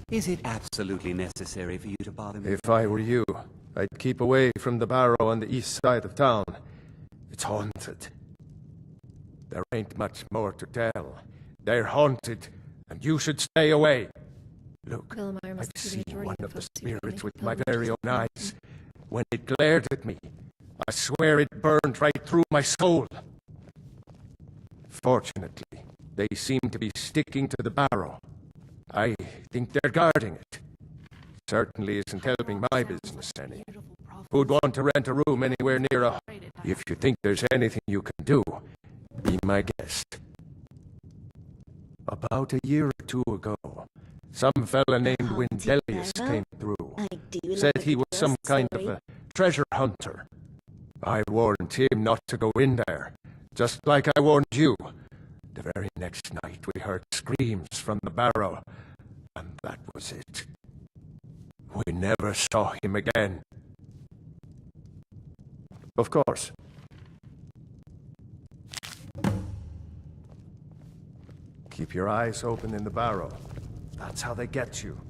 Is it absolutely necessary for you to bother me? If I were you, I'd keep away from the barrow on the east side of town. It's haunted. There ain't much more to tell. They're haunted, and you should stay away. Look, I've seen one of the spirits with my very own eyes. When it glared at me, I swear it burned right through my soul. Fortunately, they seem to be sticking to the barrow. I think they're guarding it. Certainly isn't helping my business any. Who'd want to rent a room anywhere near a... If you think there's anything you can do, be my guest. About a year or two ago, some fella named Wendelius came through. Said he was some kind of a treasure hunter. I warned him not to go in there, just like I warned you. The very next night we heard screams from the barrow, and that was it. We never saw him again. Of course. Keep your eyes open in the barrow. That's how they get you.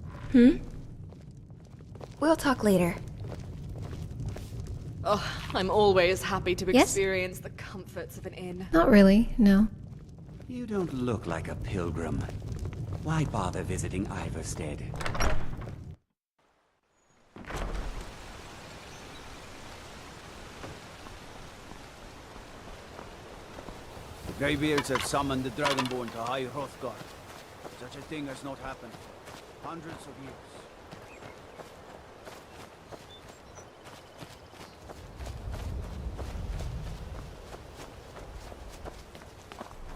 We'll talk later. Oh, I'm always happy to experience the comforts of an inn. Not really, no. You don't look like a pilgrim. Why bother visiting Ivarstead? The Greybeards have summoned the Dragonborn to High Hrothgar. Such a thing has not happened for hundreds of years.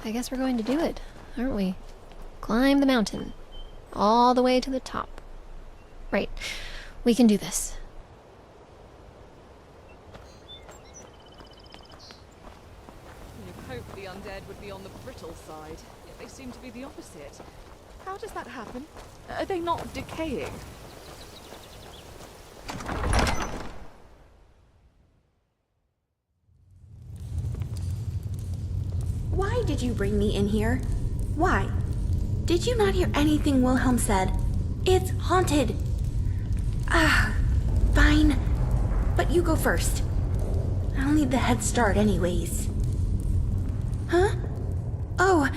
I guess we're going to do it, aren't we? Climb the mountain. All the way to the top. Right. We can do this. You'd hope the undead would be on the brittle side, yet they seem to be the opposite. How does that happen? Are they not decaying? Why did you bring me in here? Why? Did you not hear anything Wilhelm said? It's haunted. Fine. But you go first. I'll need the head start anyways. Huh? Oh,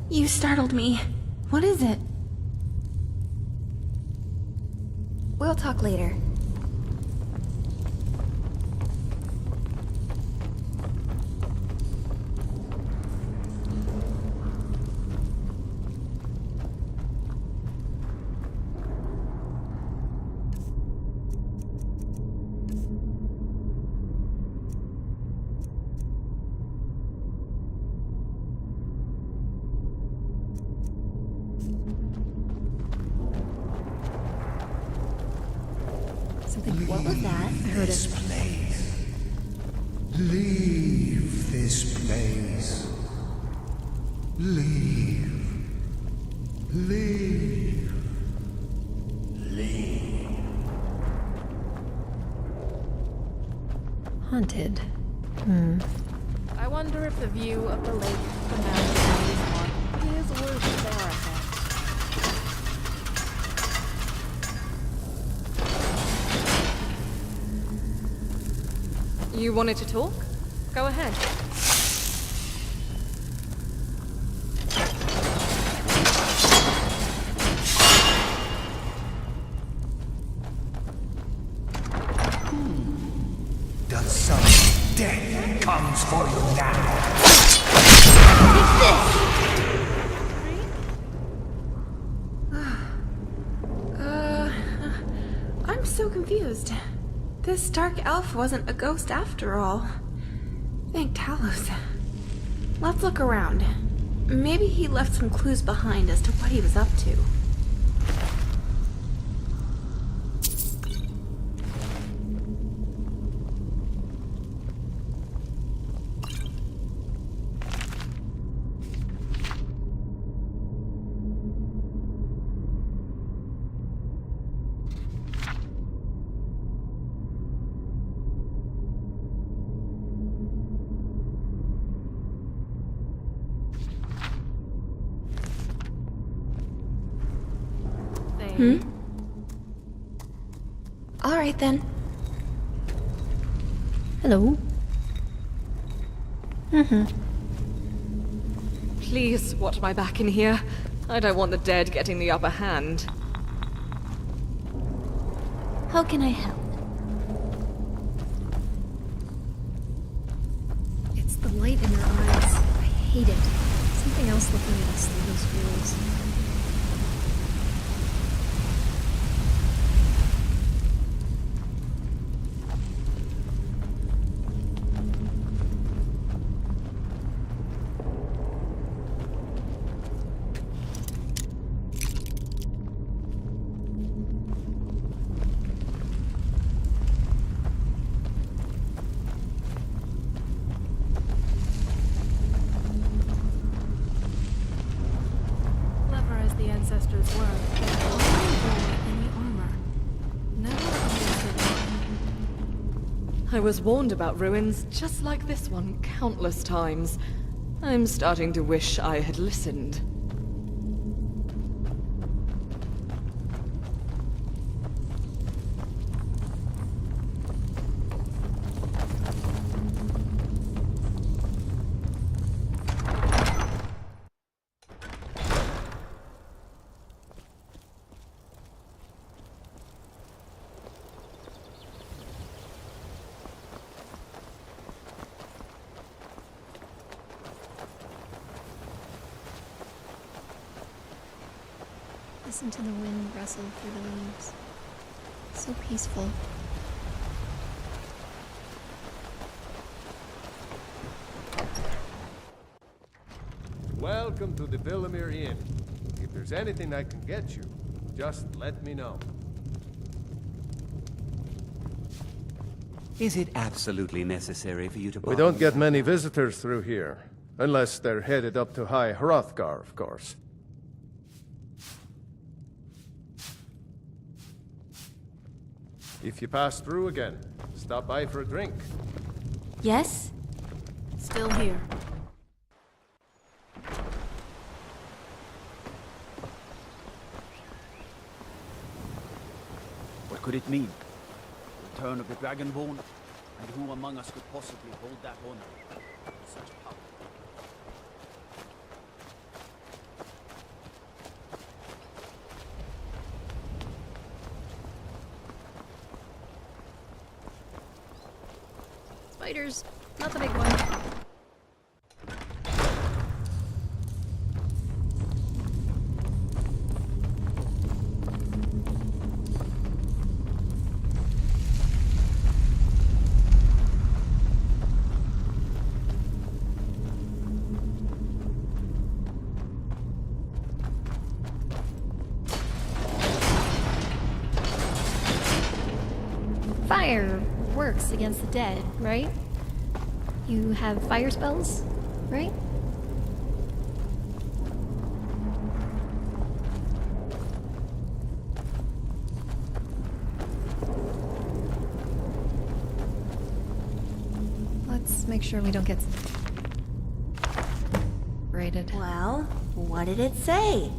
you startled me. What is it? We'll talk later. What was that? Leave this place. Leave this place. Leave. Leave. Leave. Haunted. I wonder if the view of the lake from Mount Everest is worth their effect. You wanted to talk? Go ahead. The sun of death comes for you now. I'm so confused. This dark elf wasn't a ghost after all. Thank Talos. Let's look around. Maybe he left some clues behind as to what he was up to. All right then. Hello. Please watch my back in here. I don't want the dead getting the upper hand. How can I help? It's the light in their eyes. I hate it. Something else looking at us through those rules. Clever as the ancestors were, they hardly wore any armor. Never understood why. I was warned about ruins just like this one countless times. I'm starting to wish I had listened. Listen to the wind rustle through the leaves. So peaceful. Welcome to the Villamere Inn. If there's anything I can get you, just let me know. Is it absolutely necessary for you to We bother don't me? get many visitors through here. Unless they're headed up to High Hrothgar, of course. If you pass through again, stop by for a drink. Yes? Still here. What could it mean? Return of the Dragonborn? And who among us could possibly hold that honor? With such power. Spiders, not the big one. Fire works against the dead, right? You have fire spells, right? Let's make sure we don't get raided. Well, what did it say?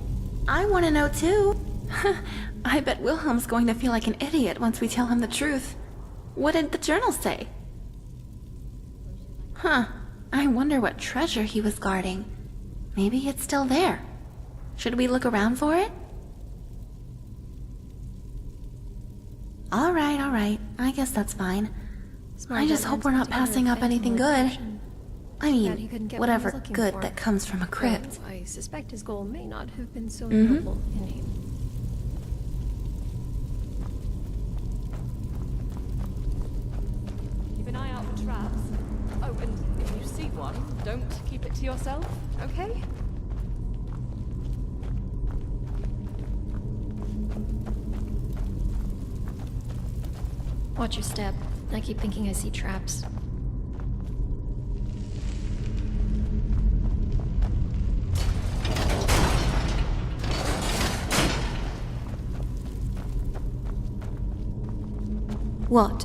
I want to know too. I bet Wilhelm's going to feel like an idiot once we tell him the truth. What did the journal say? Huh. I wonder what treasure he was guarding. Maybe it's still there. Should we look around for it? All right. I guess that's fine. I just hope we're not passing up anything good. I mean, whatever good that comes from a crypt. Though I suspect his goal may not have been so noble in aim. Keep an eye out for traps. Oh, and if you see one, don't keep it to yourself, okay? Watch your step. I keep thinking I see traps. What?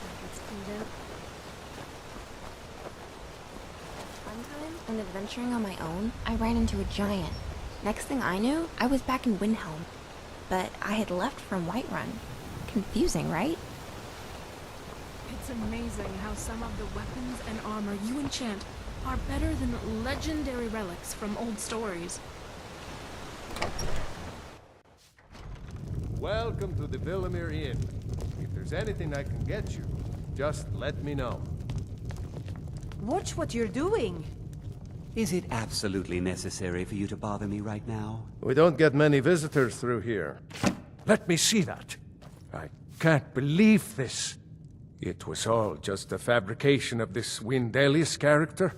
That gets cleaned out. One time, when adventuring on my own, I ran into a giant. Next thing I knew, I was back in Windhelm. But I had left from Whiterun. Confusing, right? It's amazing how some of the weapons and armor you enchant are better than legendary relics from old stories. Welcome to the Villamere Inn. If there's anything I can get you, just let me know. Watch what you're doing. Is it absolutely necessary for you to bother me right now? We don't get many visitors through here. Let me see that. I can't believe this. It was all just a fabrication of this Windelius character.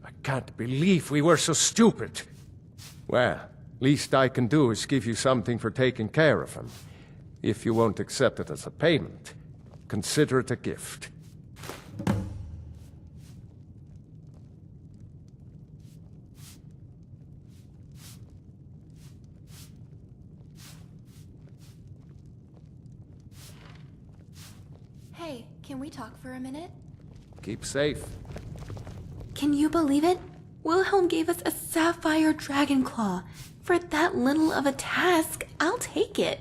I can't believe we were so stupid. Well, least I can do is give you something for taking care of him. If you won't accept it as a payment, consider it a gift. Hey, can we talk for a minute? Keep safe. Can you believe it? Wilhelm gave us a sapphire dragon claw. For that little of a task, I'll take it.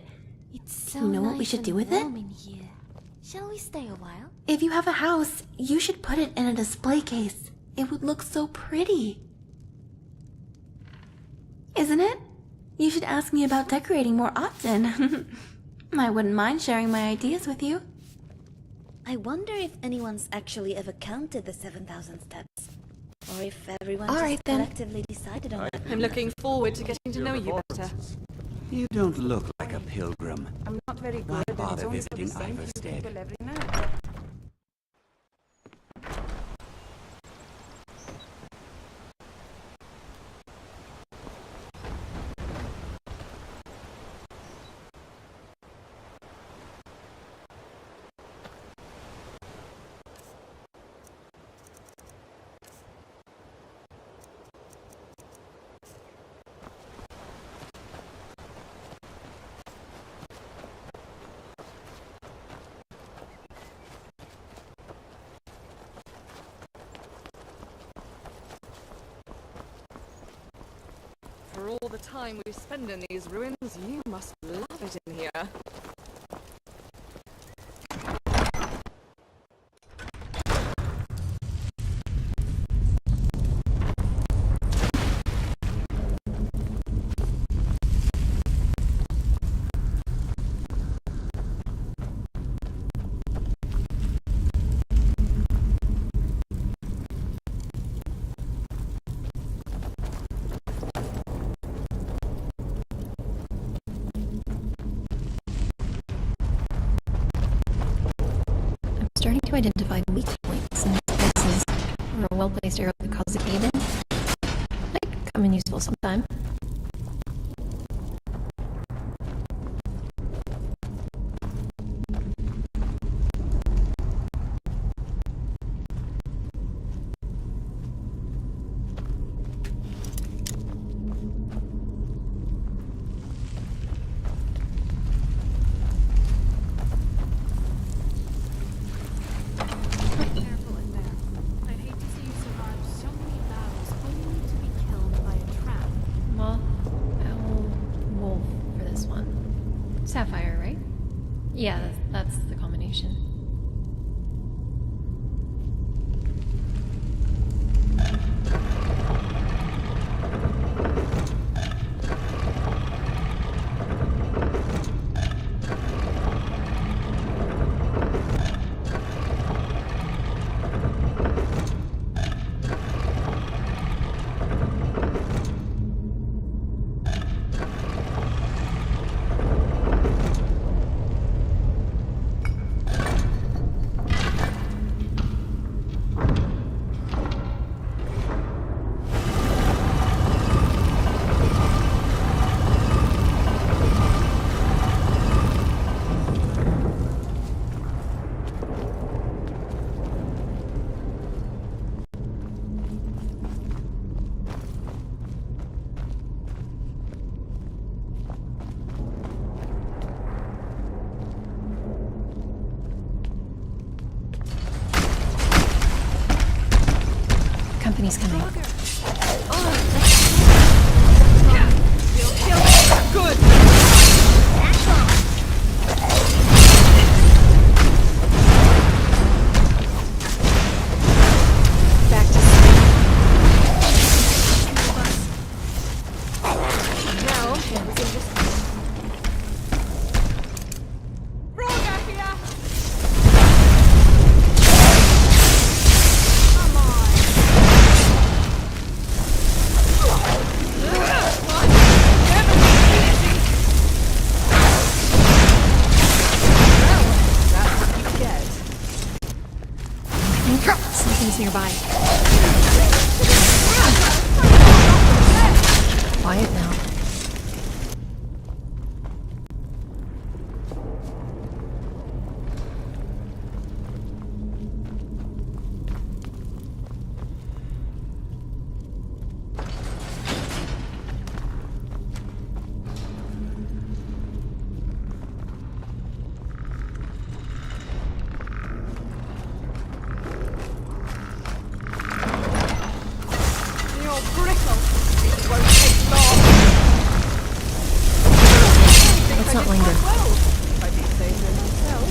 It's so You know what nice we should and do with it? warm in here. Shall we stay a while? If you have a house, you should put it in a display case. It would look so pretty. Isn't it? You should ask me about decorating more often. I wouldn't mind sharing my ideas with you. I wonder if anyone's actually ever counted the 7,000 steps. Or if everyone All just right, then. collectively decided on it. I'm looking forward to getting to know you better. You don't look like a pilgrim. I'm not very Why good, and bother it's only for the visiting same few Ivarstead? people every night. For all the time we've spent in these ruins, you must love it in here. I'm starting to identify the weak points in these places, or a well-placed arrow that causes a cave in. Might come in useful sometime. Careful in there. I'd hate to see you survive so many battles only to be killed by a trap. Moth, owl, wolf for this one. Sapphire, right? Yeah, that's the combination. He's coming. Good. Back to sleep. Now, we can just... Roger here! Come on! That's what you get. Something's nearby. Quiet now. You're brittle. It won't take long. Let's not linger. Well, if I do say so myself.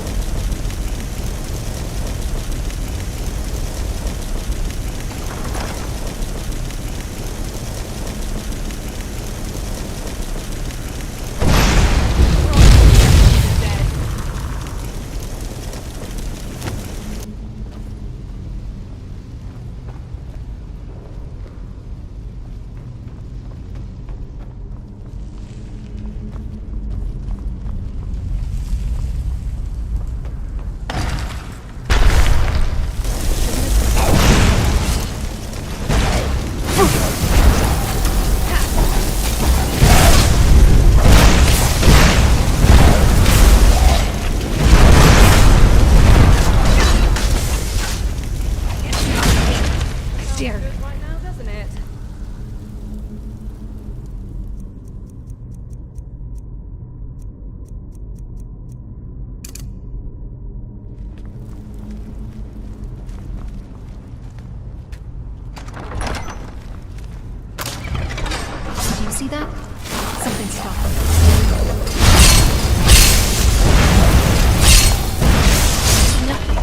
Dear. Good right now, doesn't it? Do you see that? Something's talking. Nothing.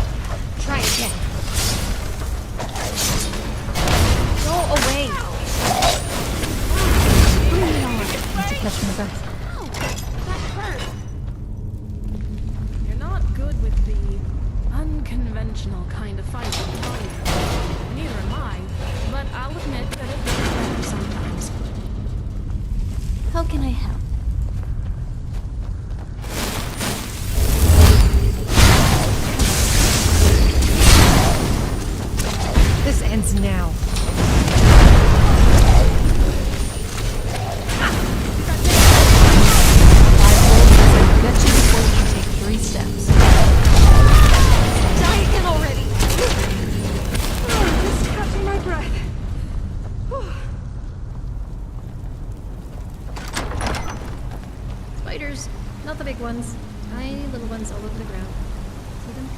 Try again. Go away. Bring it on. Need to catch my breath. You're not good with the unconventional kind of fighting, are you? Neither am I, but I'll admit that it gets better sometimes. How can I help? This ends now. I bet you before you can take 3 steps. Die again already! Oh, just catching my breath. Spiders. Not the big ones. Tiny little ones all over the ground. See them?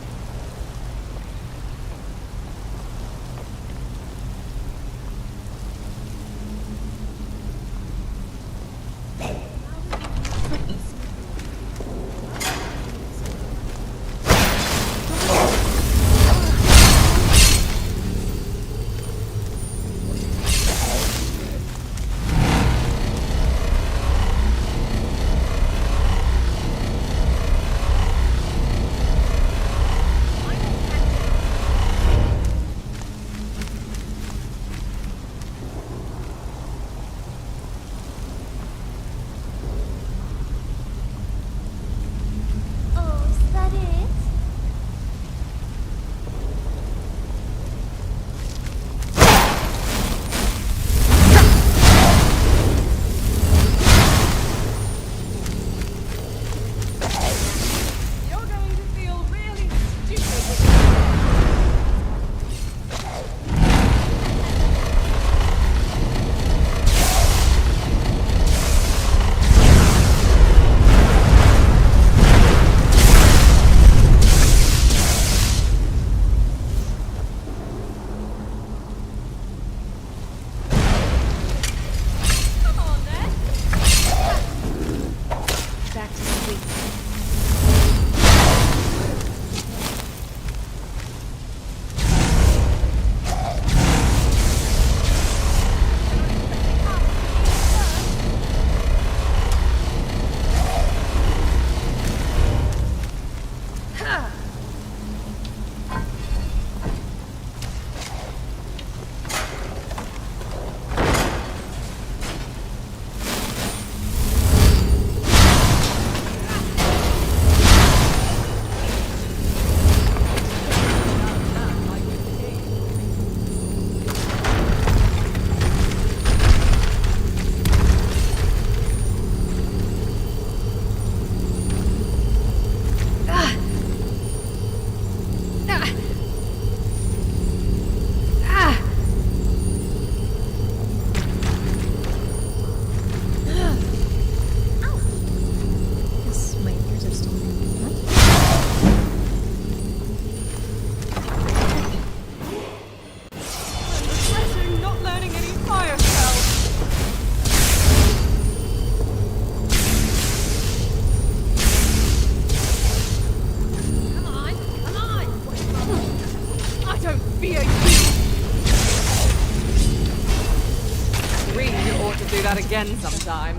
again sometime.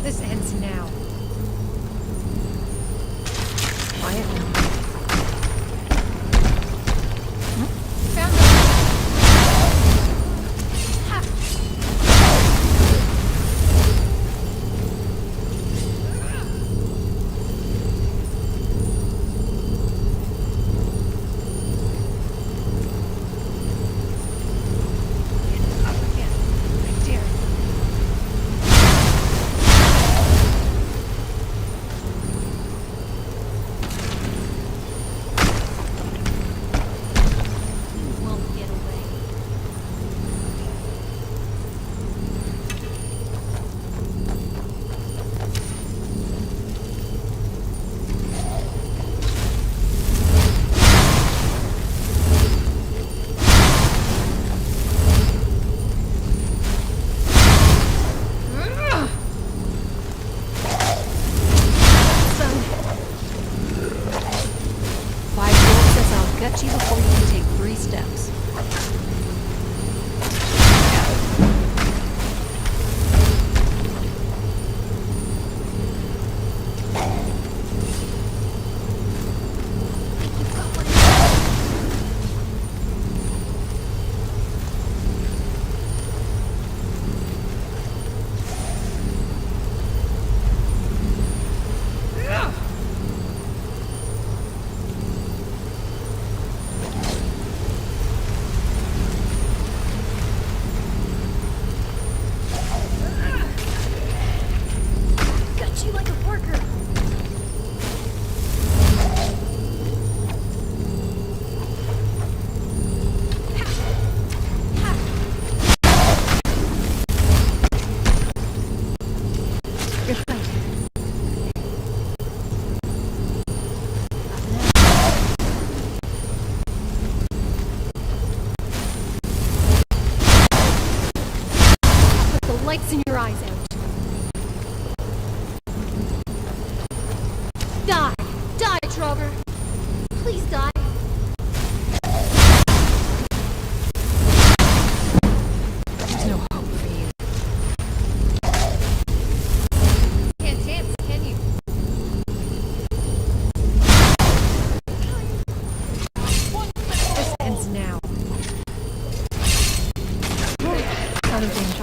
This ends now. Quiet now. Found it. Up again. I dare you. Won't get away. Five Wolf says I'll gut you before you can take 3 steps. Gut you like a worker. Good fight. Put the lights in your eyes out. Die! Die, Trover! Please die! There's no hope for you. Can't dance, can you? This ends now. Out of danger.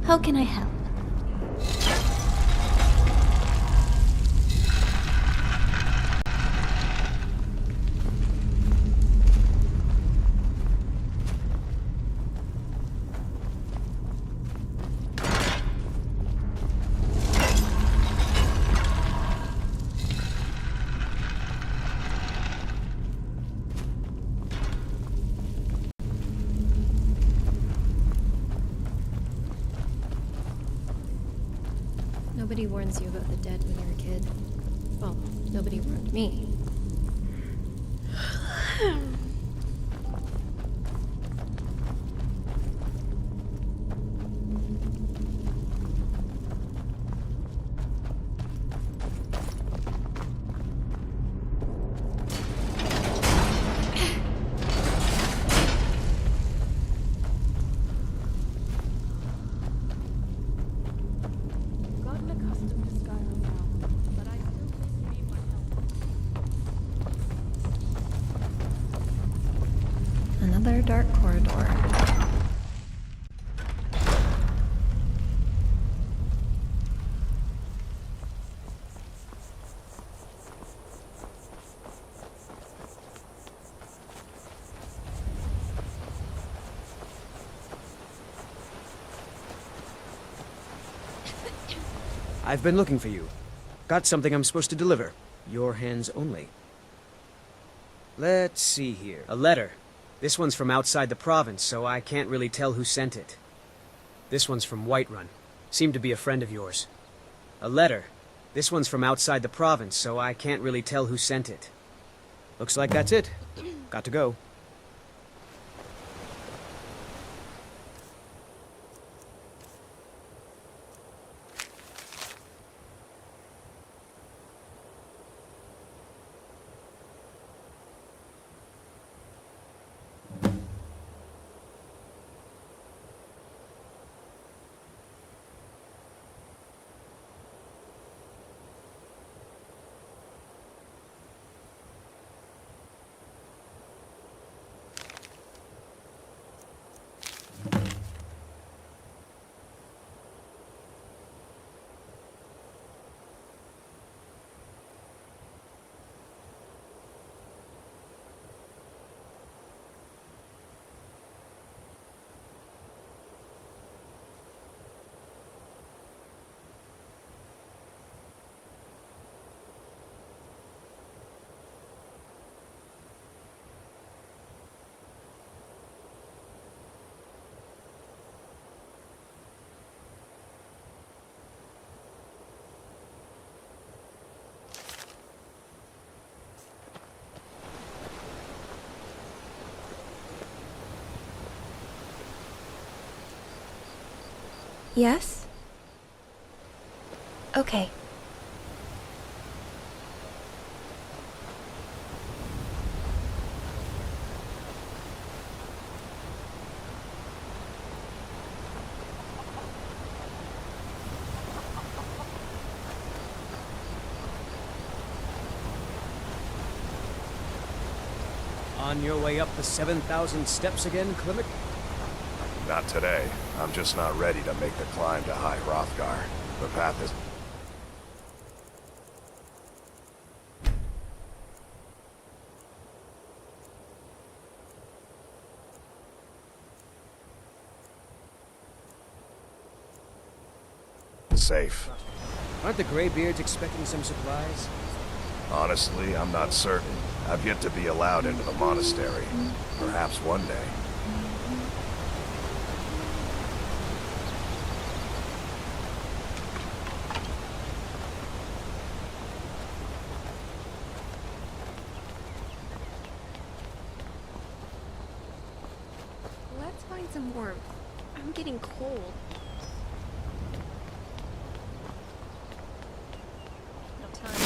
How can I help? Nobody warns you about the dead when you're a kid. Well, nobody warned me. Gotten accustomed to Skyrim now, but I still really need my help. Another dark corridor. I've been looking for you. Got something I'm supposed to deliver. Your hands only. Let's see here. A letter. This one's from outside the province, so I can't really tell who sent it. This one's from Whiterun. Seemed to be a friend of yours. A letter. This one's from outside the province, so I can't really tell who sent it. Looks like that's it. Got to go. Yes? Okay. On your way up the 7,000 steps again, Klimek? Not today. I'm just not ready to make the climb to High Hrothgar. The path is... safe. Aren't the Greybeards expecting some supplies? Honestly, I'm not certain. I've yet to be allowed into the monastery. Perhaps one day. Let's find some warmth. I'm getting cold. No time.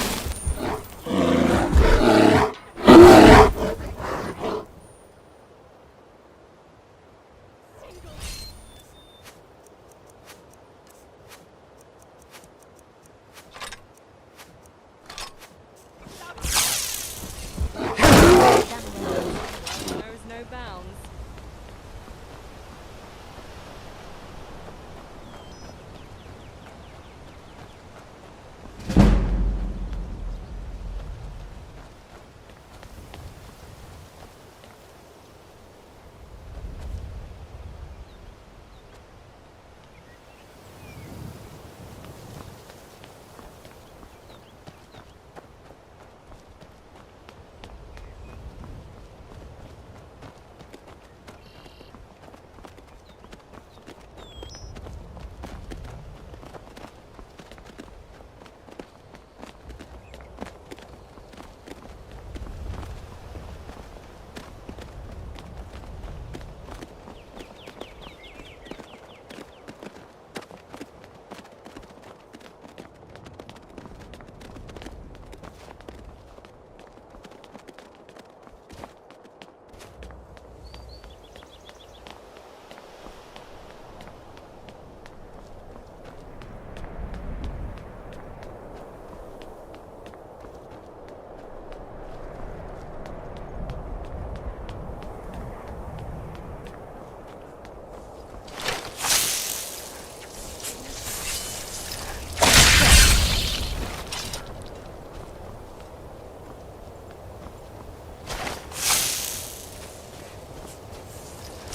Knows no bounds.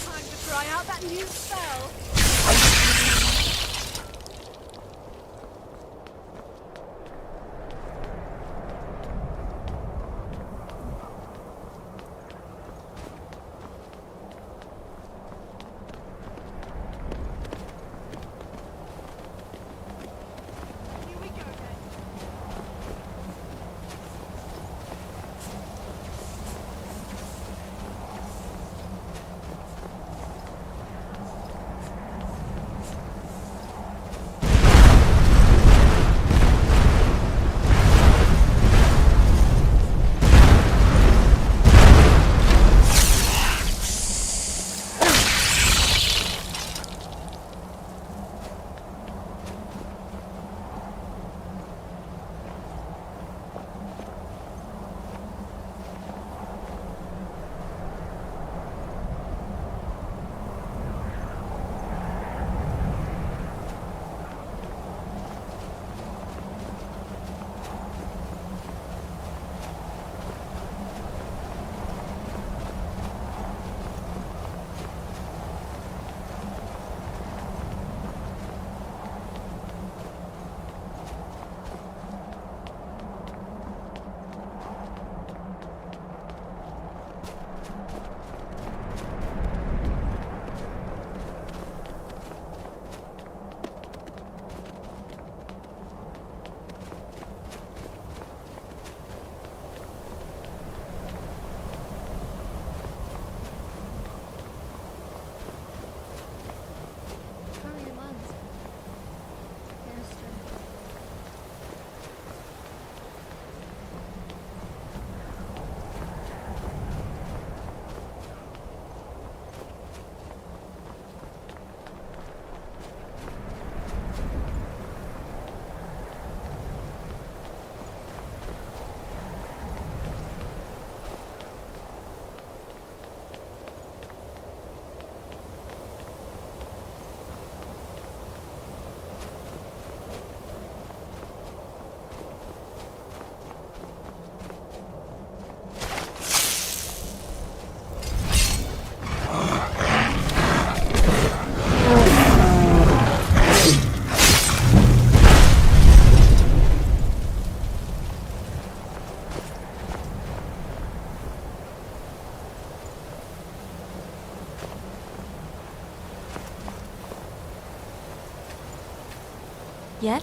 Time to try out that new spell. Here we go then. Cover your lungs. Faster. Yet?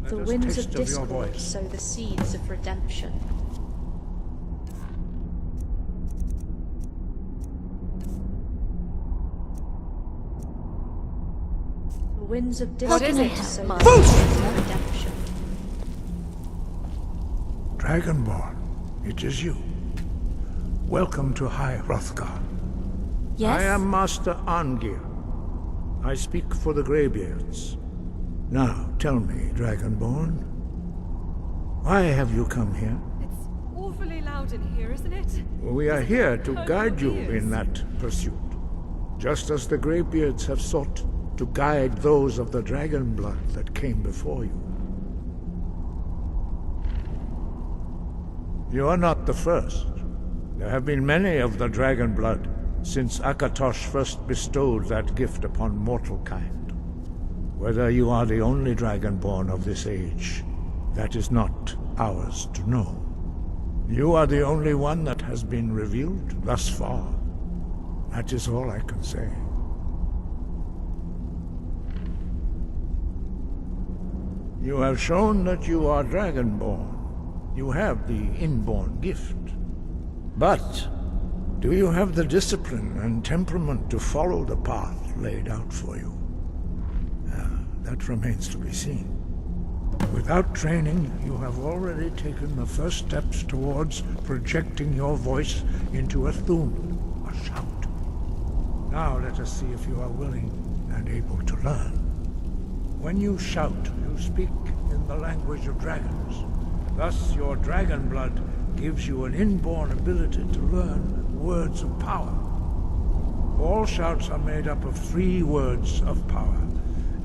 The us winds taste of of your discord voice. sow the seeds of redemption. The winds of discord sow the seeds of redemption. Dragonborn, it is you. Welcome to High Hrothgar. Yes? I am Master Arngir. I speak for the Greybeards. Now, tell me, Dragonborn, why have you come here? It's awfully loud in here, isn't it? We are here to Hurt guide you your ears. in that pursuit, just as the Greybeards have sought to guide those of the dragon blood that came before you. You are not the first. There have been many of the dragon blood since Akatosh first bestowed that gift upon mortal kind. Whether you are the only dragonborn of this age, that is not ours to know. You are the only one that has been revealed thus far. That is all I can say. You have shown that you are dragonborn. You have the inborn gift. But do you have the discipline and temperament to follow the path laid out for you? That remains to be seen. Without training, you have already taken the first steps towards projecting your voice into a thum, a shout. Now let us see if you are willing and able to learn. When you shout, you speak in the language of dragons. Thus, your dragon blood gives you an inborn ability to learn words of power. All shouts are made up of 3 words of power.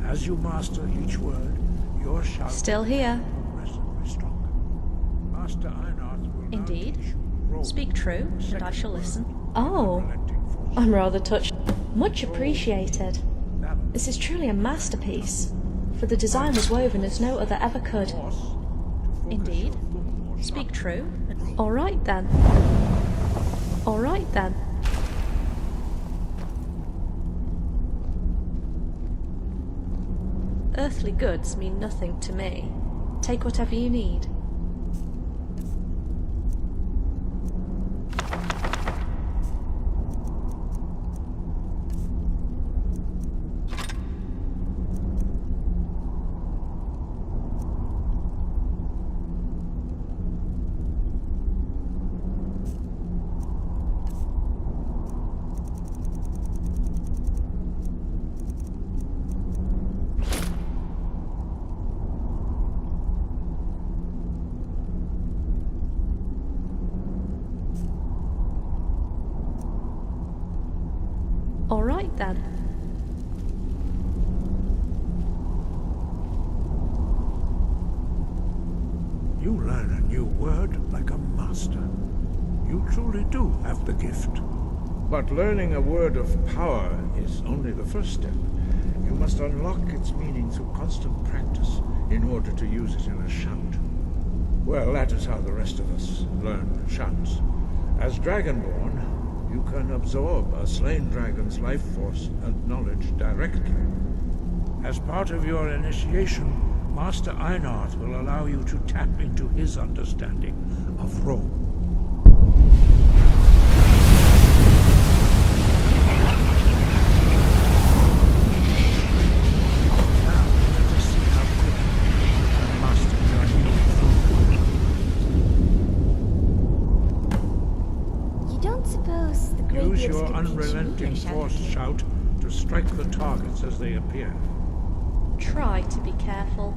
As you master each word, your shout Still here. will progressively stronger. Master Einarth will now Indeed. teach you roll. Speak true, and I shall Second listen. word, Oh, unrelenting force. I'm rather touched. Much appreciated. This is truly a masterpiece, for the design was woven as no other ever could. Force to focus Indeed. your thumb more Speak sharply. true. All right then. All right then. Earthly goods mean nothing to me. Take whatever you need. All right then. You learn a new word like a master. You truly do have the gift. But learning a word of power is only the first step. You must unlock its meaning through constant practice in order to use it in a shout. Well, that is how the rest of us learn shouts. As Dragonborn, you can absorb a slain dragon's life force and knowledge directly. As part of your initiation, Master Einarth will allow you to tap into his understanding of role. Now, let us see how quickly you can master your new You don't suppose the Use Greybeards your could teach me unrelenting English, force shout to strike the targets as they appear. Try to be careful.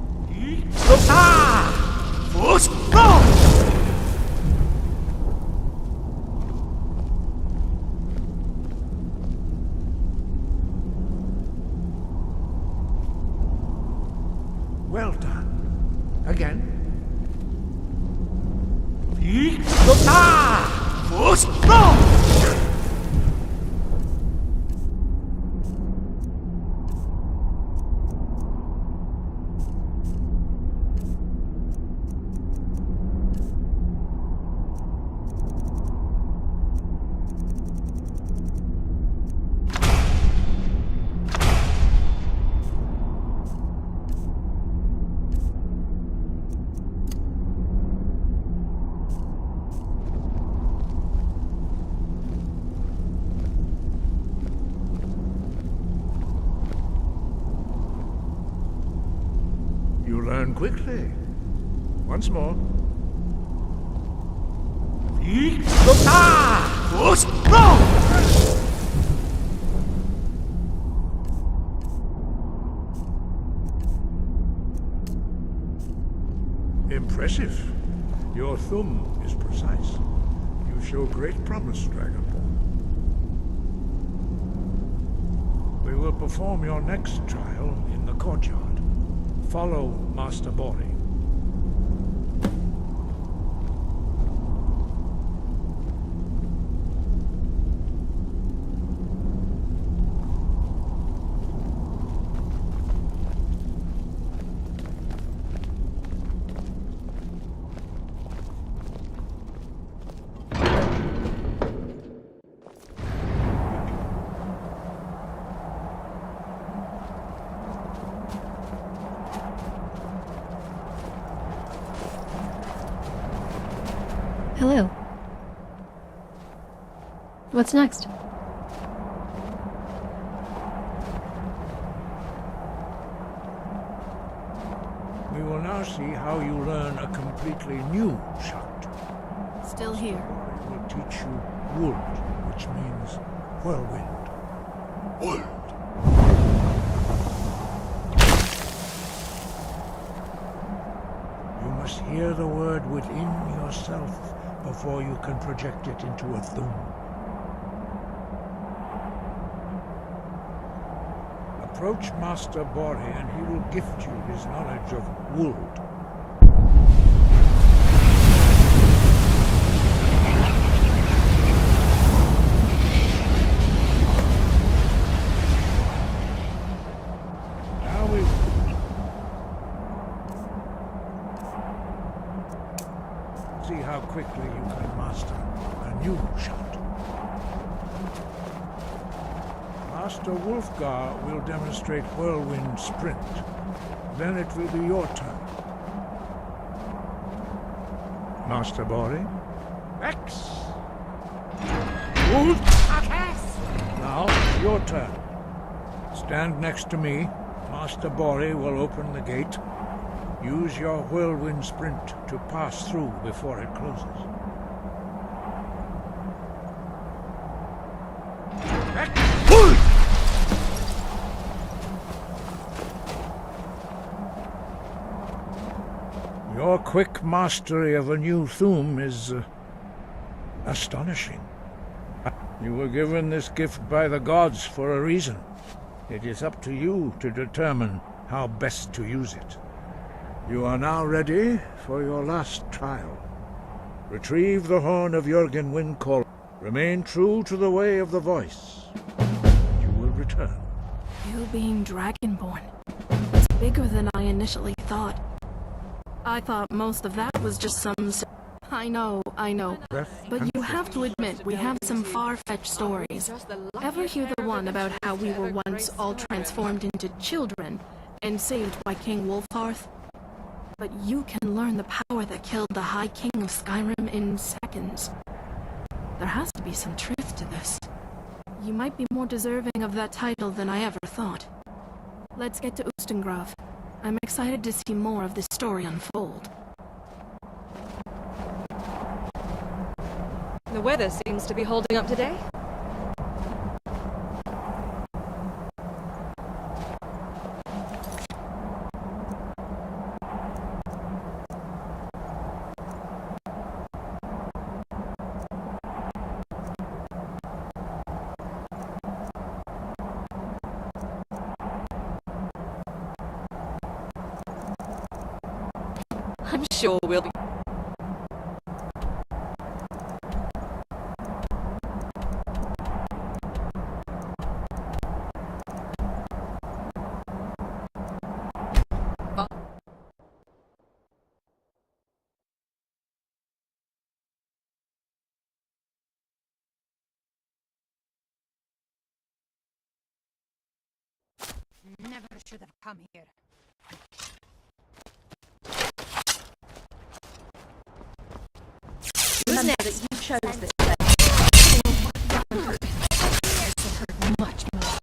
Well done. Again. learn quickly. Once more. Impressive. Your thumb is precise. You show great promise, Dragonborn. We will perform your next trial in the courtyard. Follow Master Bori. Hello. What's next? We will now see how you learn a completely new shot. Still here. It will teach you Wold, which means whirlwind. Wold. You must hear the word within yourself before you can project it into a thum. Approach Master Bori and he will gift you his knowledge of Wold. Now we... see how quickly you can master a new shot. Master Wulfgar will demonstrate Whirlwind Sprint. Then it will be your turn. Master Bori? X! Wolf! Now, your turn. Stand next to me. Master Bori will open the gate. Use your Whirlwind Sprint to pass through before it closes. Your quick mastery of a new thum is astonishing. You were given this gift by the gods for a reason. It is up to you to determine how best to use it. You are now ready for your last trial. Retrieve the horn of Jürgen Windcall. Remain true to the way of the voice. You will return. You being Dragonborn. It's bigger than I initially thought. I thought most of that was just some... I know. But you have to admit, we have some far-fetched stories. Ever hear the one about how we were once all transformed into children and saved by King Wulfharth? But you can learn the power that killed the High King of Skyrim in seconds. There has to be some truth to this. You might be more deserving of that title than I ever thought. Let's get to Ustengrav. I'm excited to see more of this story unfold. The weather seems to be holding up today. I'm sure we'll be... Never should have come here. Remember that you chose this place. Much more.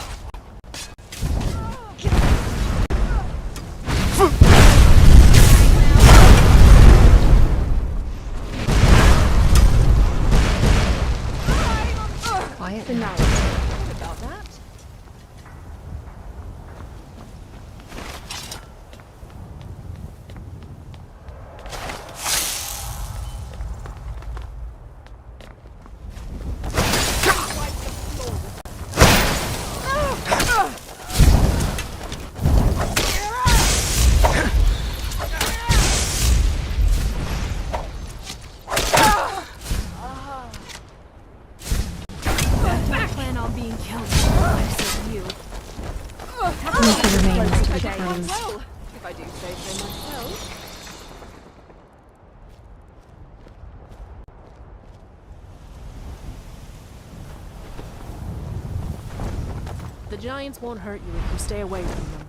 The giants won't hurt you if you stay away from them.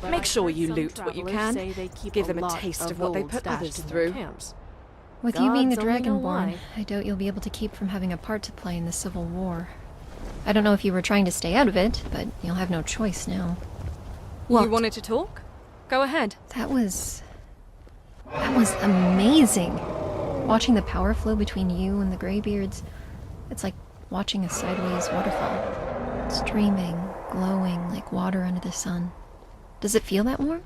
But Make I've sure heard you some loot what you travelers can. say they keep Give them a lot taste of what they gold put stashed others in their through. camps. With you being the Gods only know Dragonborn, why. I doubt you'll be able to keep from having a part to play in the Civil War. I don't know if you were trying to stay out of it, but you'll have no choice now. You wanted to talk? Go ahead. That was amazing. Watching the power flow between you and the Greybeards, it's like watching a sideways waterfall. Streaming, glowing like water under the sun. Does it feel that warm?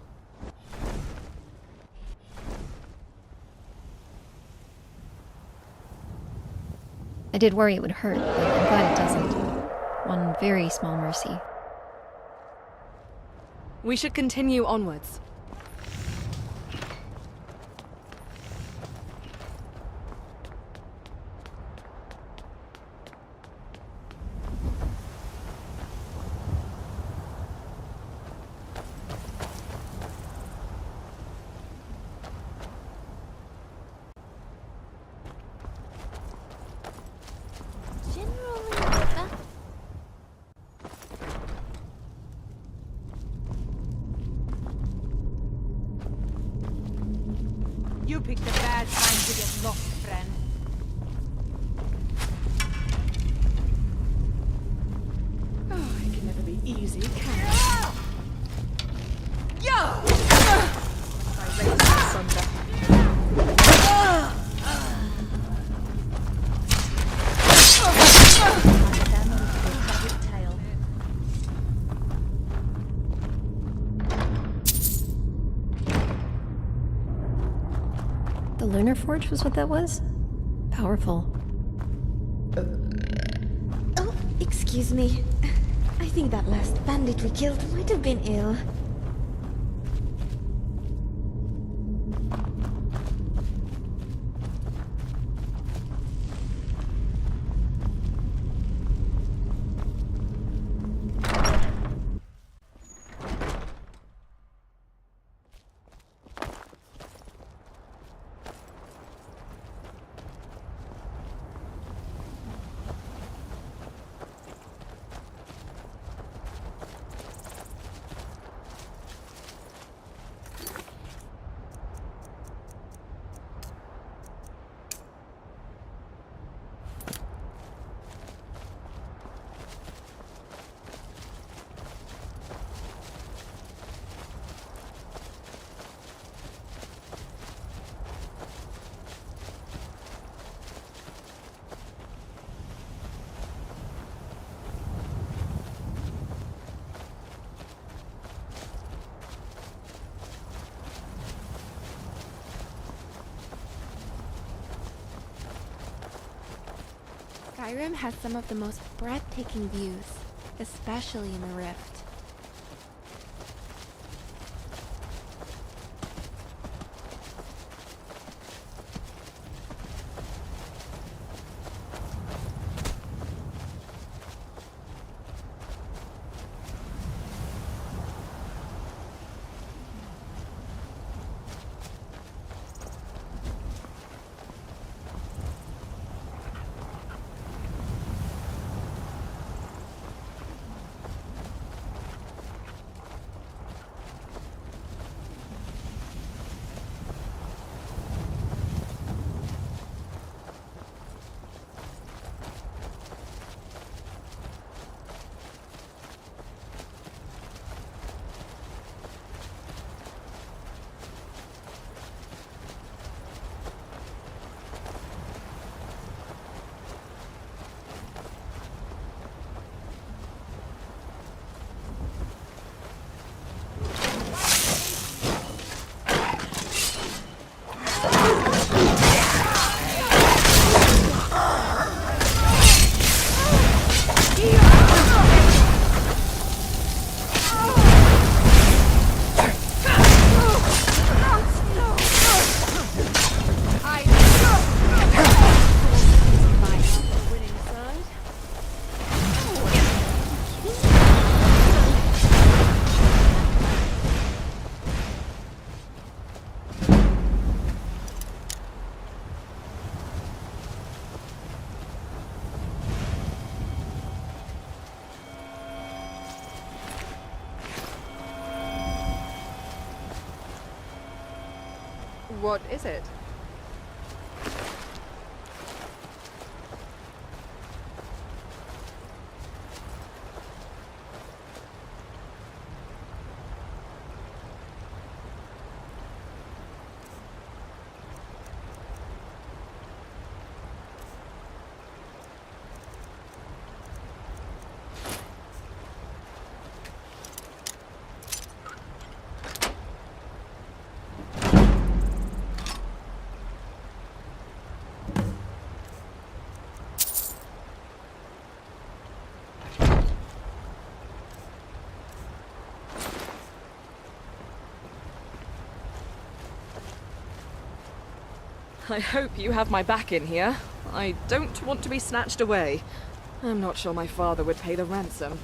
I did worry it would hurt, but I'm glad it doesn't. One very small mercy. We should continue onwards. You picked a bad time to get lost, friend. Oh, it can never be easy, can it? Yo! I raised asunder. The Lunar Forge was what that was? Powerful. Oh, excuse me. I think that last bandit we killed might have been ill. Skyrim has some of the most breathtaking views, especially in the Rift. What is it? I hope you have my back in here. I don't want to be snatched away. I'm not sure my father would pay the ransom.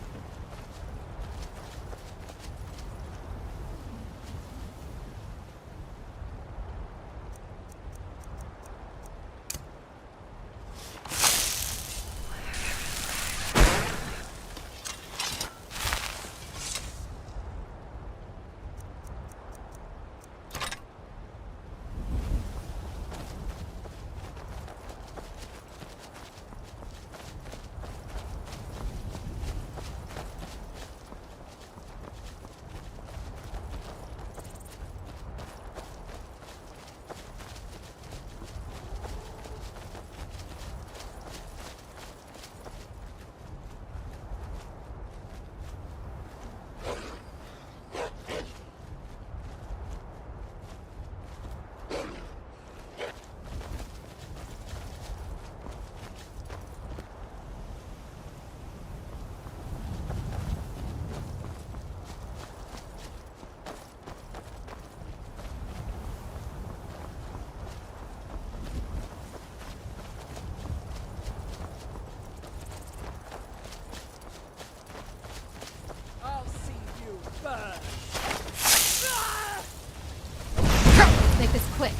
Make this quick.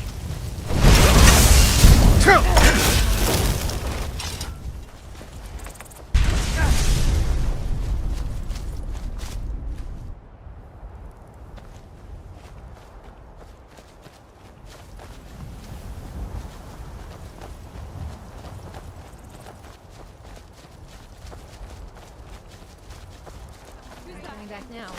Who's coming back now?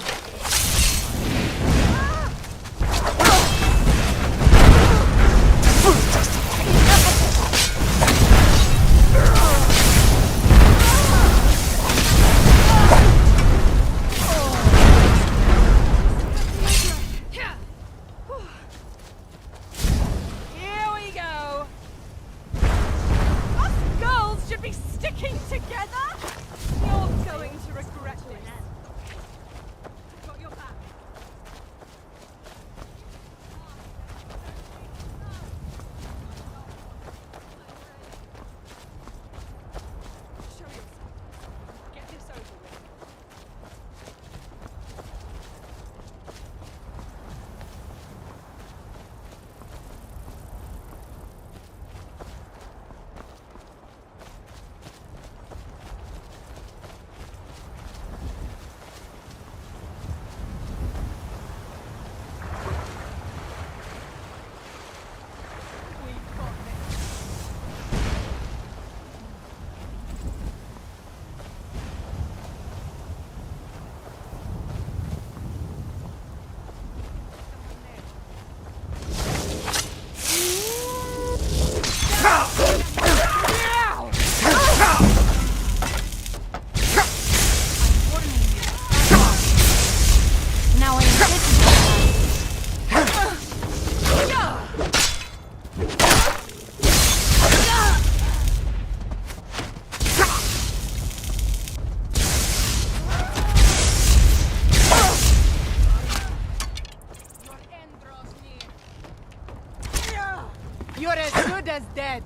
You're as good as dead.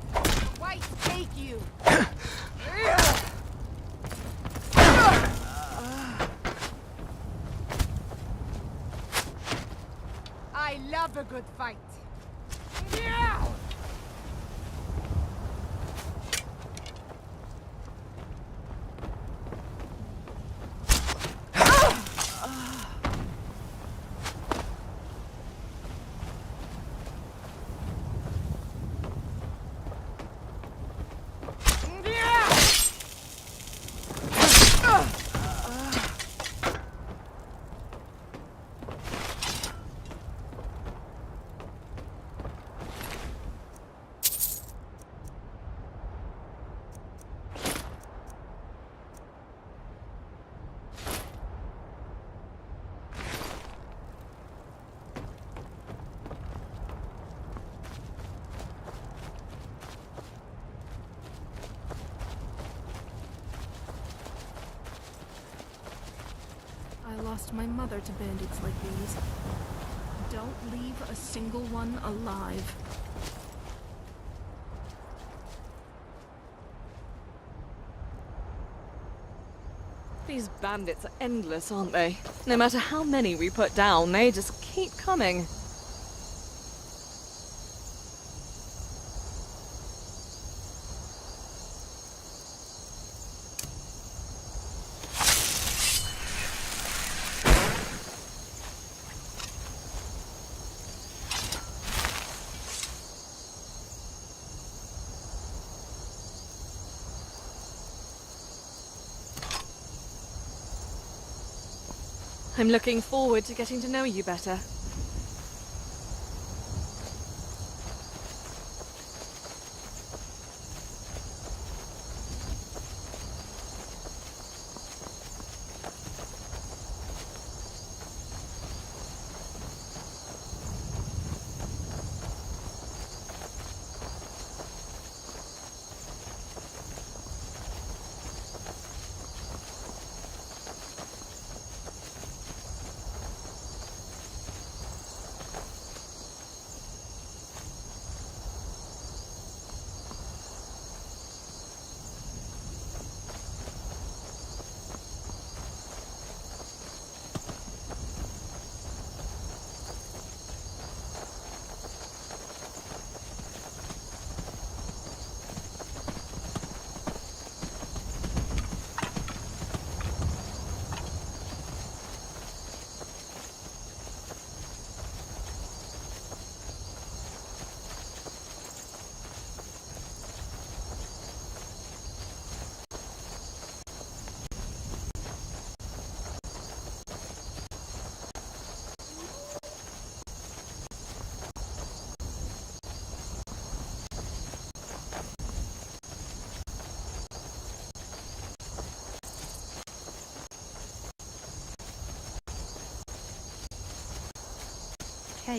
Why take you? I love a good fight. lost my mother to bandits like these. Don't leave a single one alive. These bandits are endless, aren't they? No matter how many we put down, they just keep coming. I'm looking forward to getting to know you better.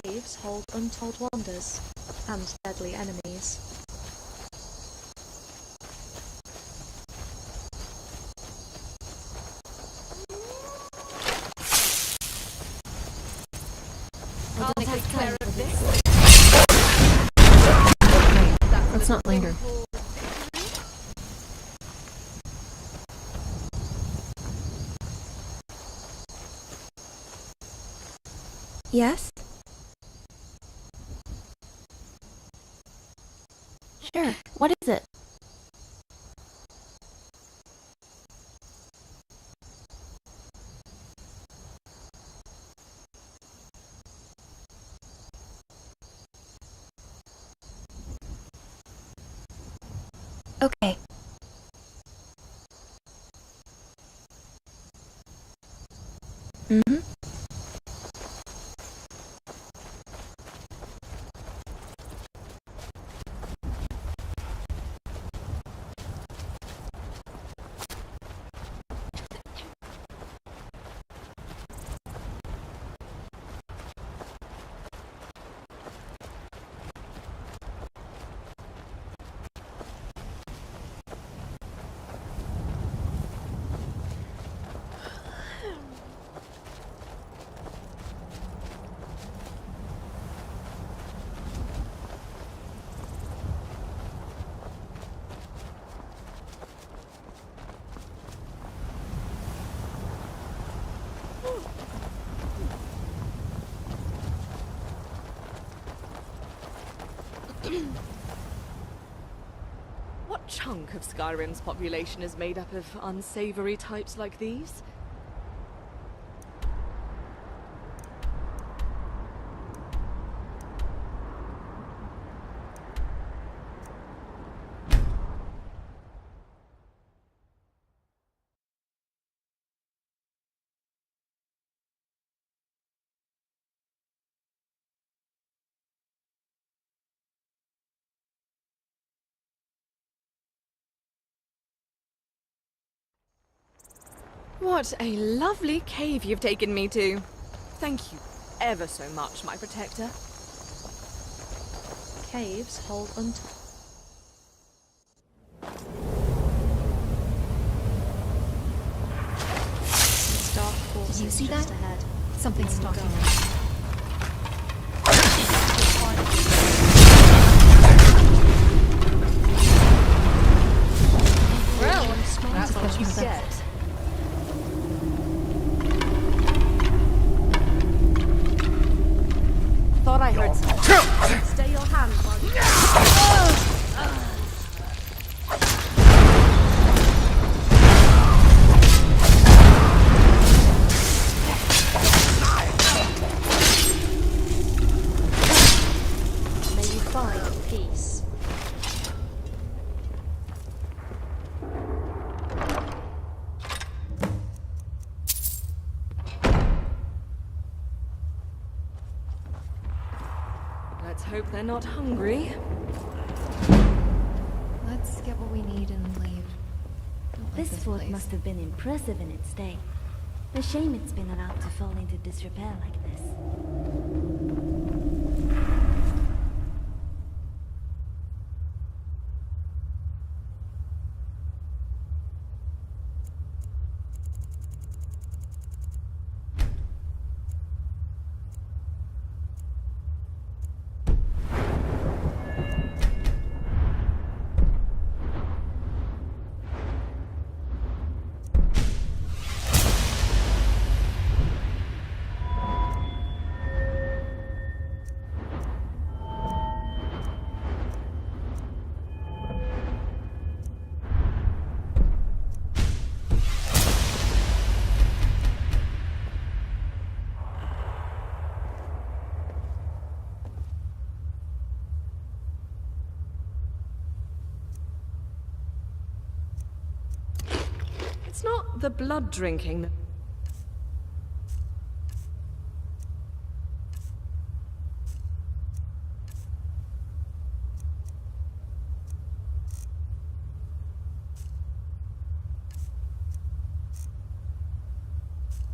Caves hold untold wonders and deadly enemies. I'll take care of this. Let's not linger. Yes? Sure. What is it? Okay. Mm-hmm. What chunk of Skyrim's population is made up of unsavory types like these? What a lovely cave you've taken me to. Thank you ever so much, my protector. Caves hold untold. Its dark forces oasis You see just that? ahead. Something stalking Go. us. Well, that's what you get. Thought I heard something. Stay your hand while you... May you find peace. Let's hope they're not hungry. Let's get what we need and leave. Don't like This fort place. must have been impressive in its day. A shame it's been allowed to fall into disrepair like this. It's not the blood drinking.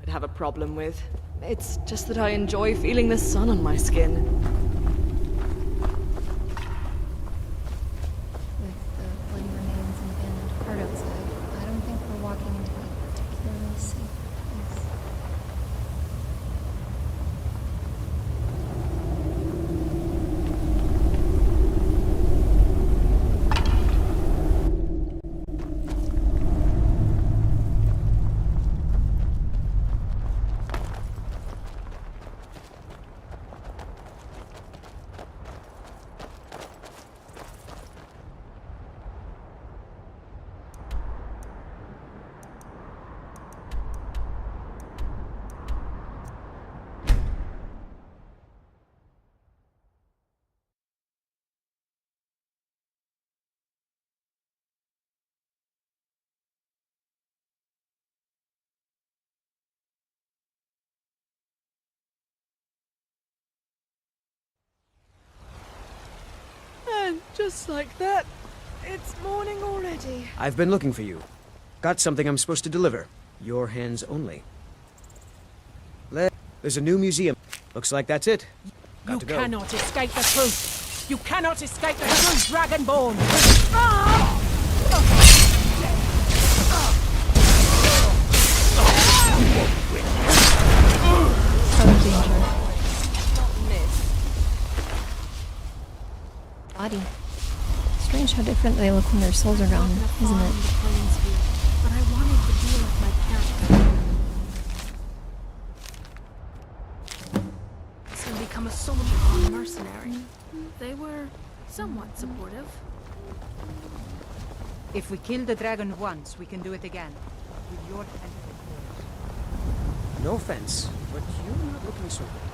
I'd have a problem with. It's just that I enjoy feeling the sun on my skin. With the bloody remains and abandoned cart outside, I don't think we're walking into a particularly safe place. And just like that, it's morning already. I've been looking for you. Got something I'm supposed to deliver. Your hands only. There's a new museum. Looks like that's it. Got to go. Cannot escape the truth. You cannot escape the truth, Dragonborn. Body. Strange how different they look when their souls are gone, isn't it? But I wanted to be like my character. So become a soldier or a mercenary. They were somewhat supportive. If we kill the dragon once, we can do it again. With your help, of course. No offense, but you're not looking so good.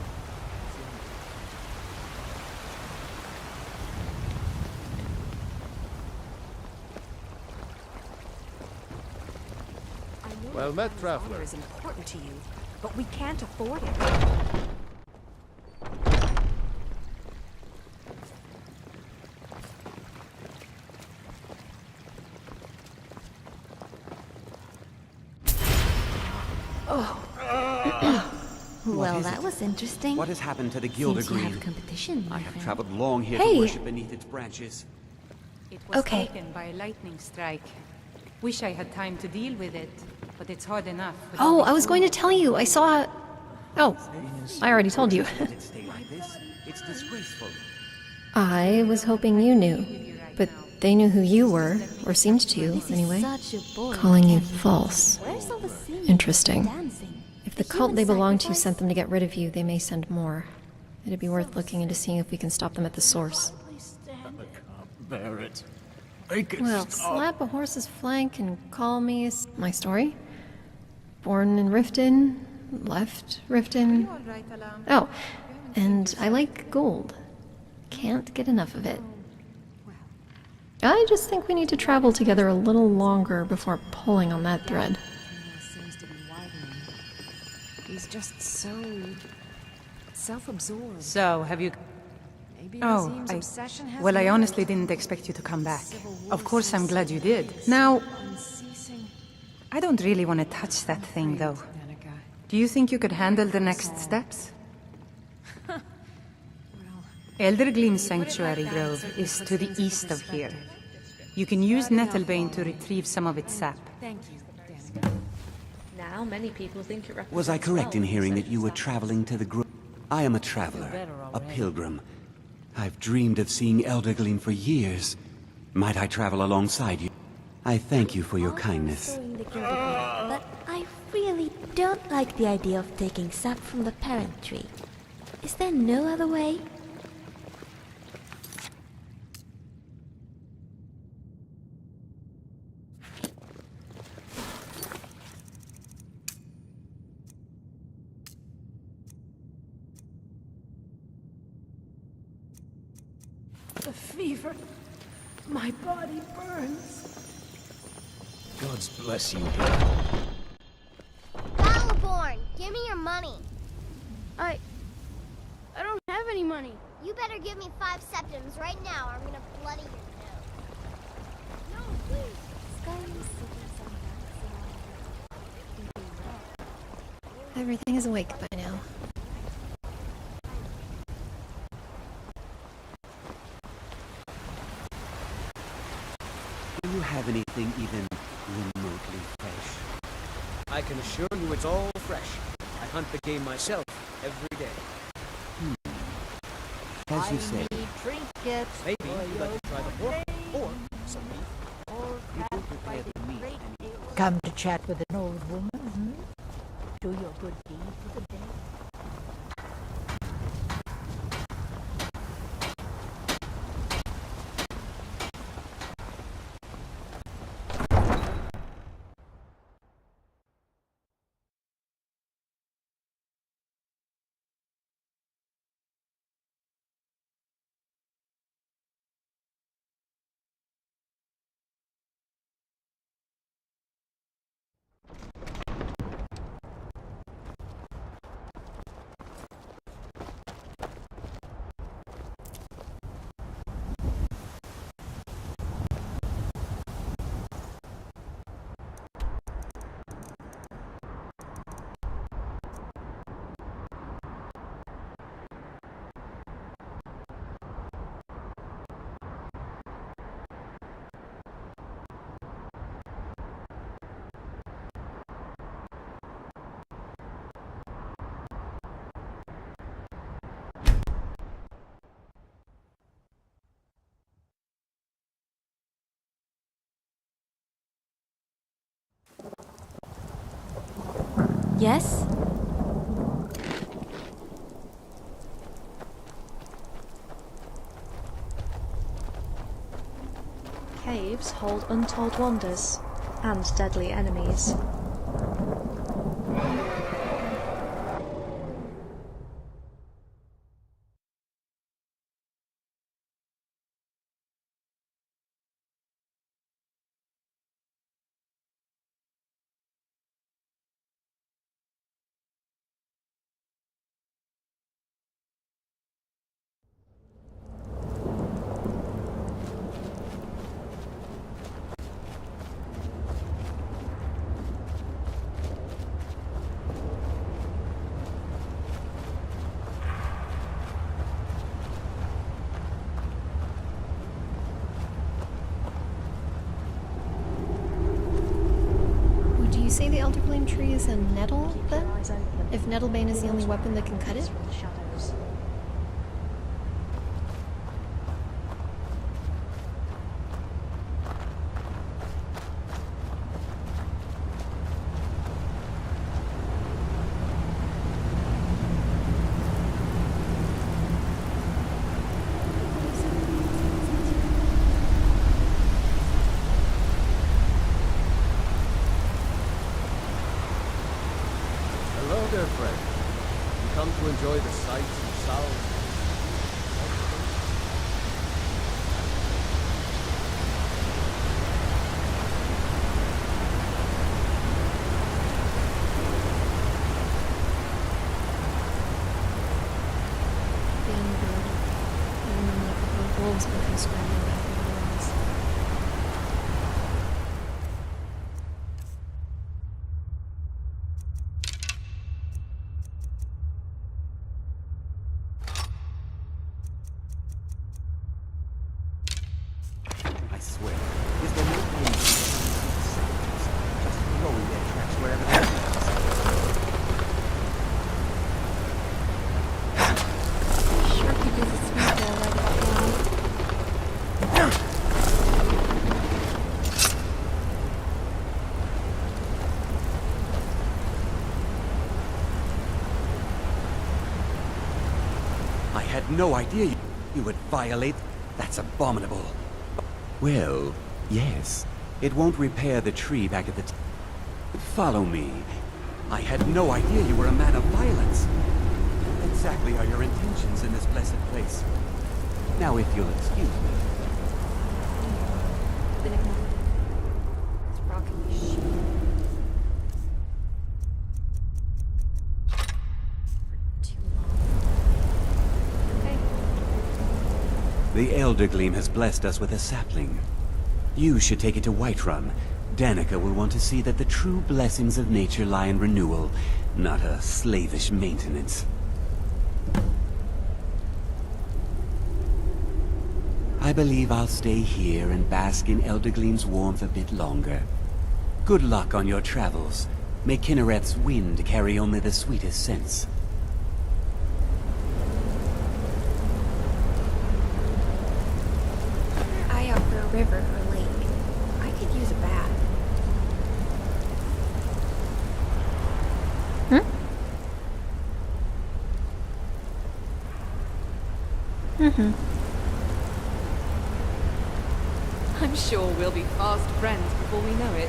Well met, traveler. Honor is important to you, but we can't afford it. Well, that was interesting. What has happened to the Seems you Gildergreen? have competition, my I have friend. traveled long here Hey! to worship beneath its branches. It was Okay. taken by a lightning strike. Wish I had time to deal with it, but it's hard enough. Oh, I was going to tell you. I saw... Oh, I already told you. It's disgraceful. I was hoping you knew, but they knew who you were, or seemed to, anyway. Calling you false. Interesting. If the cult they belong to sent them to get rid of you, they may send more. It'd be worth looking into seeing if we can stop them at the source. Bear it. Well, slap a horse's flank and call me my story. Born in Riften, left Riften. Oh, and I like gold. Can't get enough of it. I just think we need to travel together a little longer before pulling on that thread. He's just so self-absorbed. So, have you... Oh, well, I honestly didn't expect you to come back. Of course, I'm glad you did. Now, I don't really want to touch that thing, though. Do you think you could handle the next steps? Eldergleam Sanctuary Grove is to the east of here. You can use Nettlebane to retrieve some of its sap. Now, many people think it represents... Was I correct in hearing that you were traveling to the grove? I am a traveler, a pilgrim. I've dreamed of seeing Eldergleam for years. Might I travel alongside you? I thank you for your kindness. But I really don't like the idea of taking sap from the parent tree. Is there no other way? The fever. My body burns. God's bless you. Battleborn, give me your money. I don't have any money. You better give me 5 septims right now or I'm gonna bloody your nose. No, please. Everything is awake by now. Do you have anything even remotely fresh? I can assure you it's all fresh. I hunt the game myself every day. As you say. Trinkets. Maybe you'd like to try the pork or some beef. People prepare the meat and Come to chat with an old woman, hmm? Do your good deed for the day. Yes? Caves hold untold wonders and deadly enemies. say the Elderflame tree is a nettle, then? If Nettlebane is the only weapon that can cut it? Hello there, friend. You come to enjoy the sights and sounds. Being good. And then a couple of wolves become scrambling back over the walls. I swear, is there no way just throwing their tracks wherever they are? Sure could use a sweet bowl right about now. I had no idea you would violate. That's abominable. Well, yes. It won't repair the tree back at the Follow me. I had no idea you were a man of violence. What exactly are your intentions in this blessed place? Now, if you'll excuse me. It's rocking the shit. The Eldergleam has blessed us with a sapling. You should take it to Whiterun. Danica will want to see that the true blessings of nature lie in renewal, not a slavish maintenance. I believe I'll stay here and bask in Eldergleam's warmth a bit longer. Good luck on your travels. May Kinnereth's wind carry only the sweetest scents. Eye out for a river or lake. I could use a bath. Mm-hmm. I'm sure we'll be fast friends before we know it.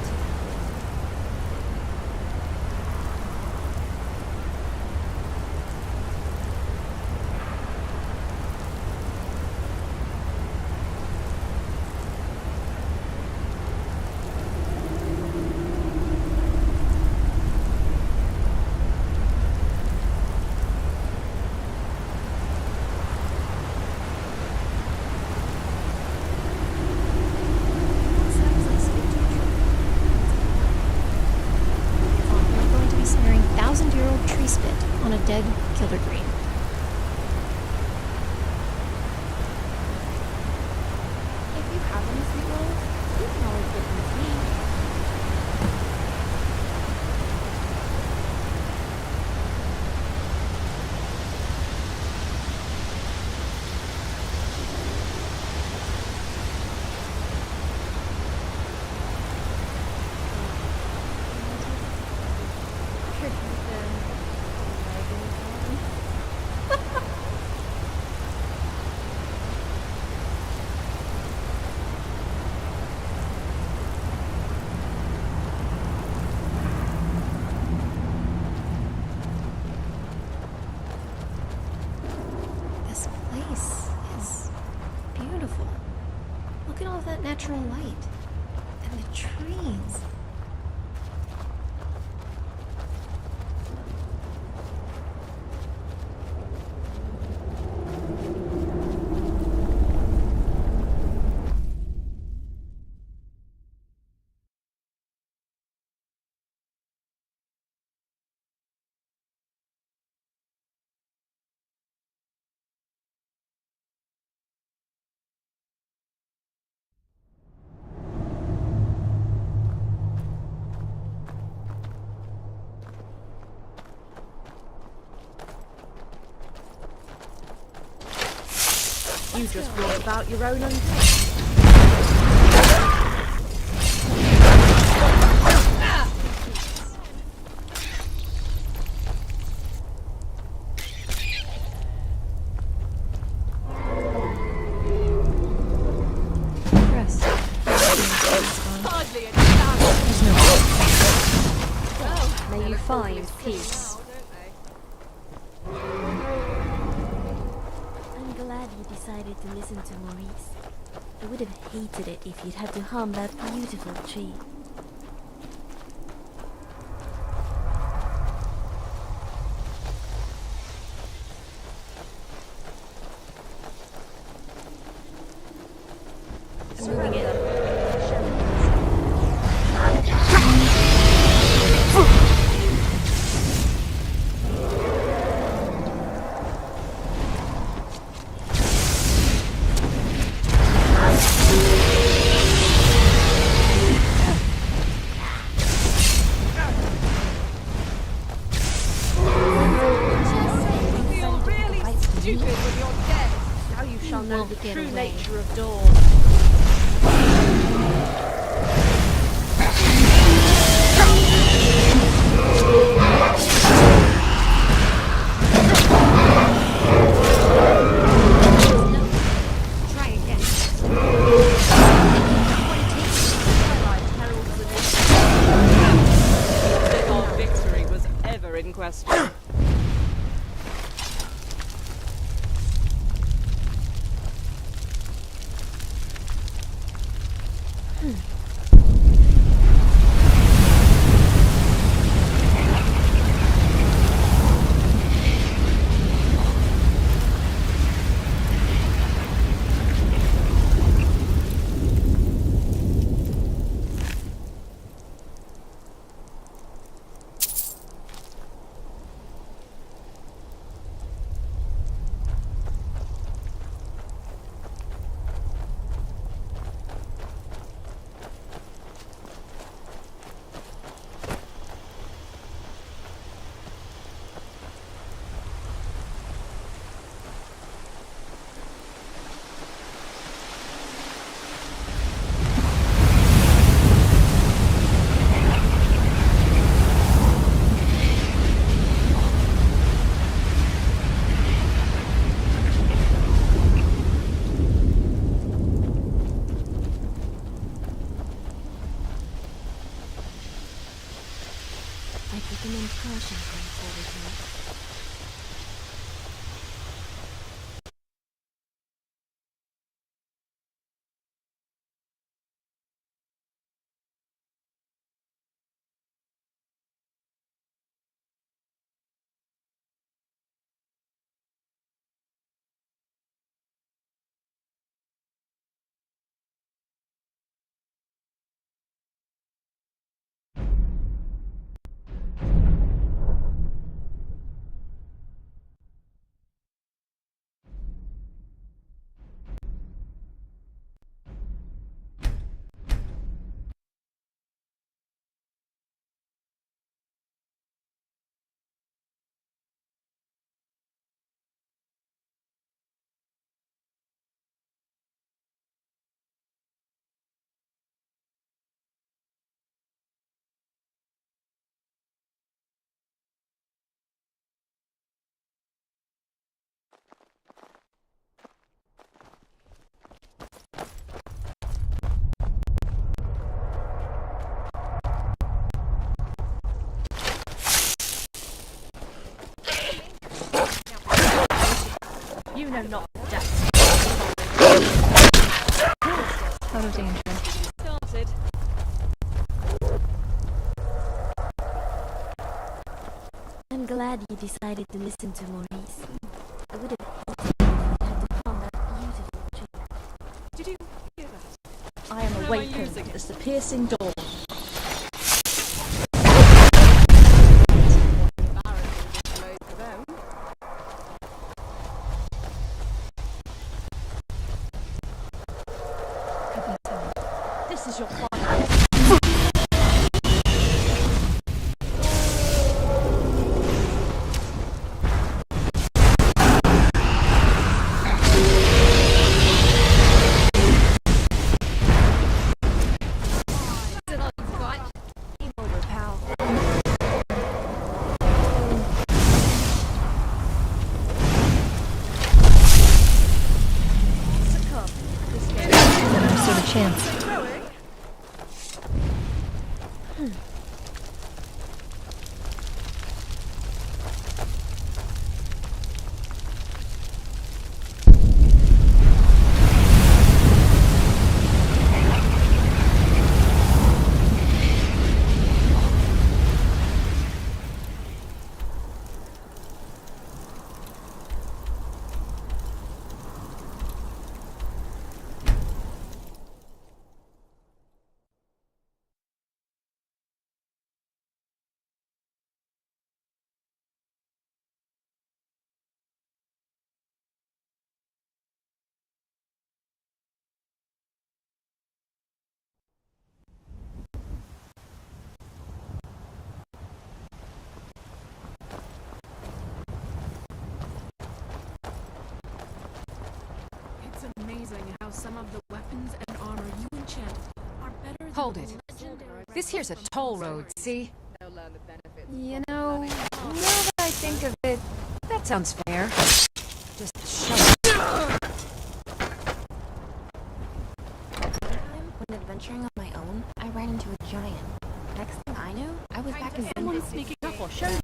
We're going to be smearing 1,000-year-old tree spit on a dead Kildergreen. If you have any sweet rolls, you can always give them to me. This place is beautiful. Look at all that natural light. And the trees. You just brought about your own undead. Rest. Hardly a Well, may you find peace. I'm glad you decided to listen to Maurice. I would have hated it if you'd had to harm that beautiful tree. Moving it up. feel really stupid when you're dead. Now you shall know the get true away. nature of Dawn. Try again. If our victory was ever in question. I recommend caution going forward here. You know not death. Out of danger. Started. I'm glad you decided to listen to Maurice. I would have hated it if you had to harm that beautiful tree. Did you hear that? I am What am I awakened. using it? It's the piercing dawn. For them. This is your final. It's amazing how some of the weapons and armor you enchant are better than Hold it. This here's a toll road, see? You know, now that I think of it, that sounds fair. Just shove it. When adventuring on my own, I ran into a giant. Next thing I knew, I was back in someone sneaking up or shooting.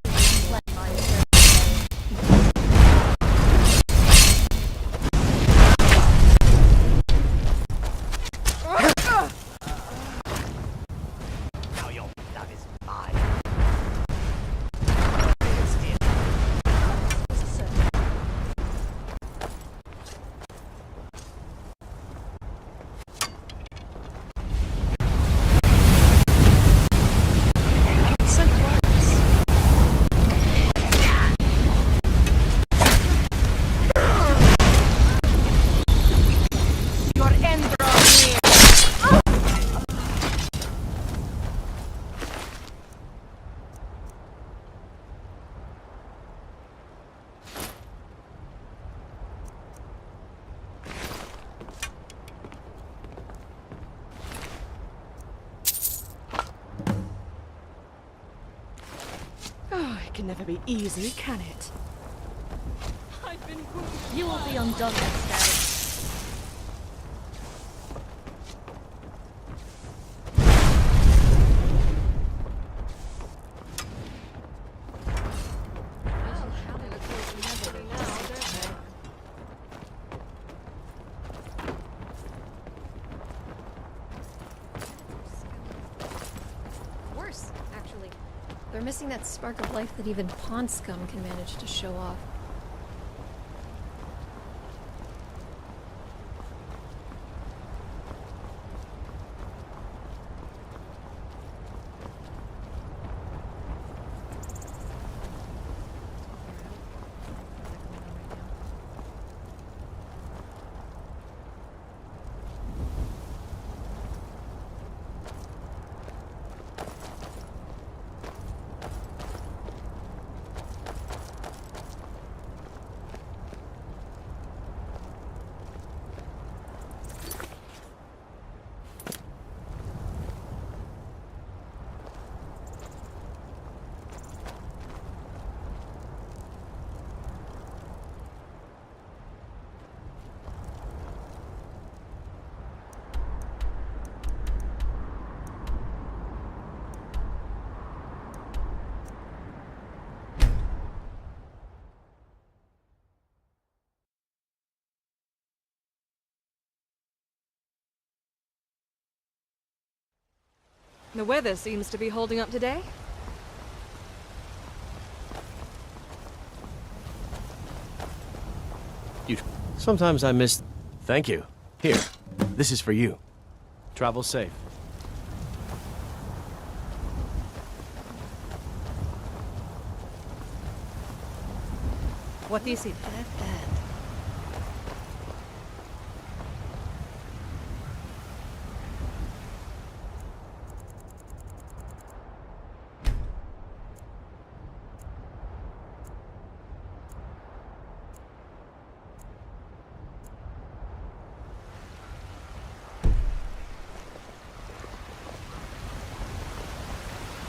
Oh, it can never be easy, can it? I've been wounded. You will be undone next day. worse, actually. They're missing that spark of life that even pond scum can manage to show off. The weather seems to be holding up today. Sometimes I miss... Thank you. Here, this is for you. Travel safe. What is it?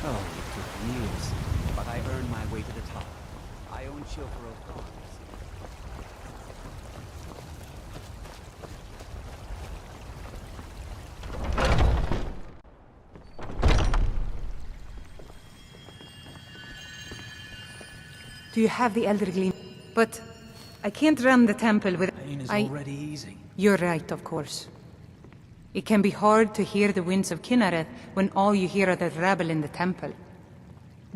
Oh, it took years, but I earned my way to the top. I own Chauffeur Farms. Do you have the Elder Gleam? But I can't run the temple with... Pain is already easing. You're right, of course. It can be hard to hear the winds of Kinnereth when all you hear are the rabble in the temple.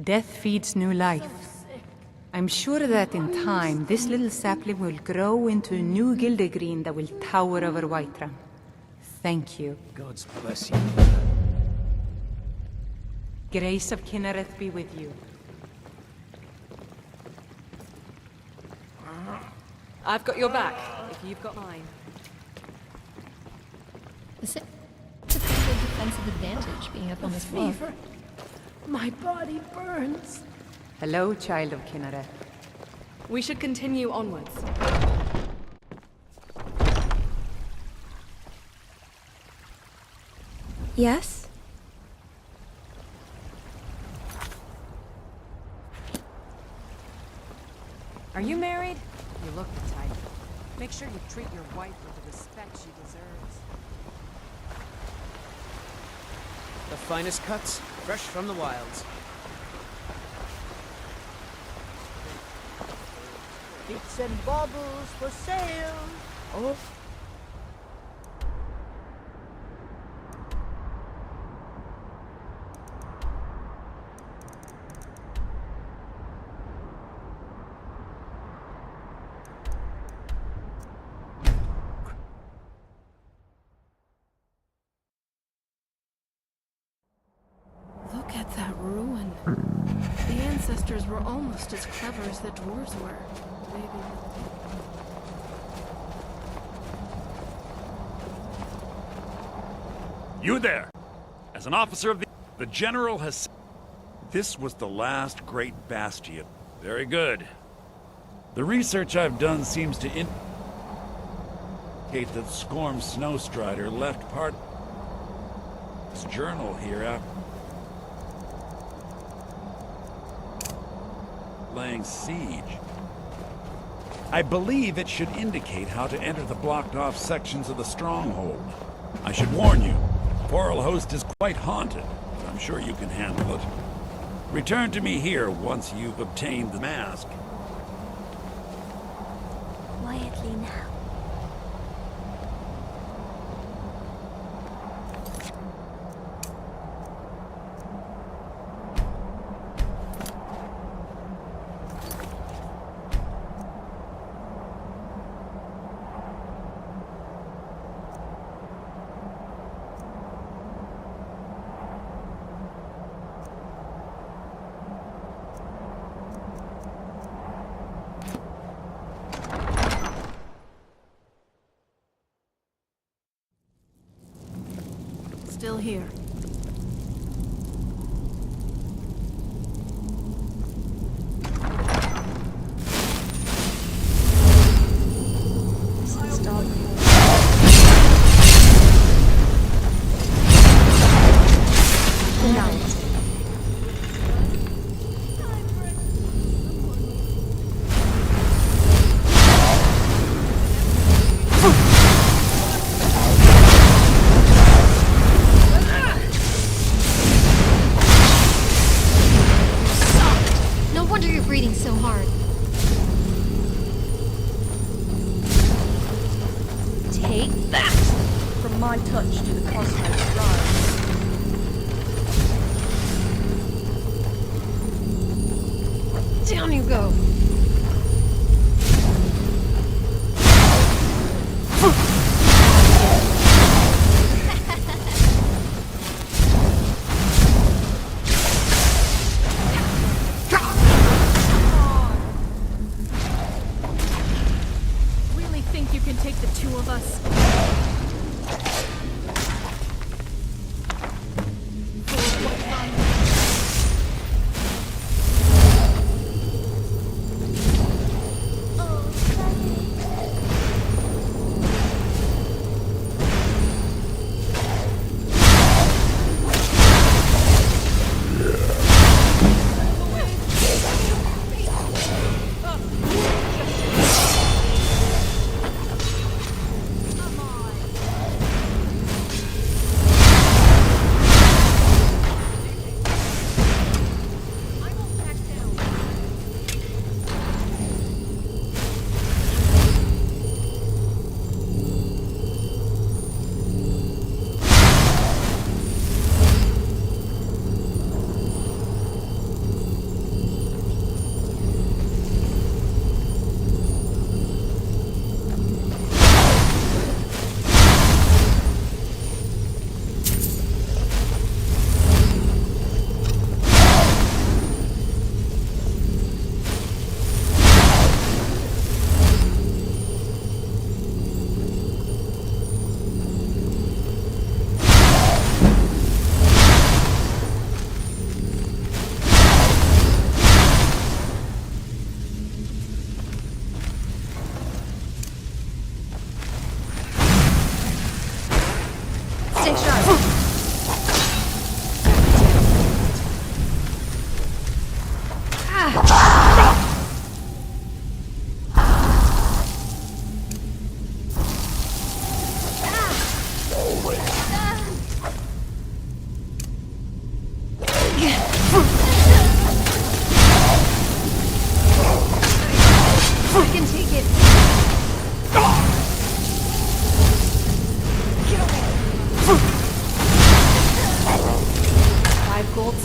Death feeds new life. I'm sure that in time, this little sapling will grow into a new Gildegreen that will tower over Whiterun. Thank you. God's bless you. Grace of Kinnereth be with you. I've got your back, if you've got mine. It's a pretty good defensive advantage being up on this wall. Fever. My body burns. Hello, child of Kinnereth. We should continue onwards. Yes? Are you married? You look the type. Make sure you treat your wife with the respect she deserves. The finest cuts, fresh from the wilds. Bits and baubles for sale. Oh. Look at that ruin. The ancestors were almost as clever as the dwarves were. Maybe. You there! As an officer of the General has... This was the last great bastion. Very good. The research I've done seems to indicate that Skorm Snowstrider left part of his journal here after laying siege. I believe it should indicate how to enter the blocked-off sections of the stronghold. I should warn you, Forelhost is quite haunted, but I'm sure you can handle it. Return to me here once you've obtained the mask. Quietly now. Still here. No wonder you're breathing so hard. Take that! From my touch to the cosmos rise. Down you go. Really think you can take the two of us?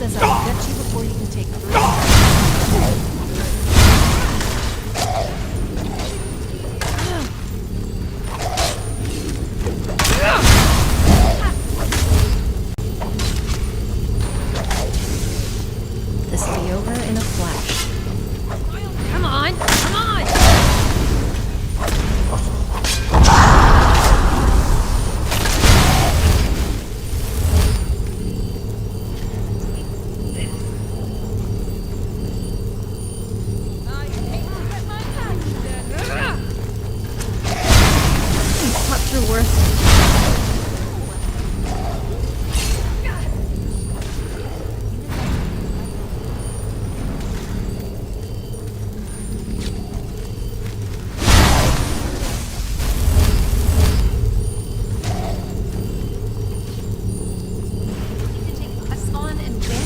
says I'll get you before you can take 3. This will be over in a flash. Come on! Come on! Cut through worth. Us on and win?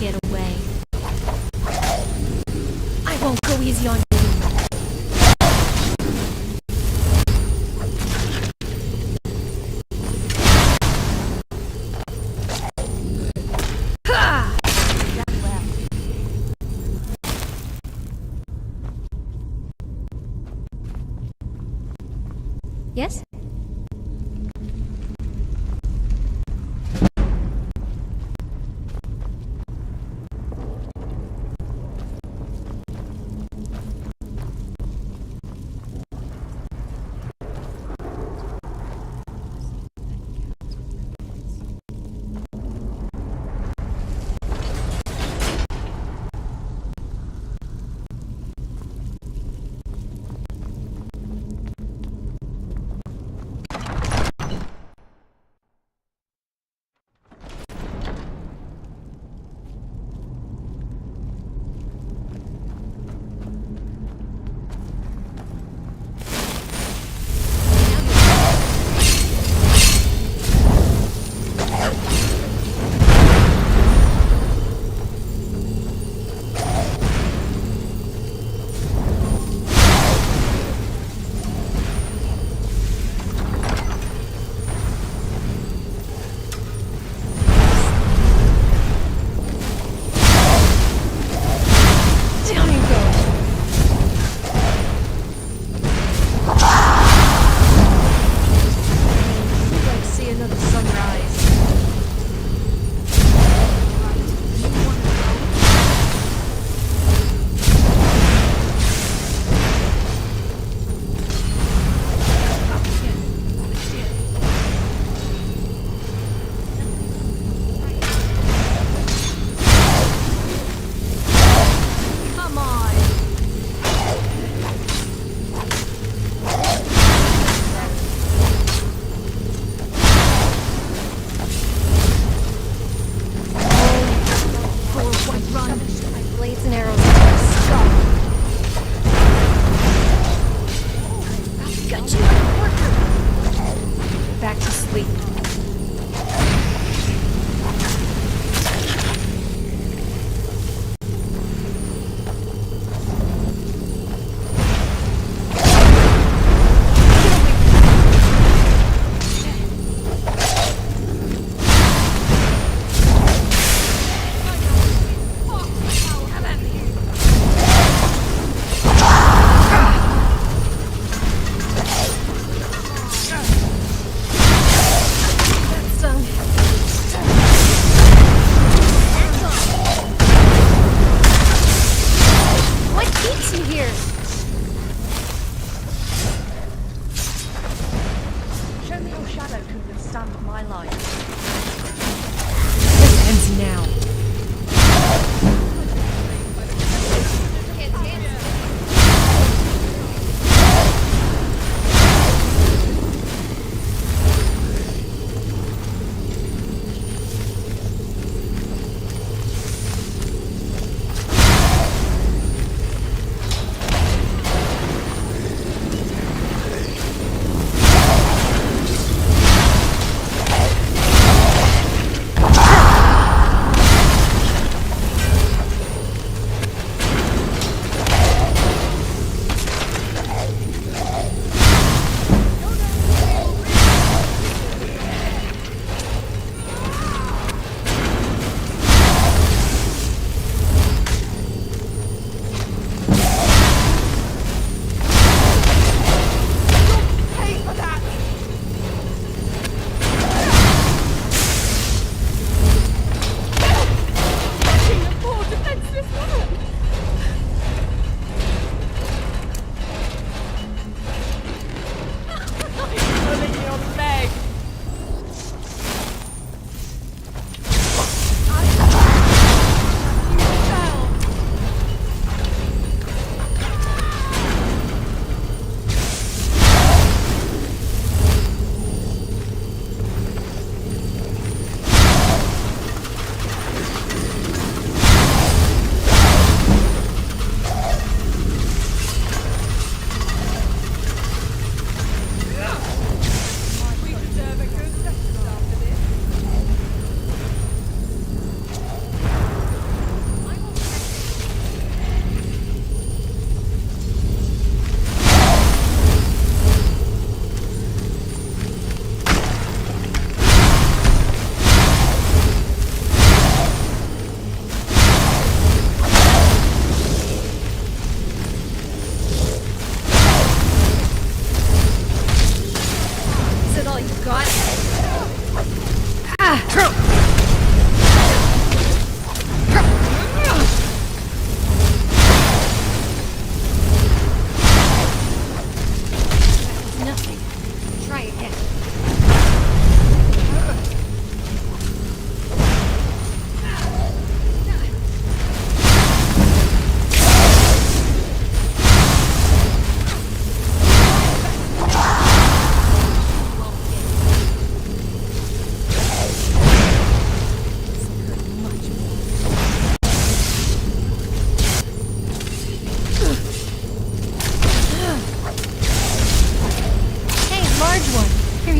Get away. I won't go easy on you. Ha! Done well. Yes? shadow can withstand my light. This ends now.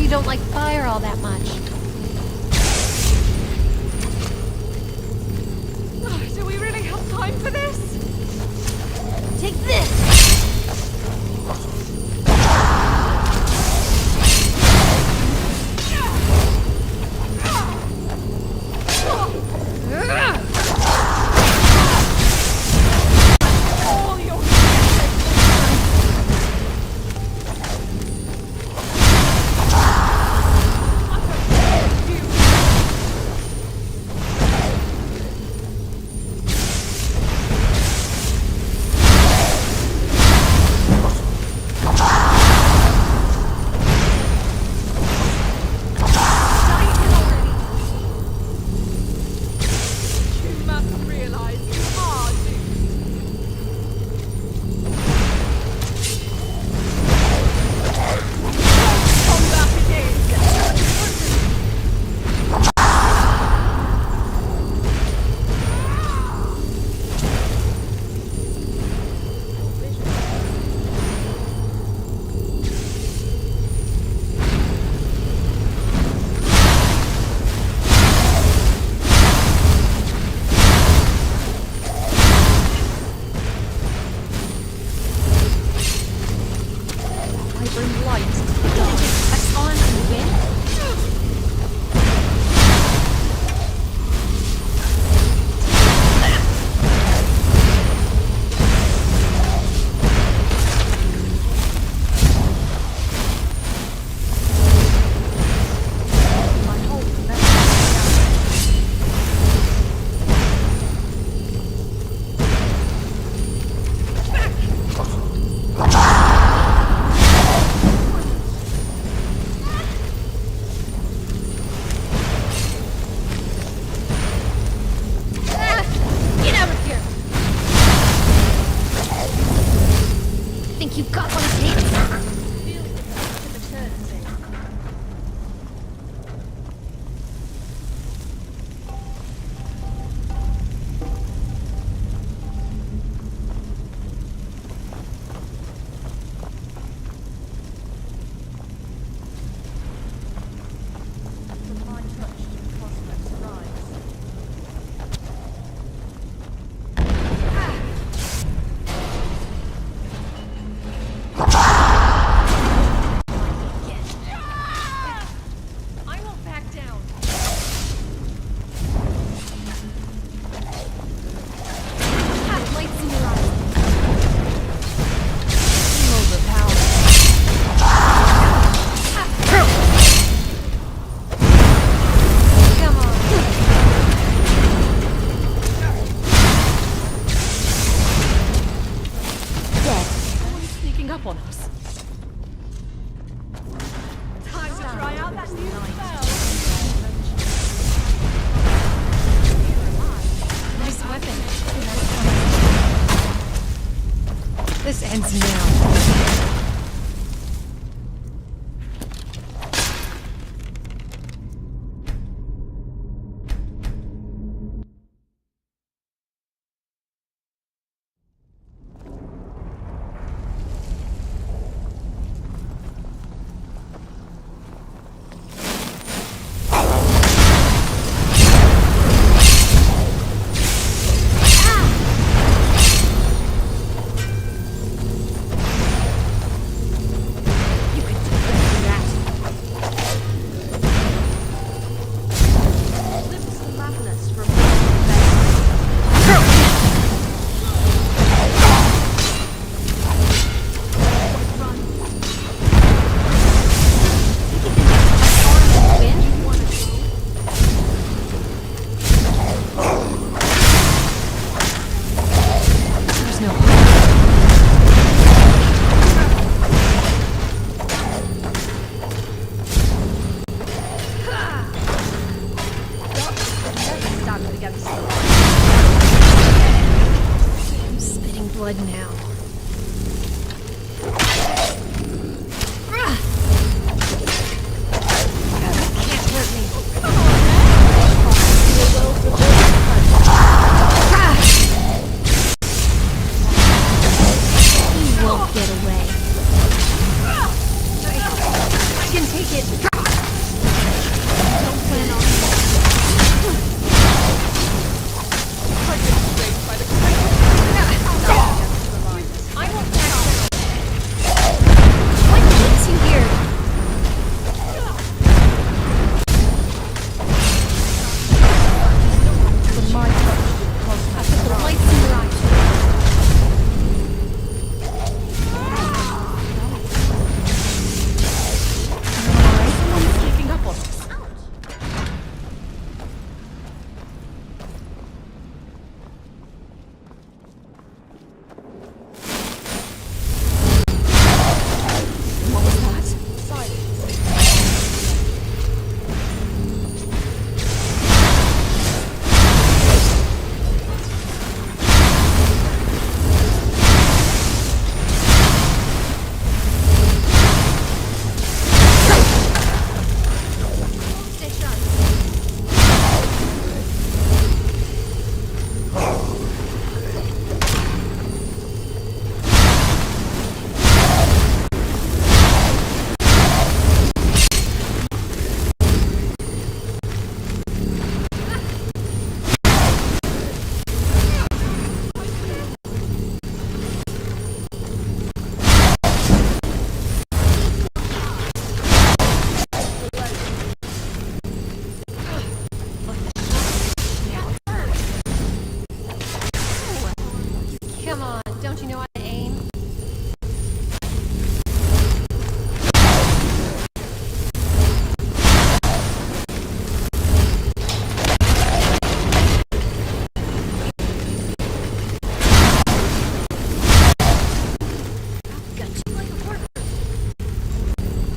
Don't like fire all that much. Do we really have time for this? Take this! ends now. I'm spitting blood now. Can't hurt me. You won't get away. I can take it. Don't plan on I won't catch what keeps you here? From my touch, I put the lights in your eyes. Someone's sneaking up on us. What was that? Silence. Stay sharp. Come on, don't you know how to aim? Got you like a worker.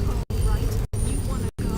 All right, you wanna go?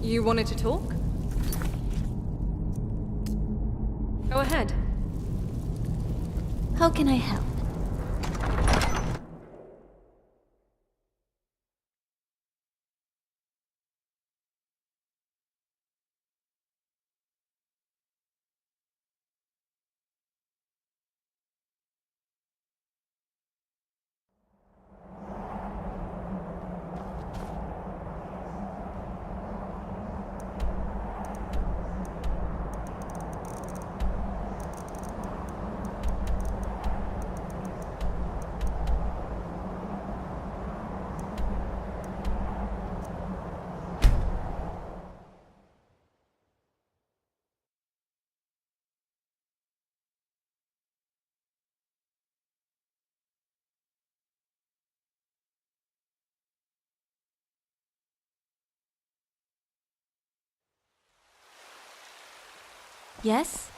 You wanted to talk? Go ahead. How can I help? Yes?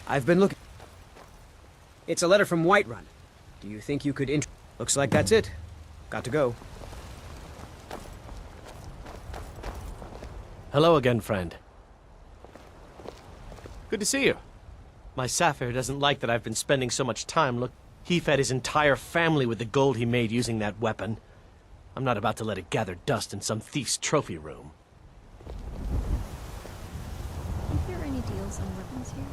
I've been looking. It's a letter from Whiterun. Do you think you could Looks like that's it. Got to go. Hello again, friend. Good to see you. My Sapphire doesn't like that I've been spending so much time He fed his entire family with the gold he made using that weapon. I'm not about to let it gather dust in some thief's trophy room. Are there any deals on weapons here?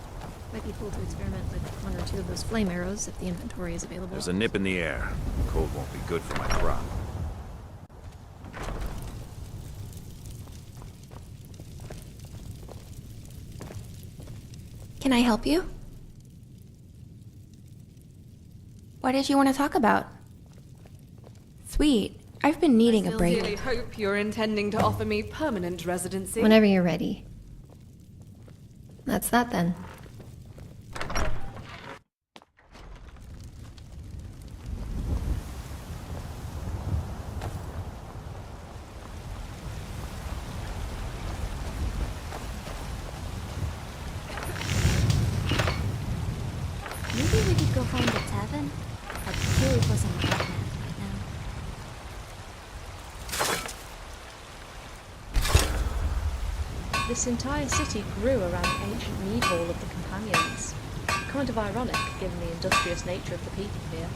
Might be cool to experiment with one or two of those flame arrows if the inventory is available. There's a nip in the air. Cold won't be good for my crop. Can I help you? What did you want to talk about? Sweet. I've been needing a break. I sincerely hope you're intending to offer me permanent residency. Whenever you're ready. That's that then. Maybe we could go find a tavern? I'd kill for some hot man right now. This entire city grew around the ancient mead hall of the Companions. Kind of ironic, given the industrious nature of the people here.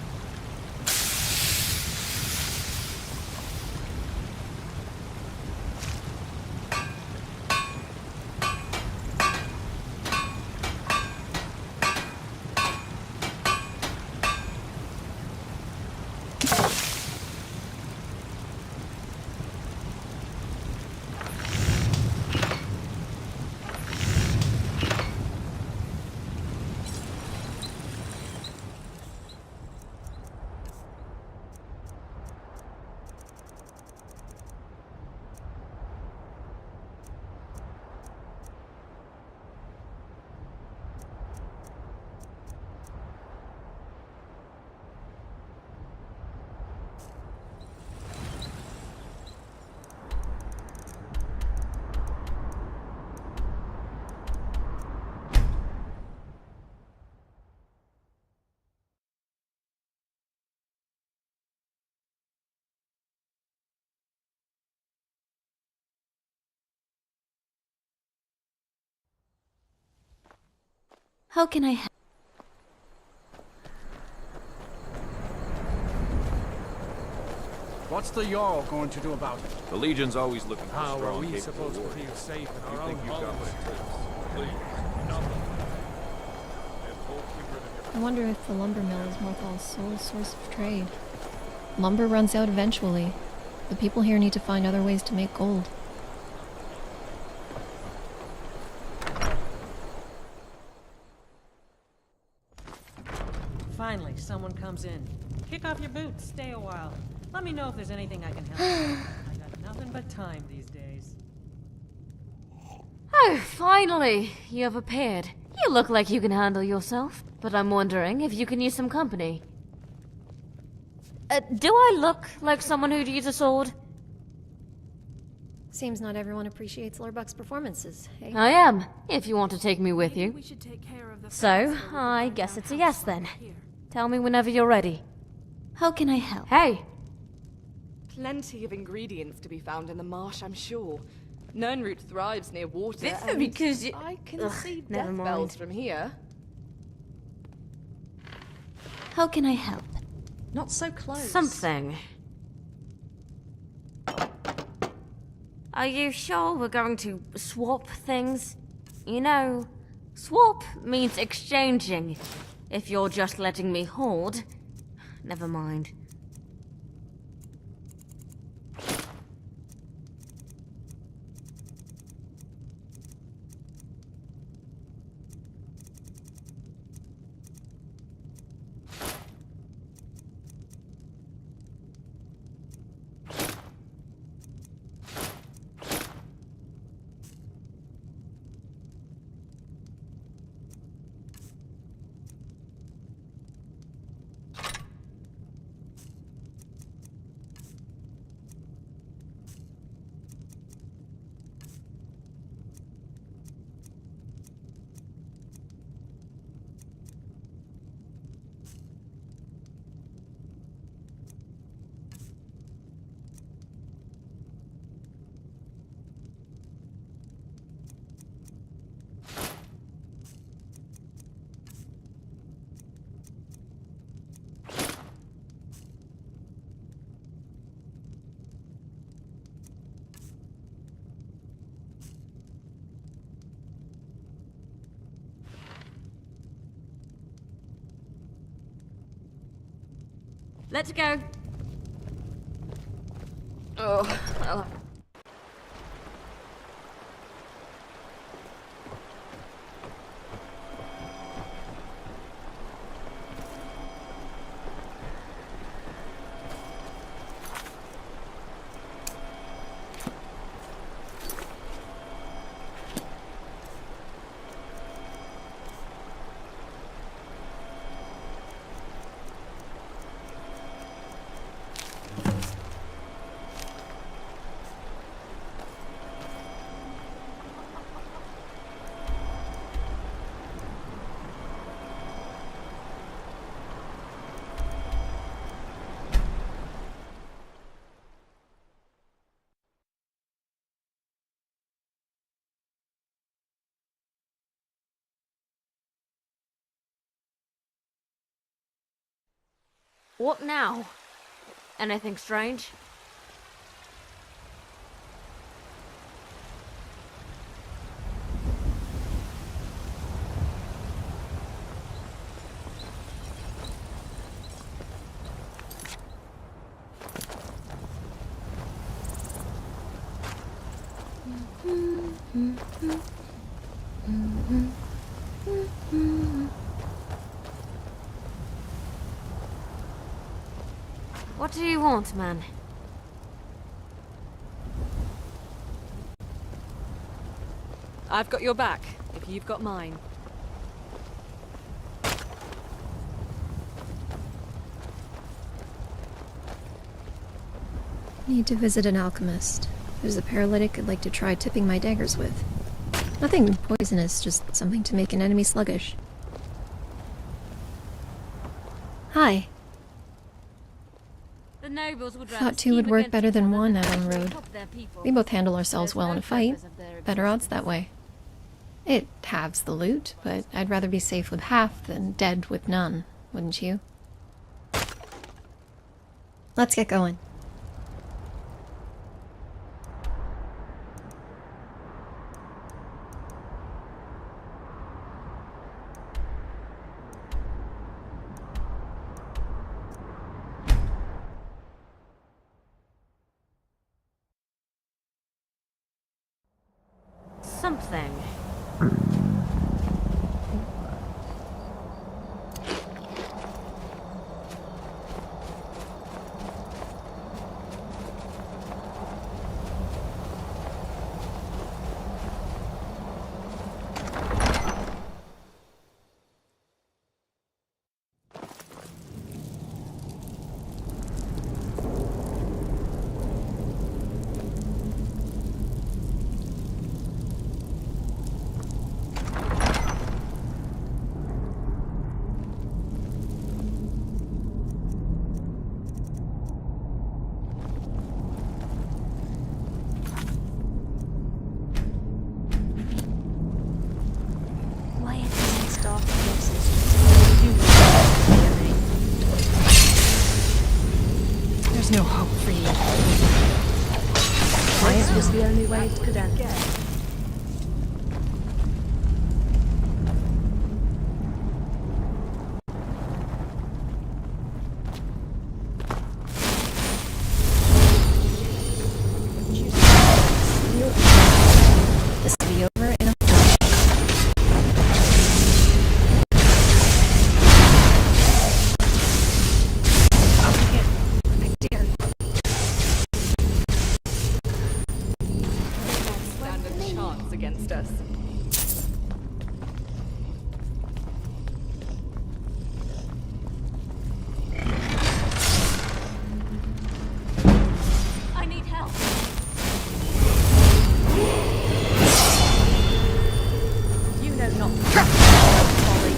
How can I help? What's the Jarl going to do about it? The Legion's always looking for How are strong, we capable supposed to warriors. feel safe in You our think own you've got homes? my tips? I wonder if the lumber mill is Morthal's sole source of trade. Lumber runs out eventually. The people here need to find other ways to make gold. Finally, someone comes in. Kick off your boots, stay a while. Let me know if there's anything I can help with. I got nothing but time these days. Oh, finally! You have appeared. You look like you can handle yourself, but I'm wondering if you can use some company. Do I look like someone who'd use a sword? Seems not everyone appreciates Lorbuck's performances, hey? I am, if you want to take me with you. We should take care of the So, I guess it's a yes then. Tell me whenever you're ready. How can I help? Hey! Plenty of ingredients to be found in the marsh, I'm sure. Nernroot thrives near water, This is and because you- I can Ugh, see never death mind. bells from here. How can I help? Not so close. Something. Are you sure we're going to swap things? You know, swap means exchanging. If you're just letting me hoard, never mind. Let's go. Oh. What now? Anything strange? What do you want, man? I've got your back, if you've got mine. Need to visit an alchemist. There's a paralytic I'd like to try tipping my daggers with. Nothing poisonous, just something to make an enemy sluggish. Hi. Thought two would work better than one out on the road. We both handle ourselves well in a fight. Better odds that way. It halves the loot, but I'd rather be safe with half than dead with none, wouldn't you? Let's get going. Something. There's no hope for you. This was the only way it could end. This will be over in a against us. I need help. You know not to trust Polly.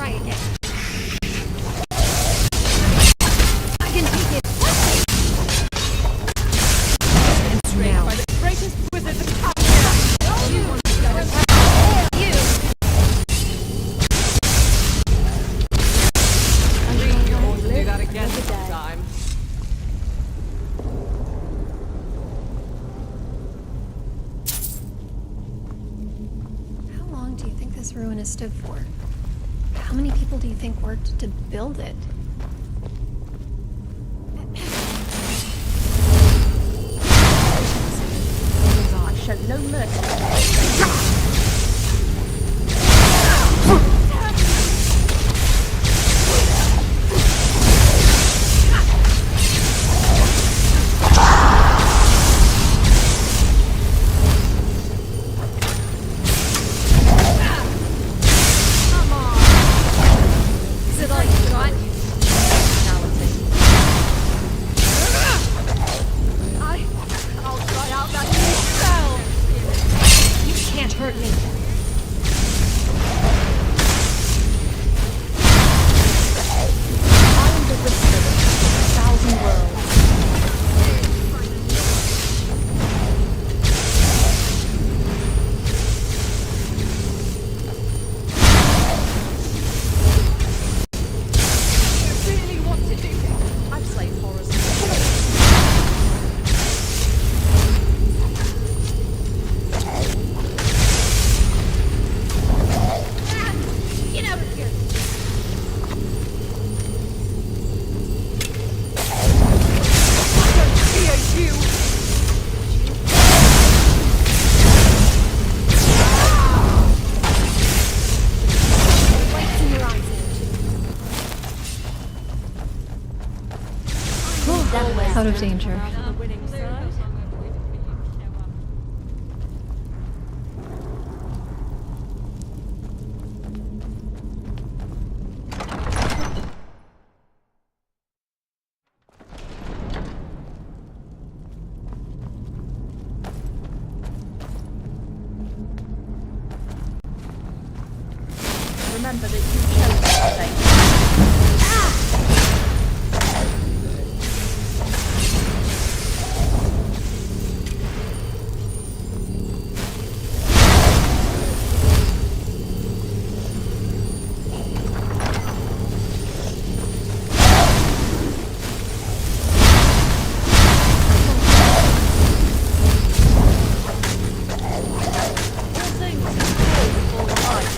try again. I can take it. Now. By the greatest wizards of Calvia. You want to go attack you. Do that again sometime. How long do you think this ruin has stood for? How many people do you think worked to build it? I show no mercy. Is it all you got? I'll try out that new spell. You can't hurt me. I am the whisper of 1,000 worlds. You really want to do this? I've slayed horrors. Get out of here! Fear you! Lights in your eyes. Out of danger. Remember that you chose this place. All things fall before the light.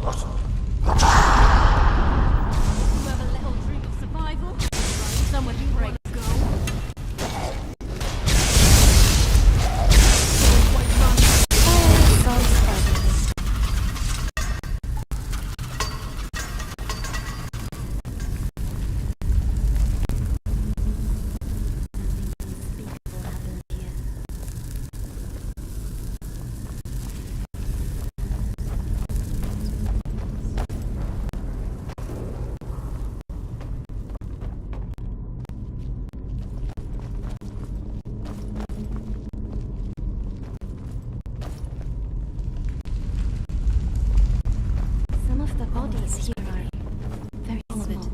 Whoever little dream of survival, someone who breaks go. Some of the bodies here are very small.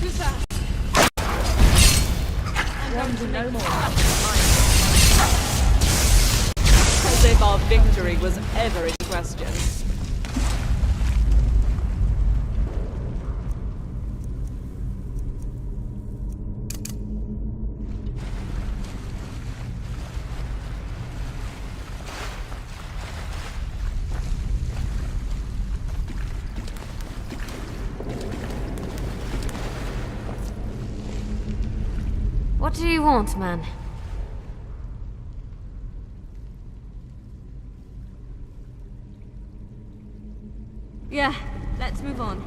Who's that? I'm going to know more. As if our victory was ever in question. What do you want, man? Yeah, let's move on.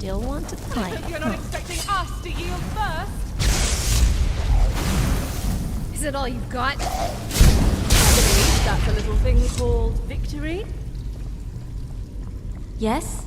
Still want to fight? You're not expecting us to yield first. Is it all you've got? I believe that's a little thing called victory. Yes?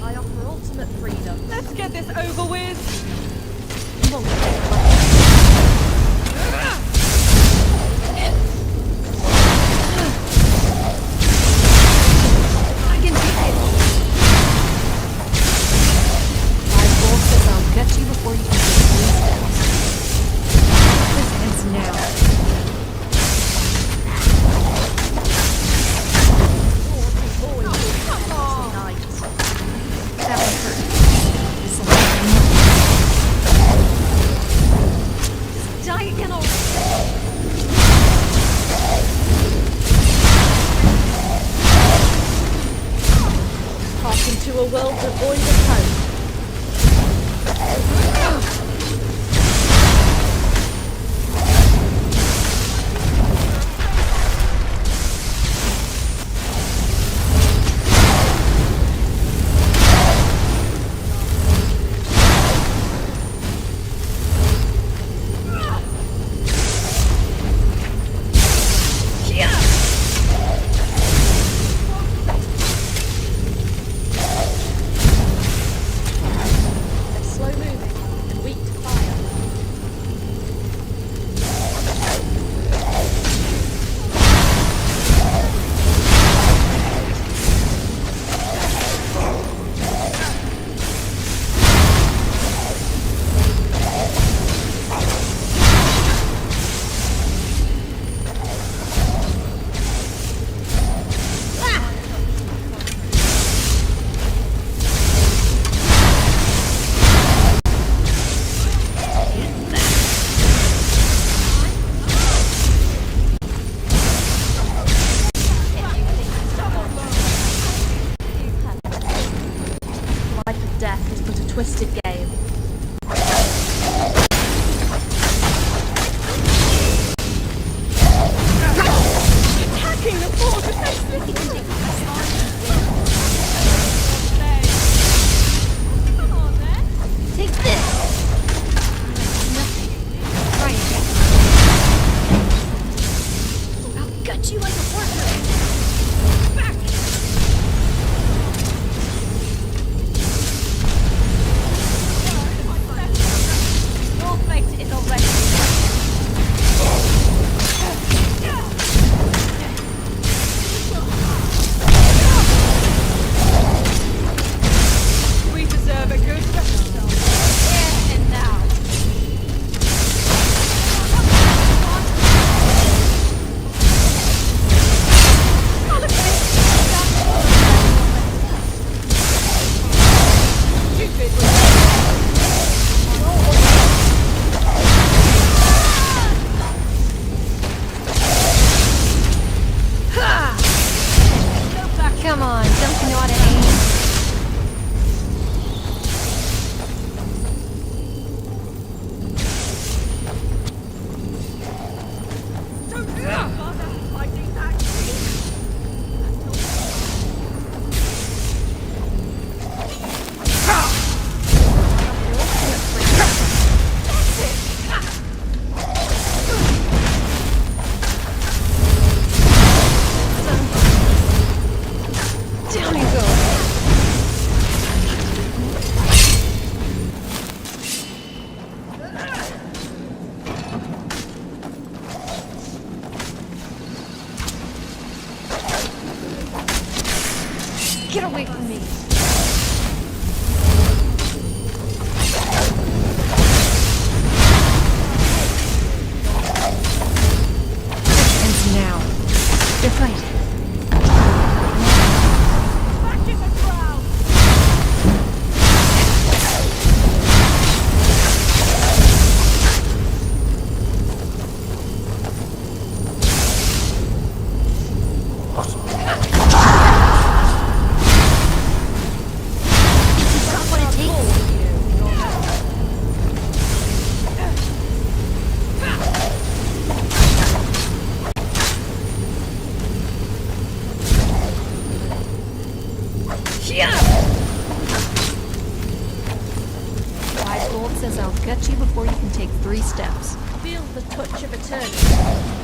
I offer ultimate freedom. Let's get this over with. I can do it. My boss says I'll get you before you can get 3 steps. This ends now. Come on. That one hurt. This'll hurt more. says I'll get you before you can take 3 steps. Feel the touch of eternity.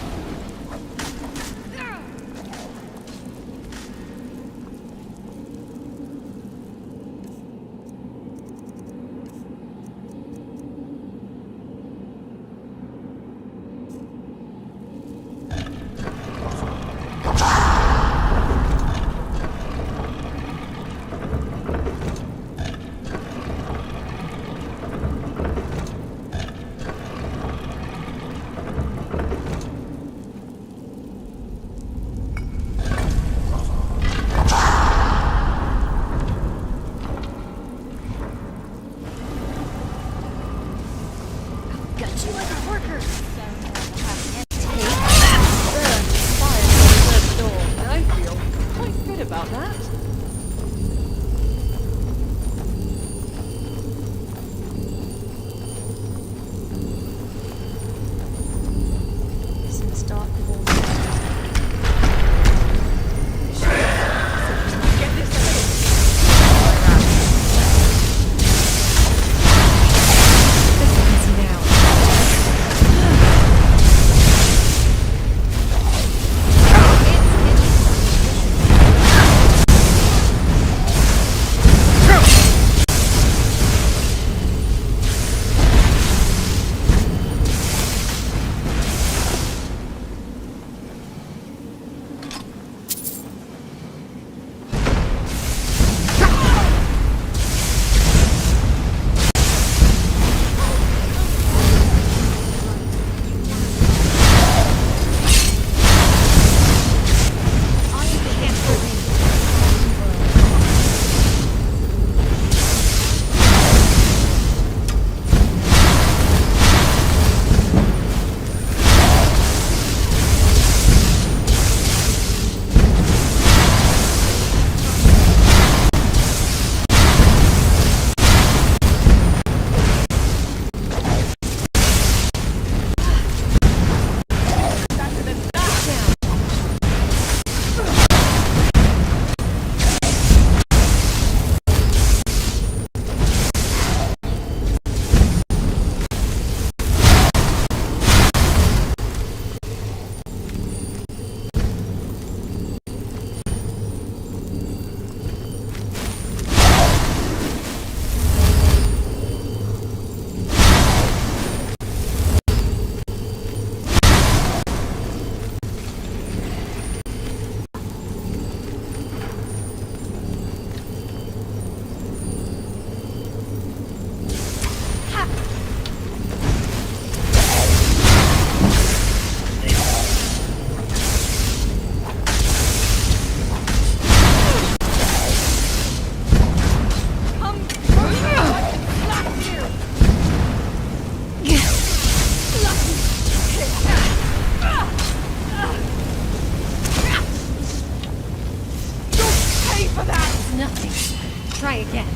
Try again.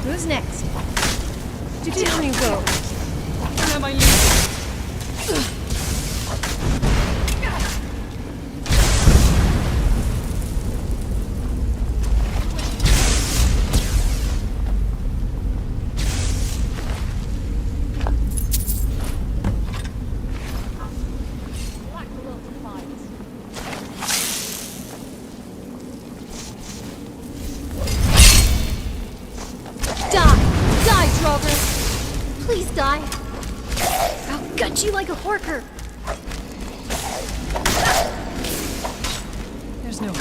Who's next? Down you go. Where am I losing? Please die. I'll gut you like a horker. There's no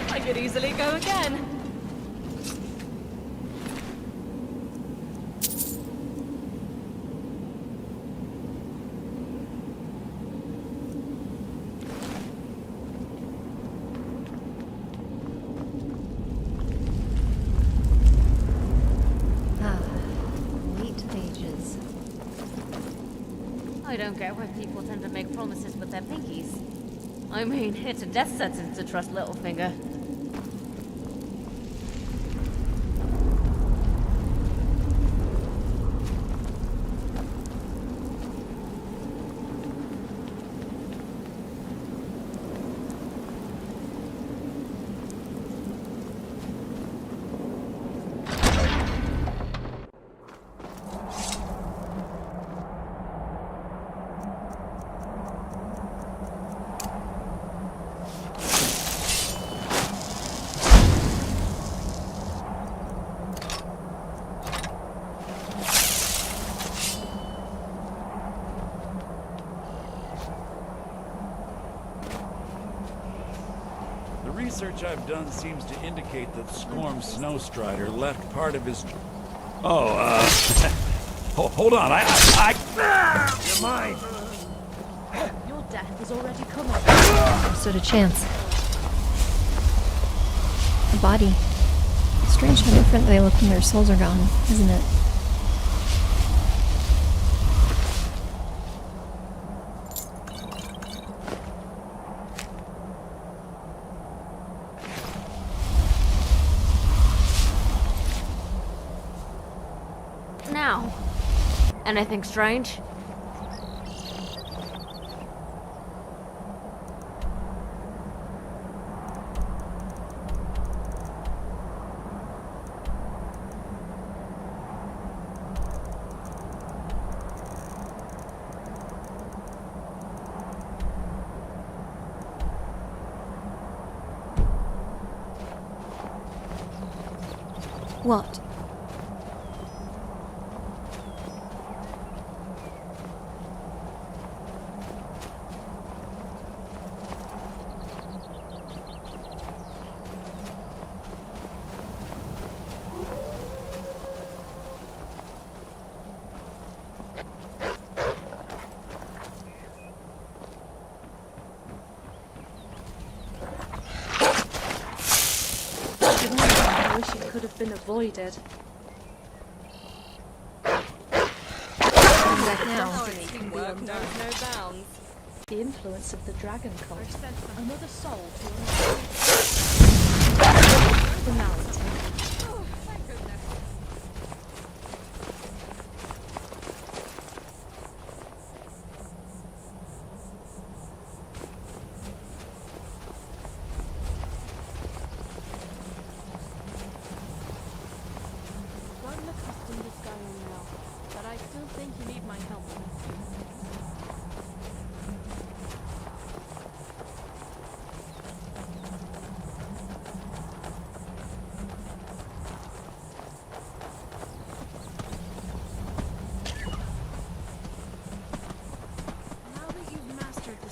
I could easily go again. I don't get why people tend to make promises with their pinkies. I mean, it's a death sentence to trust Littlefinger. The research I've done seems to indicate that Skorm Snowstrider left part of his... hold on, You're mine! Your death is already coming. Stood a chance. A body. Strange how different they look when their souls are gone, isn't it? Now, anything strange? What? I wish it could have been avoided. Teamwork knows no bounds. The influence of the dragon cult. Another soul to finality. Oh, thank goodness. Gotten accustomed to Skyrim now, but I still think you need my help. Now that you've mastered the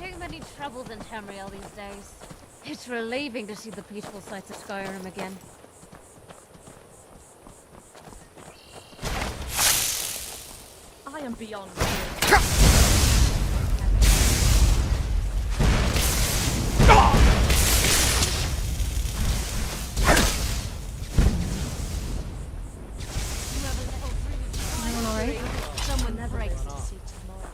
Too many troubles in Tamriel these days. It's relieving to see the peaceful sights of Skyrim again. I am beyond. Everyone alright? Someone never exits to see tomorrow.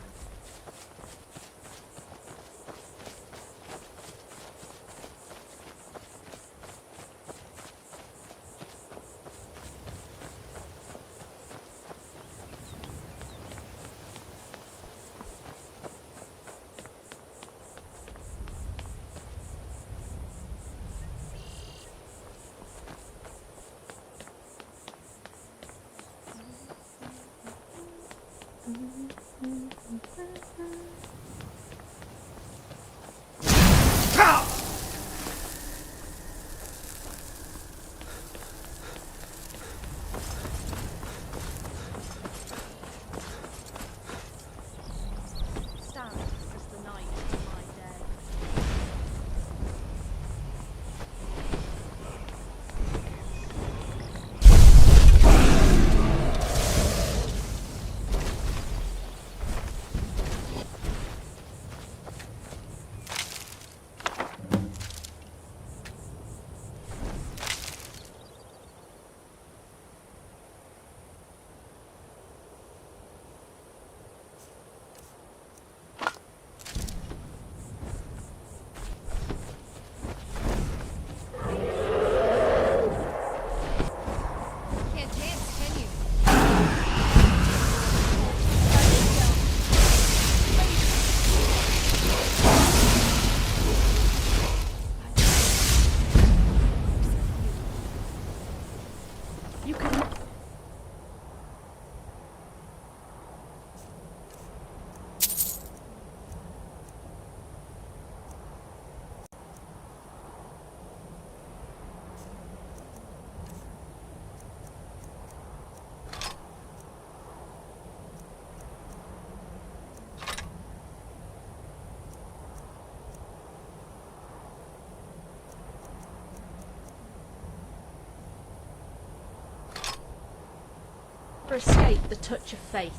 For escape, the touch of fate.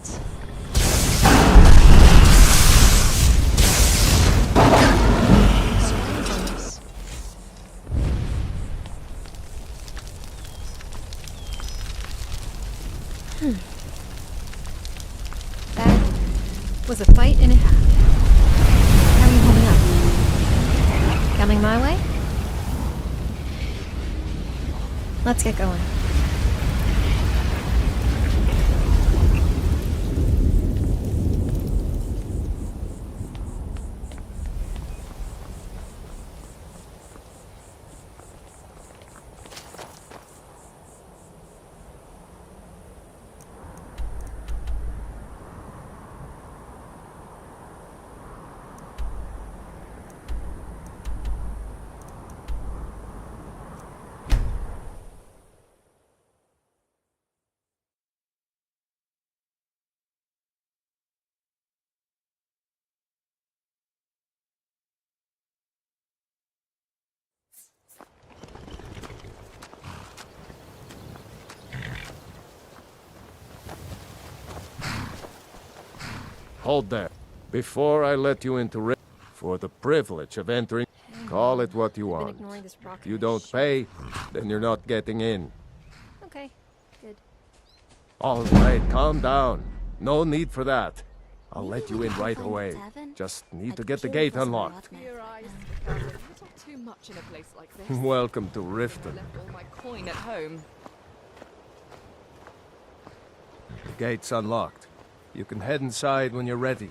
That was a fight and a half. How are you holding up? Coming my way? Let's get going. Hold there. Before I let you into for the privilege of entering, call it what you want. If you don't pay, then you're not getting in. Okay, good. All right, calm down. No need for that. I'll let you in right away. Just need to get the gate unlocked. Your eyes, you talk too much in a place like this. Welcome to Riften. Left all my coin at home. The gate's unlocked. You can head inside when you're ready.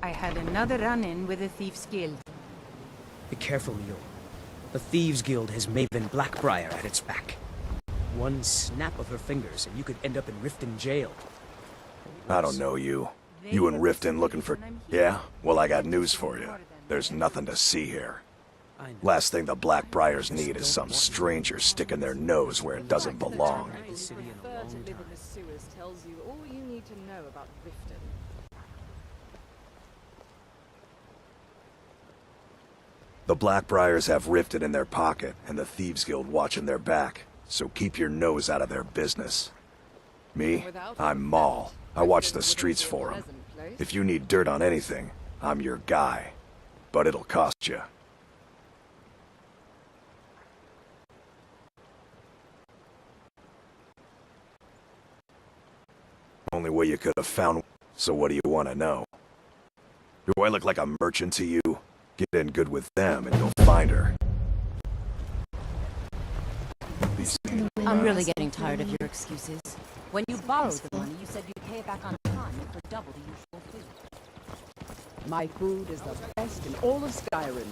I had another run-in with the Thieves' Guild. Be careful, Mule. The Thieves' Guild has Maven Blackbriar at its back. One snap of her fingers and you could end up in Riften jail. I don't know you. You in Riften looking for... Yeah? Well, I got news for you. There's nothing to see here. Last thing the Blackbriars need is some stranger sticking their nose where it doesn't belong. Prefer to live in the sewers tells you all you need to know about Riften. The Blackbriars have Riften in their pocket, and the Thieves Guild watching their back. So keep your nose out of their business. Me? I'm Maul. I watch the streets for them. If you need dirt on anything, I'm your guy. But it'll cost you. Only way you could have found... So what do you want to know? Do I look like a merchant to you? Get in good with them and you'll find her. Listen to the wind I'm really rustle getting through tired of the your excuses. When you borrowed the money, you said you'd pay it back on time and for double the usual fee. My food is the best in all of Skyrim.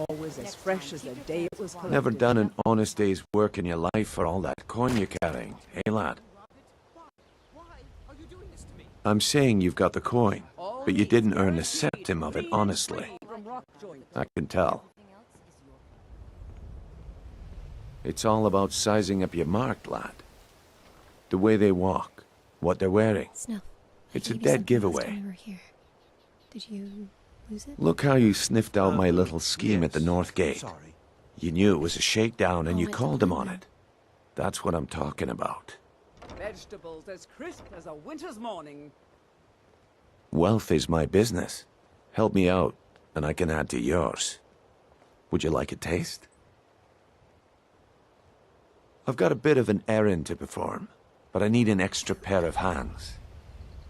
Always as fresh as the day it was collected. Never done an honest day's work in your life for all that coin you're carrying, eh, lad? I'm saying you've got the coin, but you didn't earn a centime of it honestly. I can tell. It's all about sizing up your mark, lad. The way they walk, what they're wearing. Snuff. It's a dead giveaway. We were here. Did you lose it? Look how you sniffed out my little scheme at the North Gate. You knew it was a shakedown and you called him on it. That's what I'm talking about. Vegetables as crisp as a winter's morning. Wealth is my business. Help me out, and I can add to yours. Would you like a taste? I've got a bit of an errand to perform, but I need an extra pair of hands.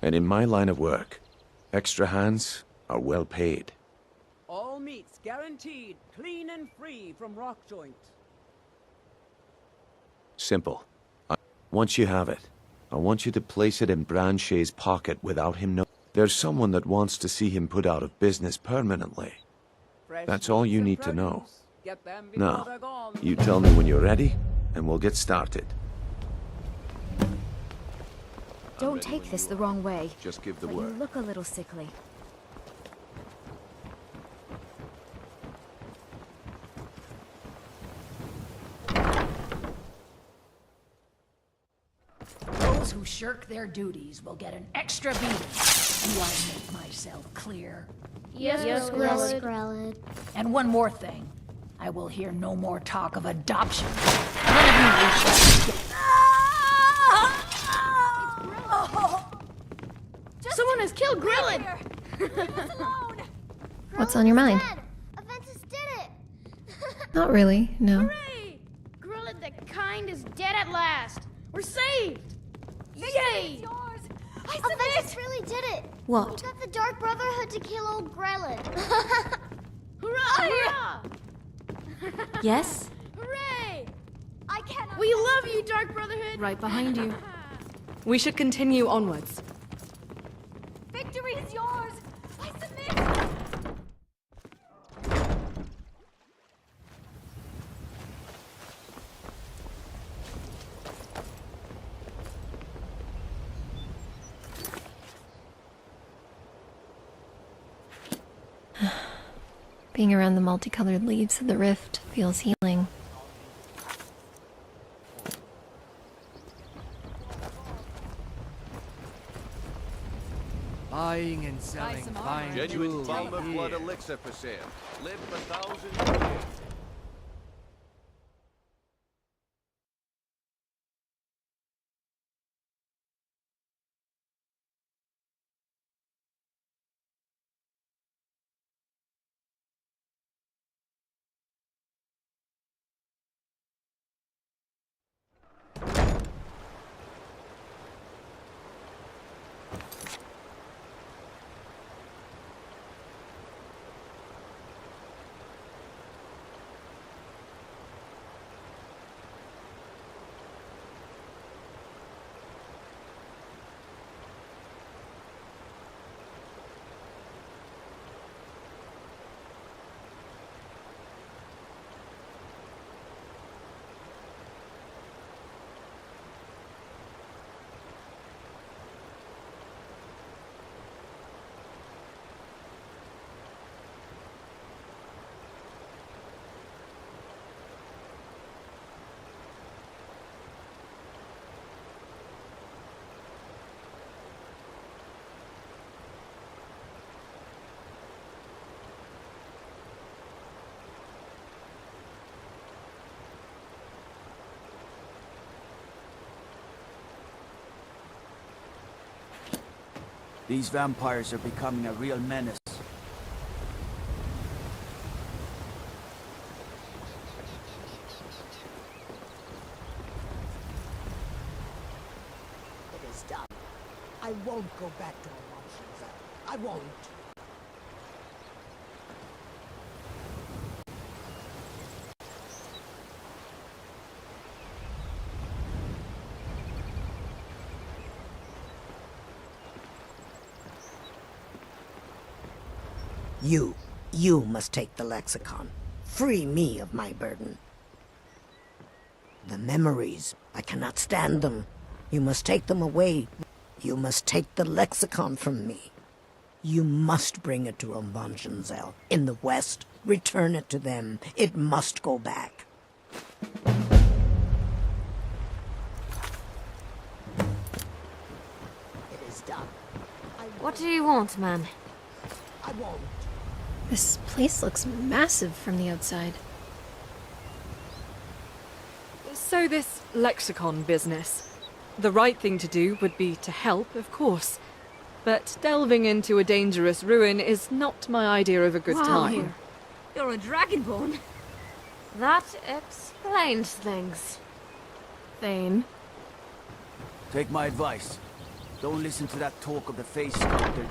And in my line of work, extra hands are well paid. All meats guaranteed, clean and free from rock joint. Simple. Once you have it, I want you to place it in Branche's pocket without him knowing. There's someone that wants to see him put out of business permanently. That's all you need to know. Now, you tell me when you're ready, and we'll get started. Don't take this the wrong way. Just give the but word. You look a little sickly. Those who shirk their duties will get an extra beating. Do I make myself clear? Yes, Grelid. And one more thing. I will hear no more talk of adoption. None of you will get... Someone has killed Grillin! What's on your mind? Aventus did it! Not really, no. Grillin the Kind is dead at last! We're saved! Yay! Aventus really did it! What? We got the Dark Brotherhood to kill old Grelin! Hurrah! Yes? Hooray! I cannot... We love you, Dark Brotherhood! Right behind you. We should continue onwards. Victory is yours! I submit! Being around the multicolored leaves of the rift feels healing. Buying and selling fine Genuine jewelry Balmer here. blood elixir for sale. Live 1,000 years. These vampires are becoming a real menace. It is done. I won't go back to emotions. I won't. You must take the lexicon. Free me of my burden. The memories, I cannot stand them. You must take them away. You must take the lexicon from me. You must bring it to Umbanjinzel in the west. Return it to them. It must go back. It is done. What do you want, man? I won't. This place looks massive from the outside. So this lexicon business. The right thing to do would be to help, of course. But delving into a dangerous ruin is not my idea of a good time. You're a Dragonborn. That explains things. Thane. Take my advice. Don't listen to that talk of the face sculptor.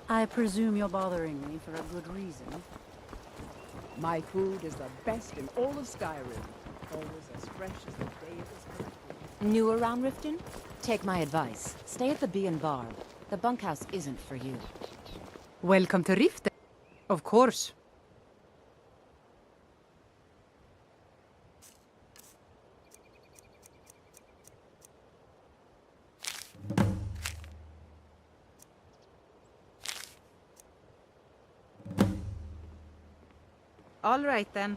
I presume you're bothering me for a good reason. My food is the best in all of Skyrim. Always as fresh as the day it was collected. New around Riften? Take my advice. Stay at the Bee and Barb. The bunkhouse isn't for you. Welcome to Riften. Of course. All right, then.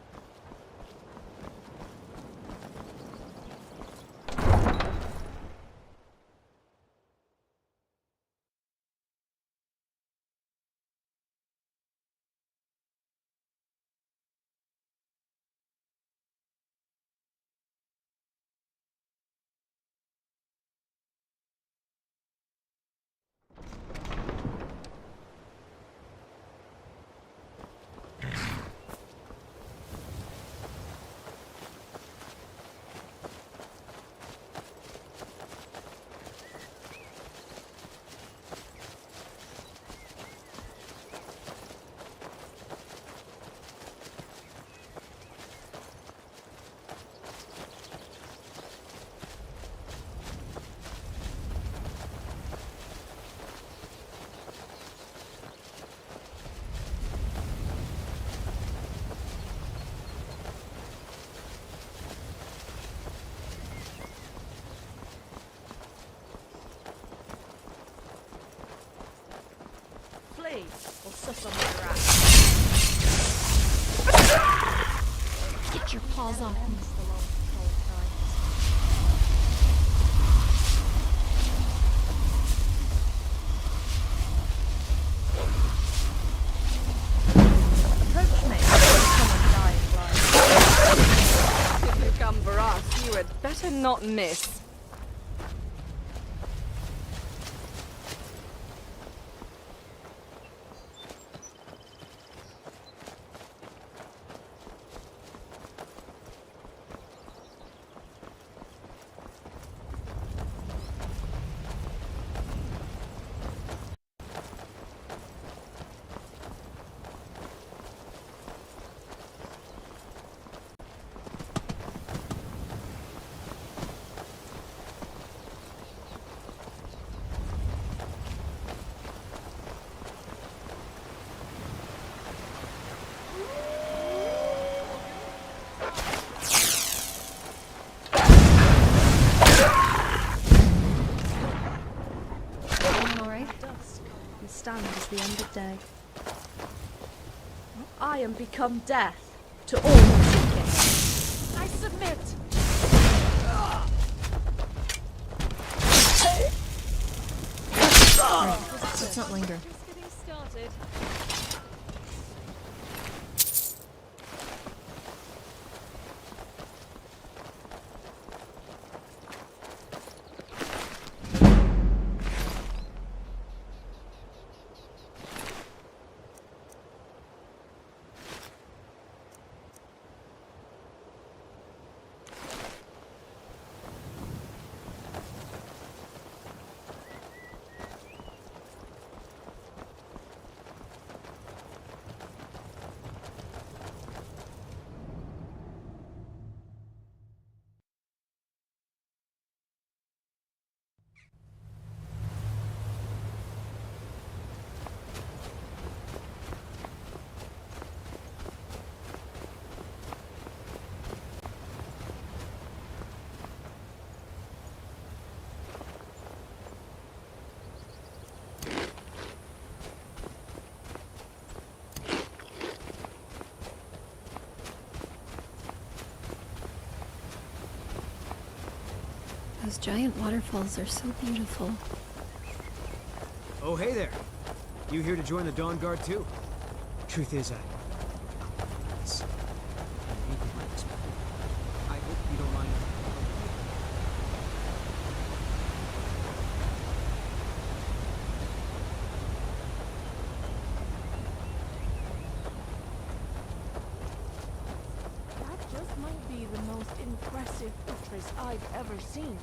Or sus on your ass. Get your paws off me. Approach me. If you come for us, you had better not miss. Stand as the end of day. I am become death to all who seek it. I submit. Let's not linger. Just getting started. Those giant waterfalls are so beautiful. Oh, hey there. You here to join the Dawn Guard too? Truth is, I hope you don't mind. That just might be the most impressive fortress I've ever seen.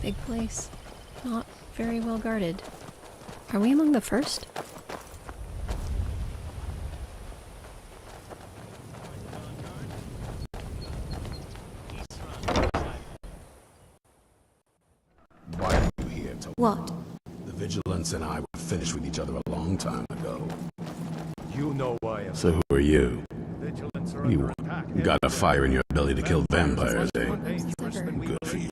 Big place. Not very well guarded. Are we among the first? Why are you here, Toby? What? The Vigilance and I were finished with each other a long time ago. You know why. So who are you? Vigilance What do you want? You got a fire in your belly to kill vampires, eh? Good for you.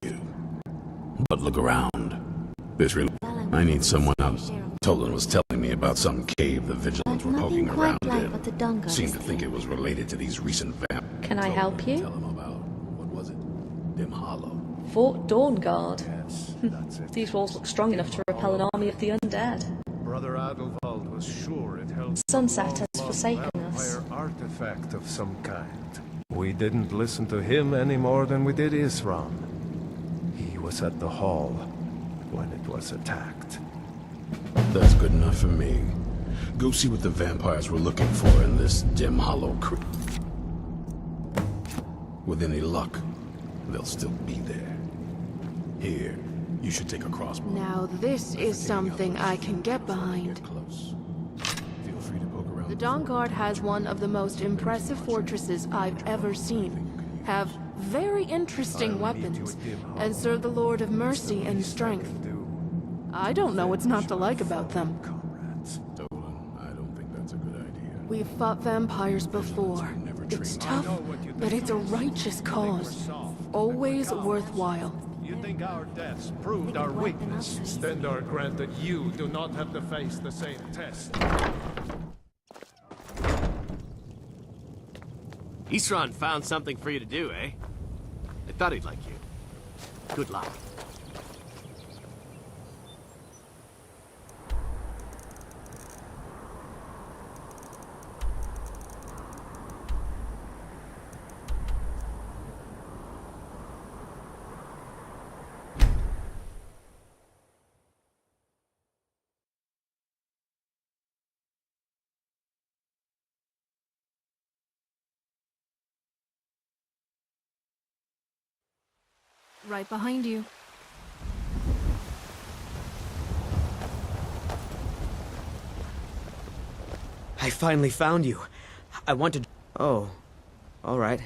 But look around. There's really... I need someone else. Tolan was telling me about some cave the Vigilance were poking around in. Seemed to think it was related to these recent vamp... Can I help you? Tell him about... what was it? Dim Hollow. Fort Dawnguard. These walls look strong enough to repel an army of the undead. Brother Adelwald was sure it held Sunset has forsaken us. an artifact of some kind. We didn't listen to him any more than we did Isran. He was at the hall when it was attacked. That's good enough for me. Go see what the vampires were looking for in this Dim Hollow creek. With any luck, they'll still be there. Here, you should take a crossbow. Now this is something I can get behind. The Dawnguard has one of the most impressive fortresses I've ever seen. Have very interesting weapons, and serve the Lord of Mercy and Strength. I don't know what's not to like about them. We've fought vampires before. It's tough, but it's a righteous cause. Always worthwhile. You think our deaths proved our weakness? Stendarr granted you do not have to face the same test. Isran found something for you to do, eh? I thought he'd like you. Good luck. Right behind you. I finally found you. I wanted... Oh. Alright.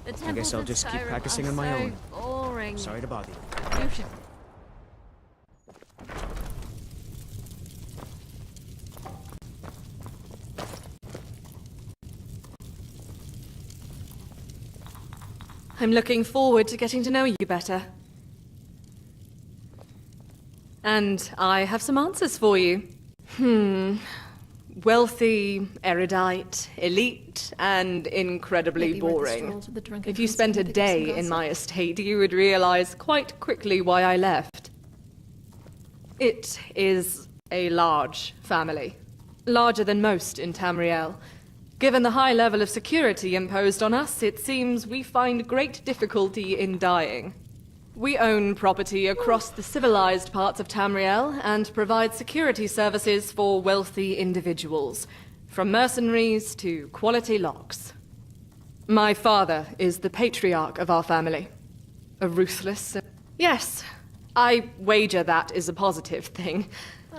The I guess I'll just keep practicing on my own. Boring. Sorry to bother you. You should... I'm looking forward to getting to know you better. And I have some answers for you. Wealthy, erudite, elite, and incredibly Maybe worth a stroll boring. to the drunken If you house spent a and pick up some day in gossip. my estate, you would realize quite quickly why I left. It is a large family. Larger than most in Tamriel. Given the high level of security imposed on us, it seems we find great difficulty in dying. We own property across the civilized parts of Tamriel and provide security services for wealthy individuals, from mercenaries to quality locks. My father is the patriarch of our family. A ruthless... Yes, I wager that is a positive thing.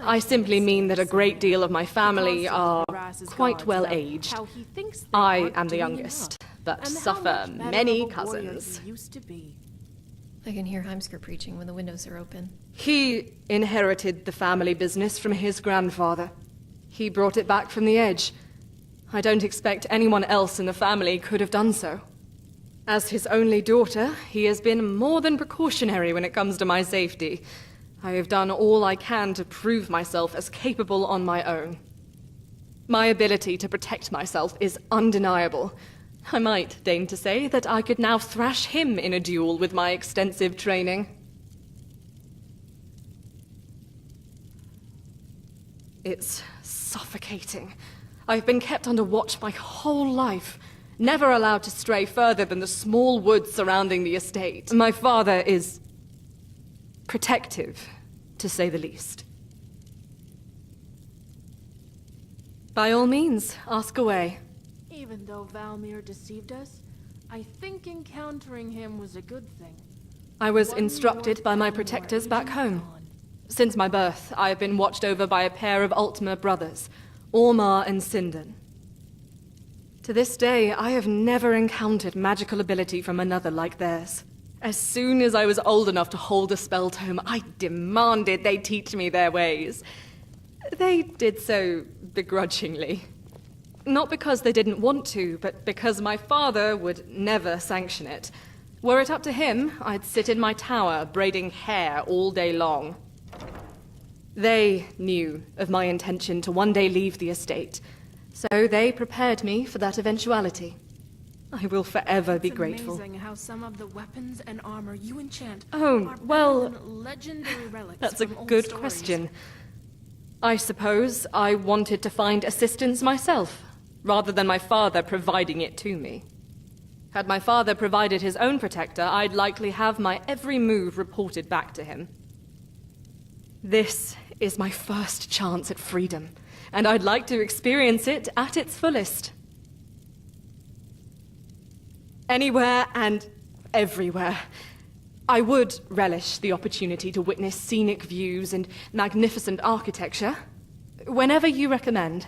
I simply mean that a great deal of my family are quite well aged. I am the youngest, but suffer many cousins. I can hear Heimskr preaching when the windows are open. He inherited the family business from his grandfather. He brought it back from the edge. I don't expect anyone else in the family could have done so. As his only daughter, he has been more than precautionary when it comes to my safety. I have done all I can to prove myself as capable on my own. My ability to protect myself is undeniable. I might deign to say that I could now thrash him in a duel with my extensive training. It's suffocating. I've been kept under watch my whole life, never allowed to stray further than the small woods surrounding the estate. My father is protective, to say the least. By all means, ask away. Even though Valmir deceived us, I think encountering him was a good thing. I was instructed by my protectors back home. Since my birth, I have been watched over by a pair of Altmer brothers, Ormar and Sindon. To this day, I have never encountered magical ability from another like theirs. As soon as I was old enough to hold a spell tome, I demanded they teach me their ways. They did so begrudgingly. Not because they didn't want to, but because my father would never sanction it. Were it up to him, I'd sit in my tower, braiding hair all day long. They knew of my intention to one day leave the estate, so they prepared me for that eventuality. I will forever be grateful. It's amazing how some of the weapons and armor you enchant Oh, are well, better than legendary relics that's a from old good stories. question. I suppose I wanted to find assistance myself, rather than my father providing it to me. Had my father provided his own protector, I'd likely have my every move reported back to him. This is my first chance at freedom, and I'd like to experience it at its fullest. Anywhere and everywhere. I would relish the opportunity to witness scenic views and magnificent architecture. Whenever you recommend.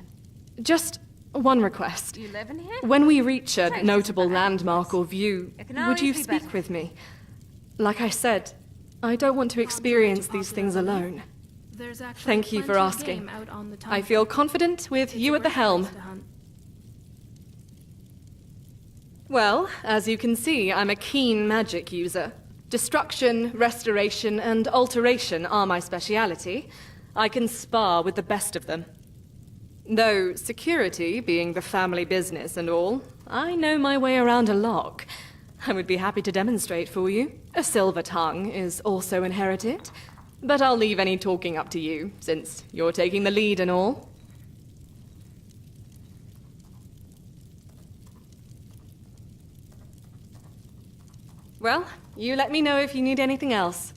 Just one request. You live in here? When we reach a notable landmark or view, would you speak with me? Like I said, I don't want to experience these things alone. There's actually Thank you for plenty of asking. game out on the I feel confident with you at the helm. Well, as you can see, I'm a keen magic user. Destruction, restoration, and alteration are my speciality. I can spar with the best of them. Though security being the family business and all, I know my way around a lock. I would be happy to demonstrate for you. A silver tongue is also inherited, but I'll leave any talking up to you, since you're taking the lead and all. Well, you let me know if you need anything else.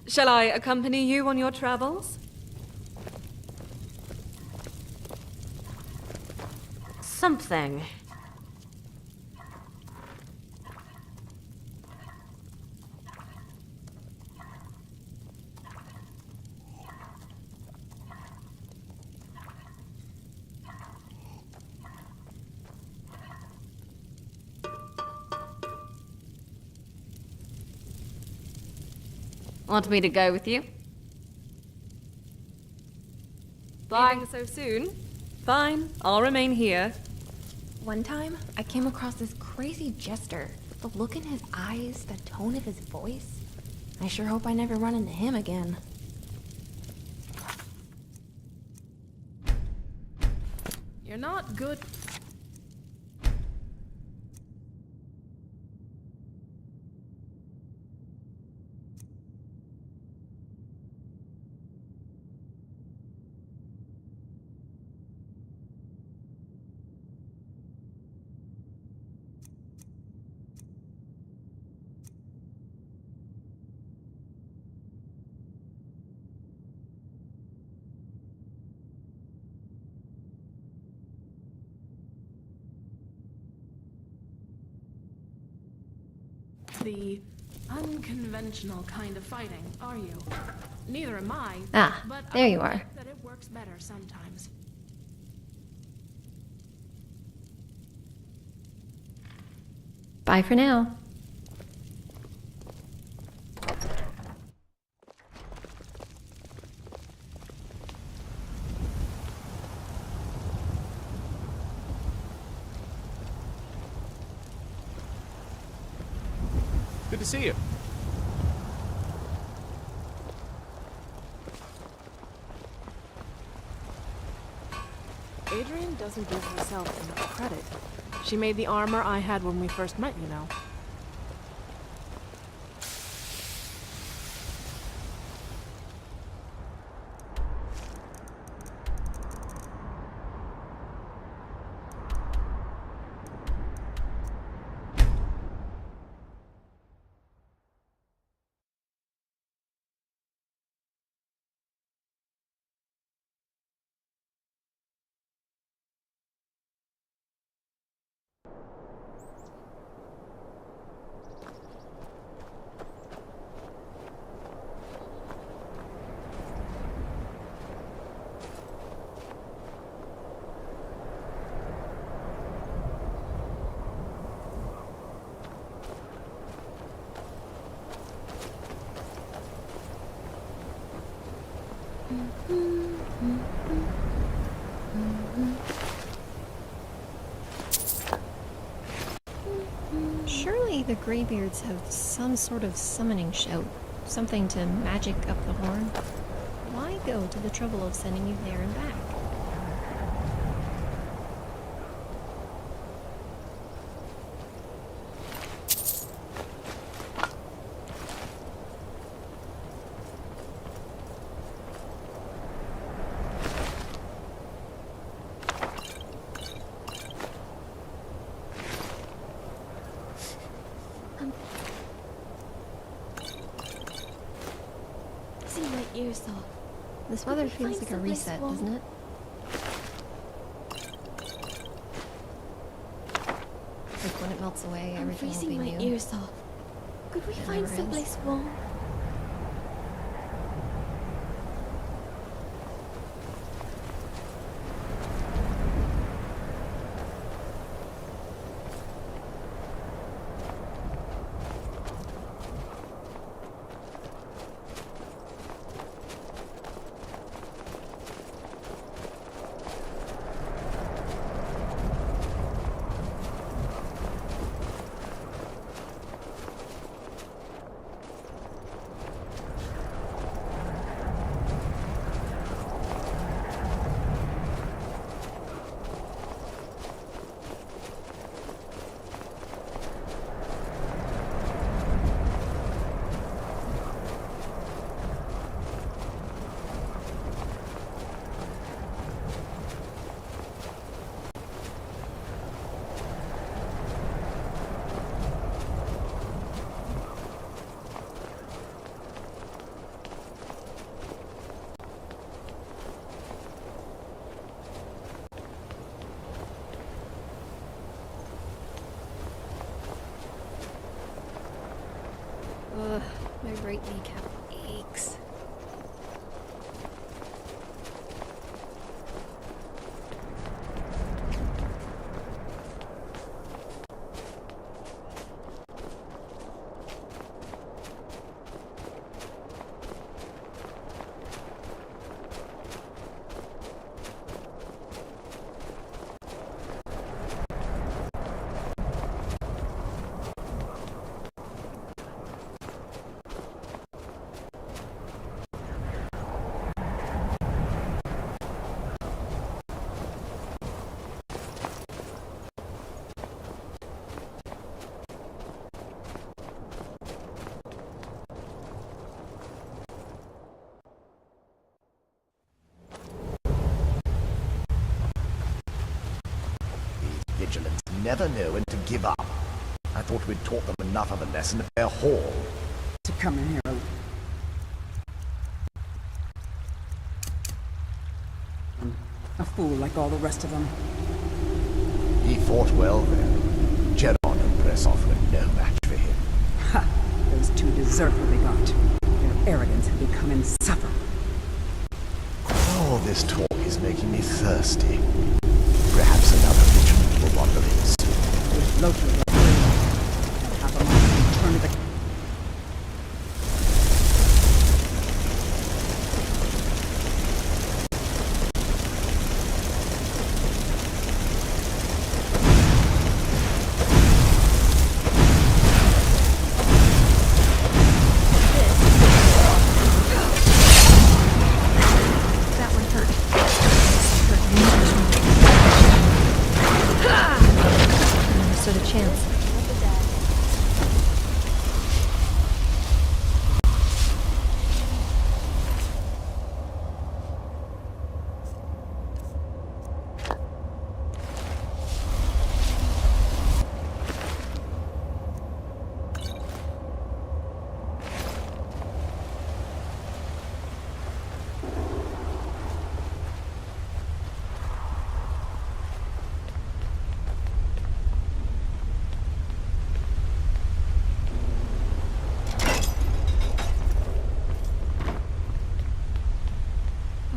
Shall I accompany you on your travels? Something. Want me to go with you? Leaving so soon? Fine, I'll remain here. One time, I came across this crazy jester. The look in his eyes, the tone of his voice. I sure hope I never run into him again. You're not good. the unconventional kind of fighting, are you? Neither am I. Ah, but there I you are. think that it works better sometimes. Bye for now. Good to see you. Adrian doesn't give herself enough credit. She made the armor I had when we first met, you know. Surely the Greybeards have some sort of summoning shout, something to magic up the horn. Why go to the trouble of sending you there and back? See my ears off. This weather feels like a reset, doesn't it? Like when it melts away, I'm everything will be freezing my new. ears off. Could we It find never someplace warm? Ugh, my right kneecap aches. Vigilants never know when to give up. I thought we'd taught them enough of a lesson at their hall. To come in here. A fool like all the rest of them. He fought well then. Geron and Pressoff were no match for him. Ha! those two deserve what they got. Their arrogance had become insufferable. All this talk is making me thirsty. Perhaps another ritual will wander in soon. If Loki were free, I'd have a mind to turn to the... That one hurt. Never stood a chance.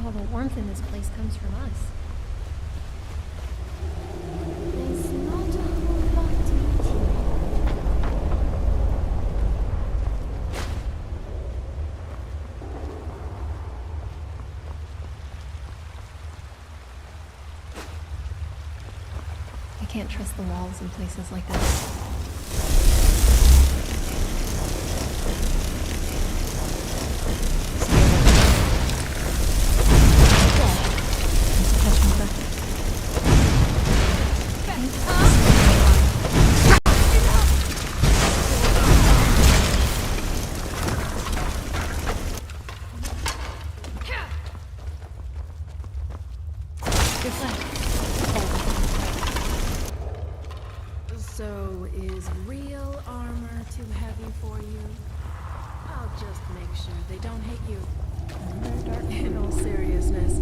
All the warmth in this place comes from us. There's not a whole lot to eat here. I can't trust the walls in places like that. So, is real armor too heavy for you? I'll just make sure they don't hit you. In all seriousness.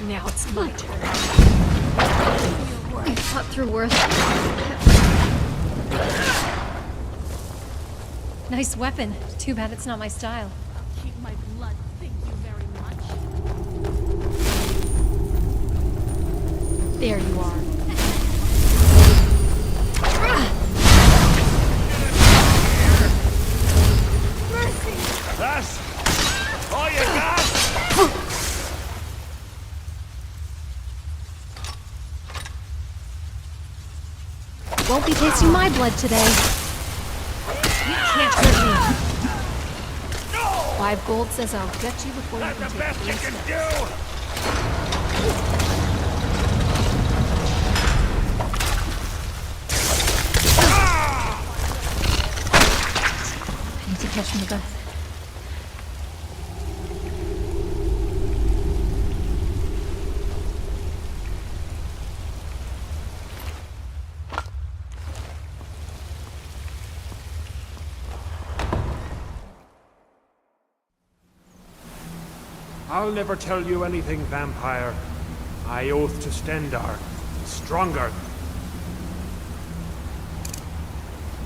Now it's my turn. I fought through worse. Nice weapon. Too bad it's not my style. Keep my blood, thank you very much. There you are. won't be tasting my blood today. You can't hurt me. 5 gold says I'll get you before you can take 3 steps. I need to catch my breath. I'll never tell you anything, vampire. I oath to Stendarr, stronger.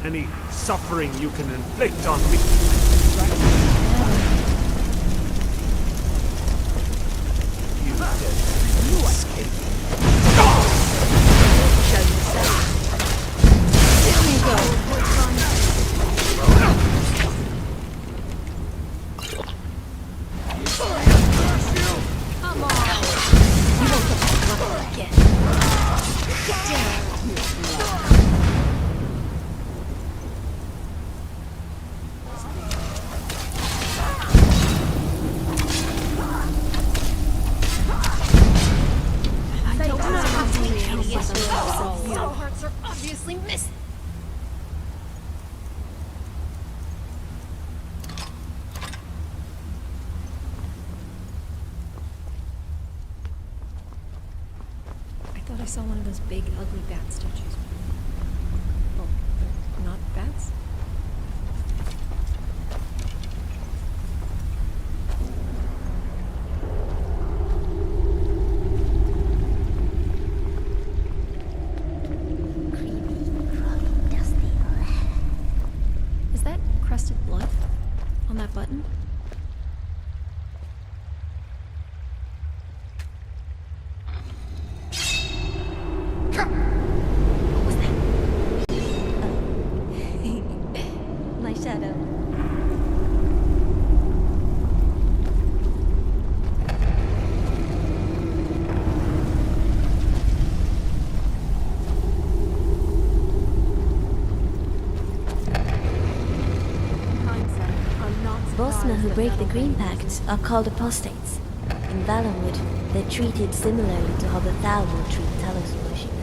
Any suffering you can inflict on me. You dead. You escape. There we go. Come on. You won't get that level again. Get down. Our hearts are obviously missing. I thought I saw one of those big, ugly bat statues. Oh, they're not bats? Is that crusted blood on that button? My shadow. Bosna who break the Green Pact are called apostates. In Valenwood, they're treated similarly to how the Thalmor treat Talos worshippers.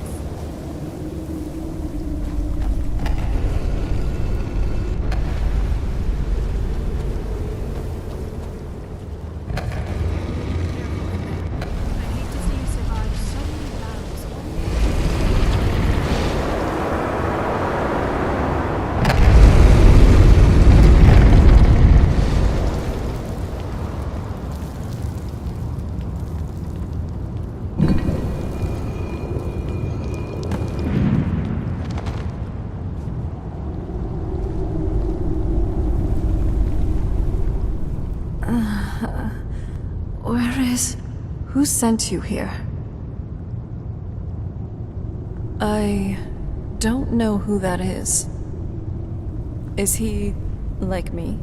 Who sent you here? I don't know who that is. Is he like me?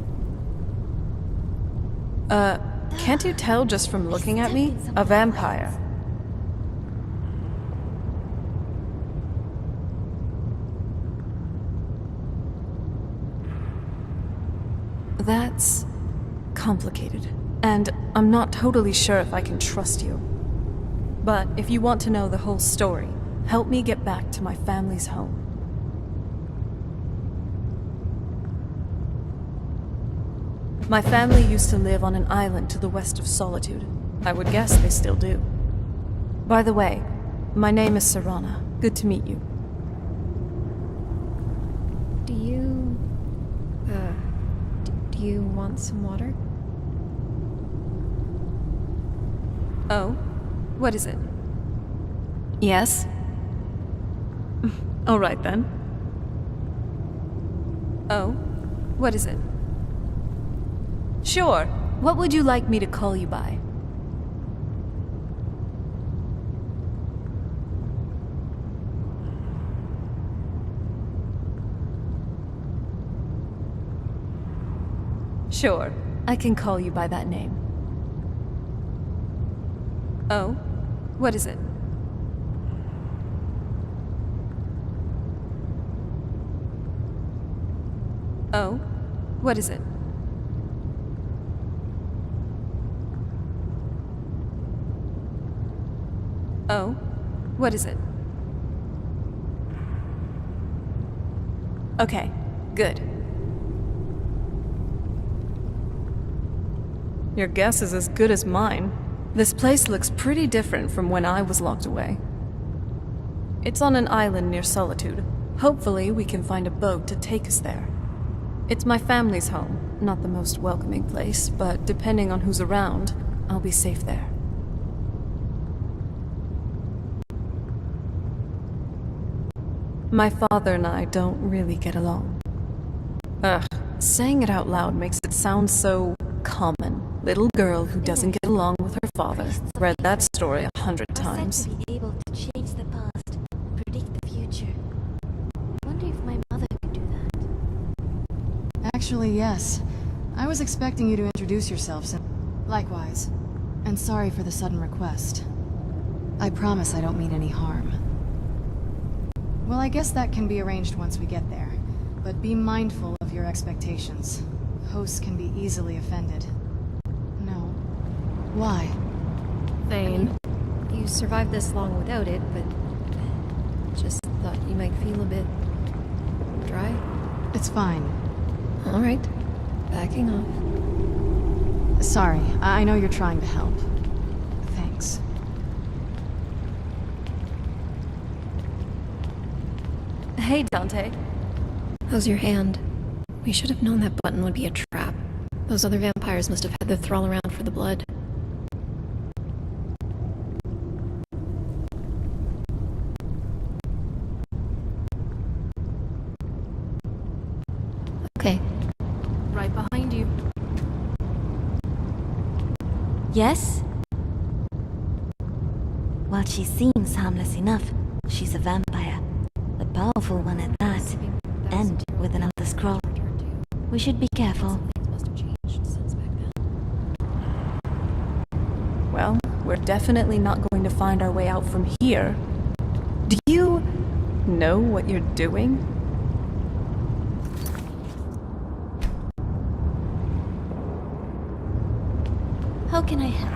Can't you tell just from looking at me? A vampire. That's complicated. And I'm not totally sure if I can trust you. But if you want to know the whole story, help me get back to my family's home. My family used to live on an island to the west of Solitude. I would guess they still do. By the way, my name is Serana. Good to meet you. Do you want some water? Oh? What is it? Yes? All right then. Oh? What is it? Sure. What would you like me to call you by? Sure. I can call you by that name. Oh? What is it? Oh? What is it? Oh? What is it? Okay, good. Your guess is as good as mine. This place looks pretty different from when I was locked away. It's on an island near Solitude. Hopefully, we can find a boat to take us there. It's my family's home, not the most welcoming place, but depending on who's around, I'll be safe there. My father and I don't really get along. Ugh, saying it out loud makes it sound so common. Little girl who doesn't get along with her father. Read that story 100 times. To be able to change the past, predict the future. I wonder if my mother could do that. Actually, yes. I was expecting you to introduce yourself. Likewise. And sorry for the sudden request. I promise I don't mean any harm. Well, I guess that can be arranged once we get there. But be mindful of your expectations. Hosts can be easily offended. No. Why? Thane. You survived this long without it, but just thought you might feel a bit dry. It's fine. All right. Backing off. Sorry, I know you're trying to help. Thanks. Hey, Dante. How's your hand? We should have known that button would be a trap. Those other vampires must have had the thrall around for the blood. Okay. Right behind you. Yes? While she seems harmless enough, she's a vampire. A powerful one at that. And with another scroll. We should be careful. Well, we're definitely not going to find our way out from here. Do you know what you're doing? How can I help?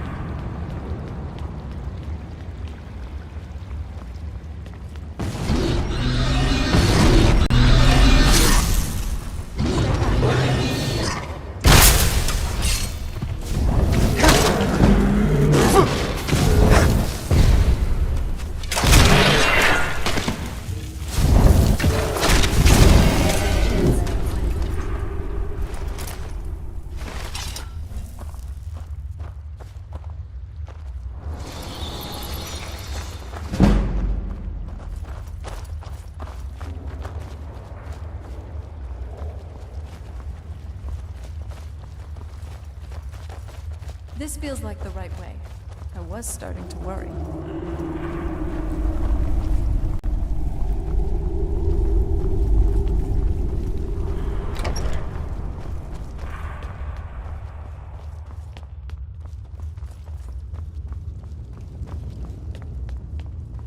This feels like the right way. I was starting to worry.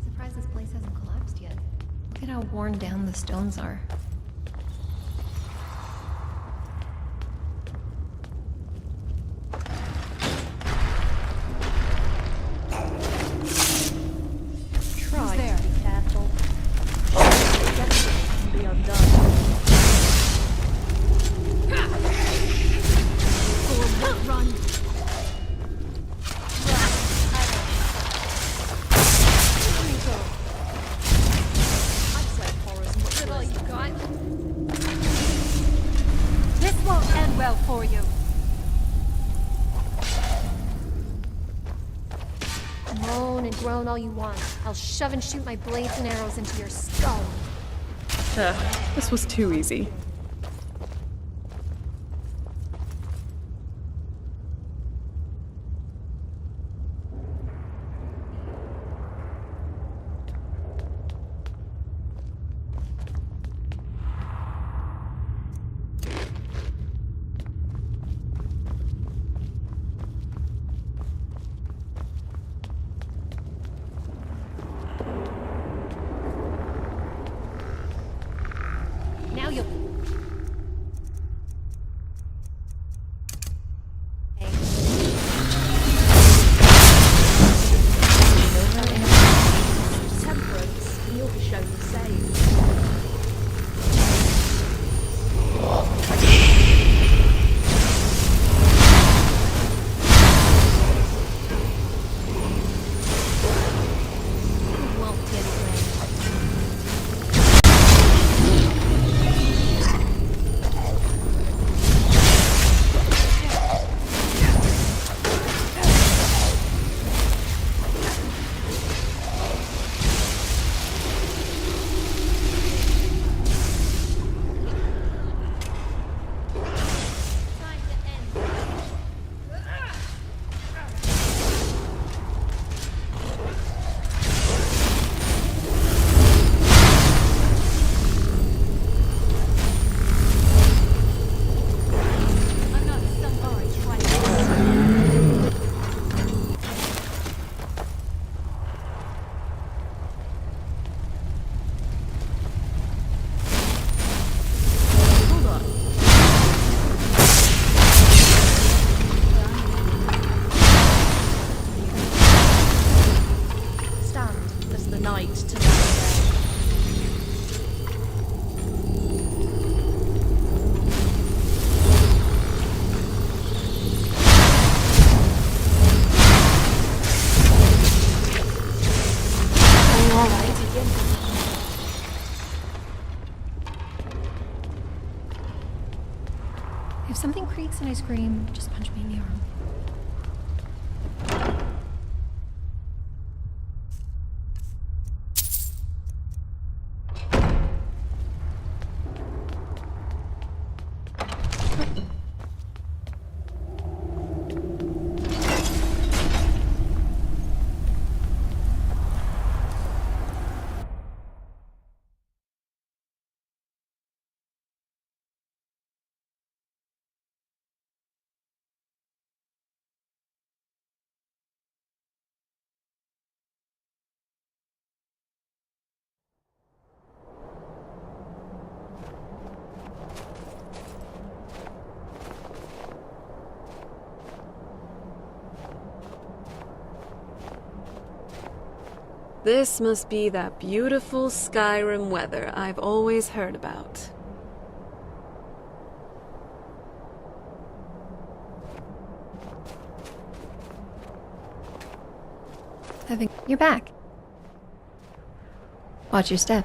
Surprised this place hasn't collapsed yet. Look at how worn down the stones are. All you want. I'll shove and shoot my blades and arrows into your skull. This was too easy. If something creaks and I scream, just punch me in the arm. This must be that beautiful Skyrim weather I've always heard about. You're back. Watch your step.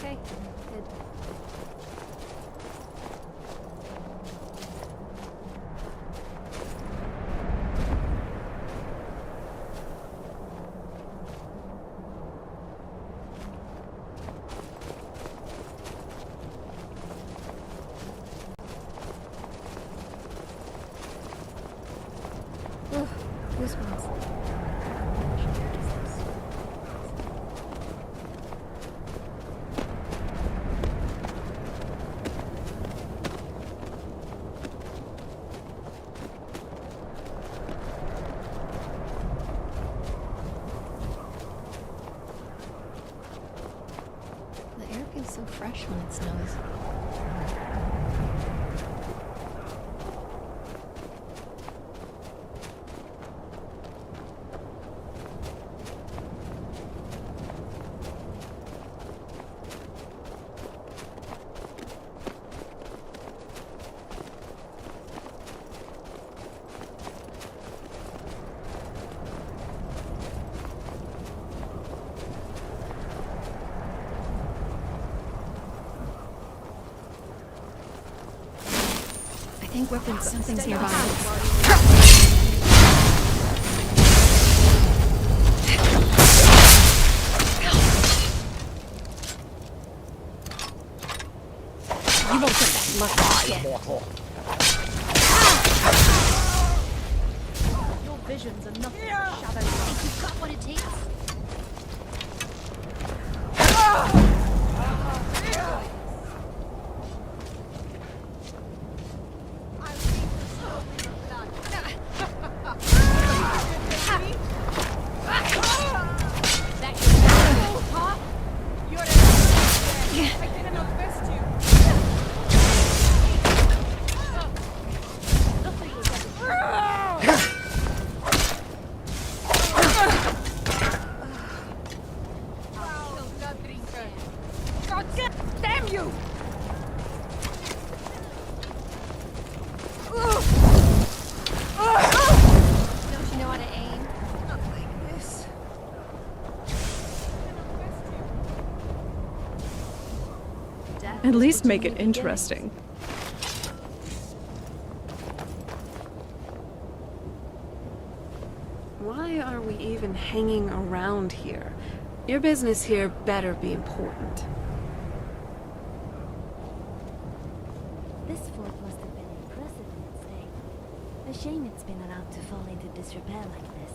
Okay, good. Ugh, goosebumps. The air feels so fresh when it snows. I think weapons, something's nearby. You won't get that lucky again. Your visions are nothing but shadows. Think you've got what it takes? Damn you! Don't you know how to aim? Not like this. At least make it interesting. Why are we even hanging around here? Your business here better be important. This fort must have been impressive in its day. A shame it's been allowed to fall into disrepair like this.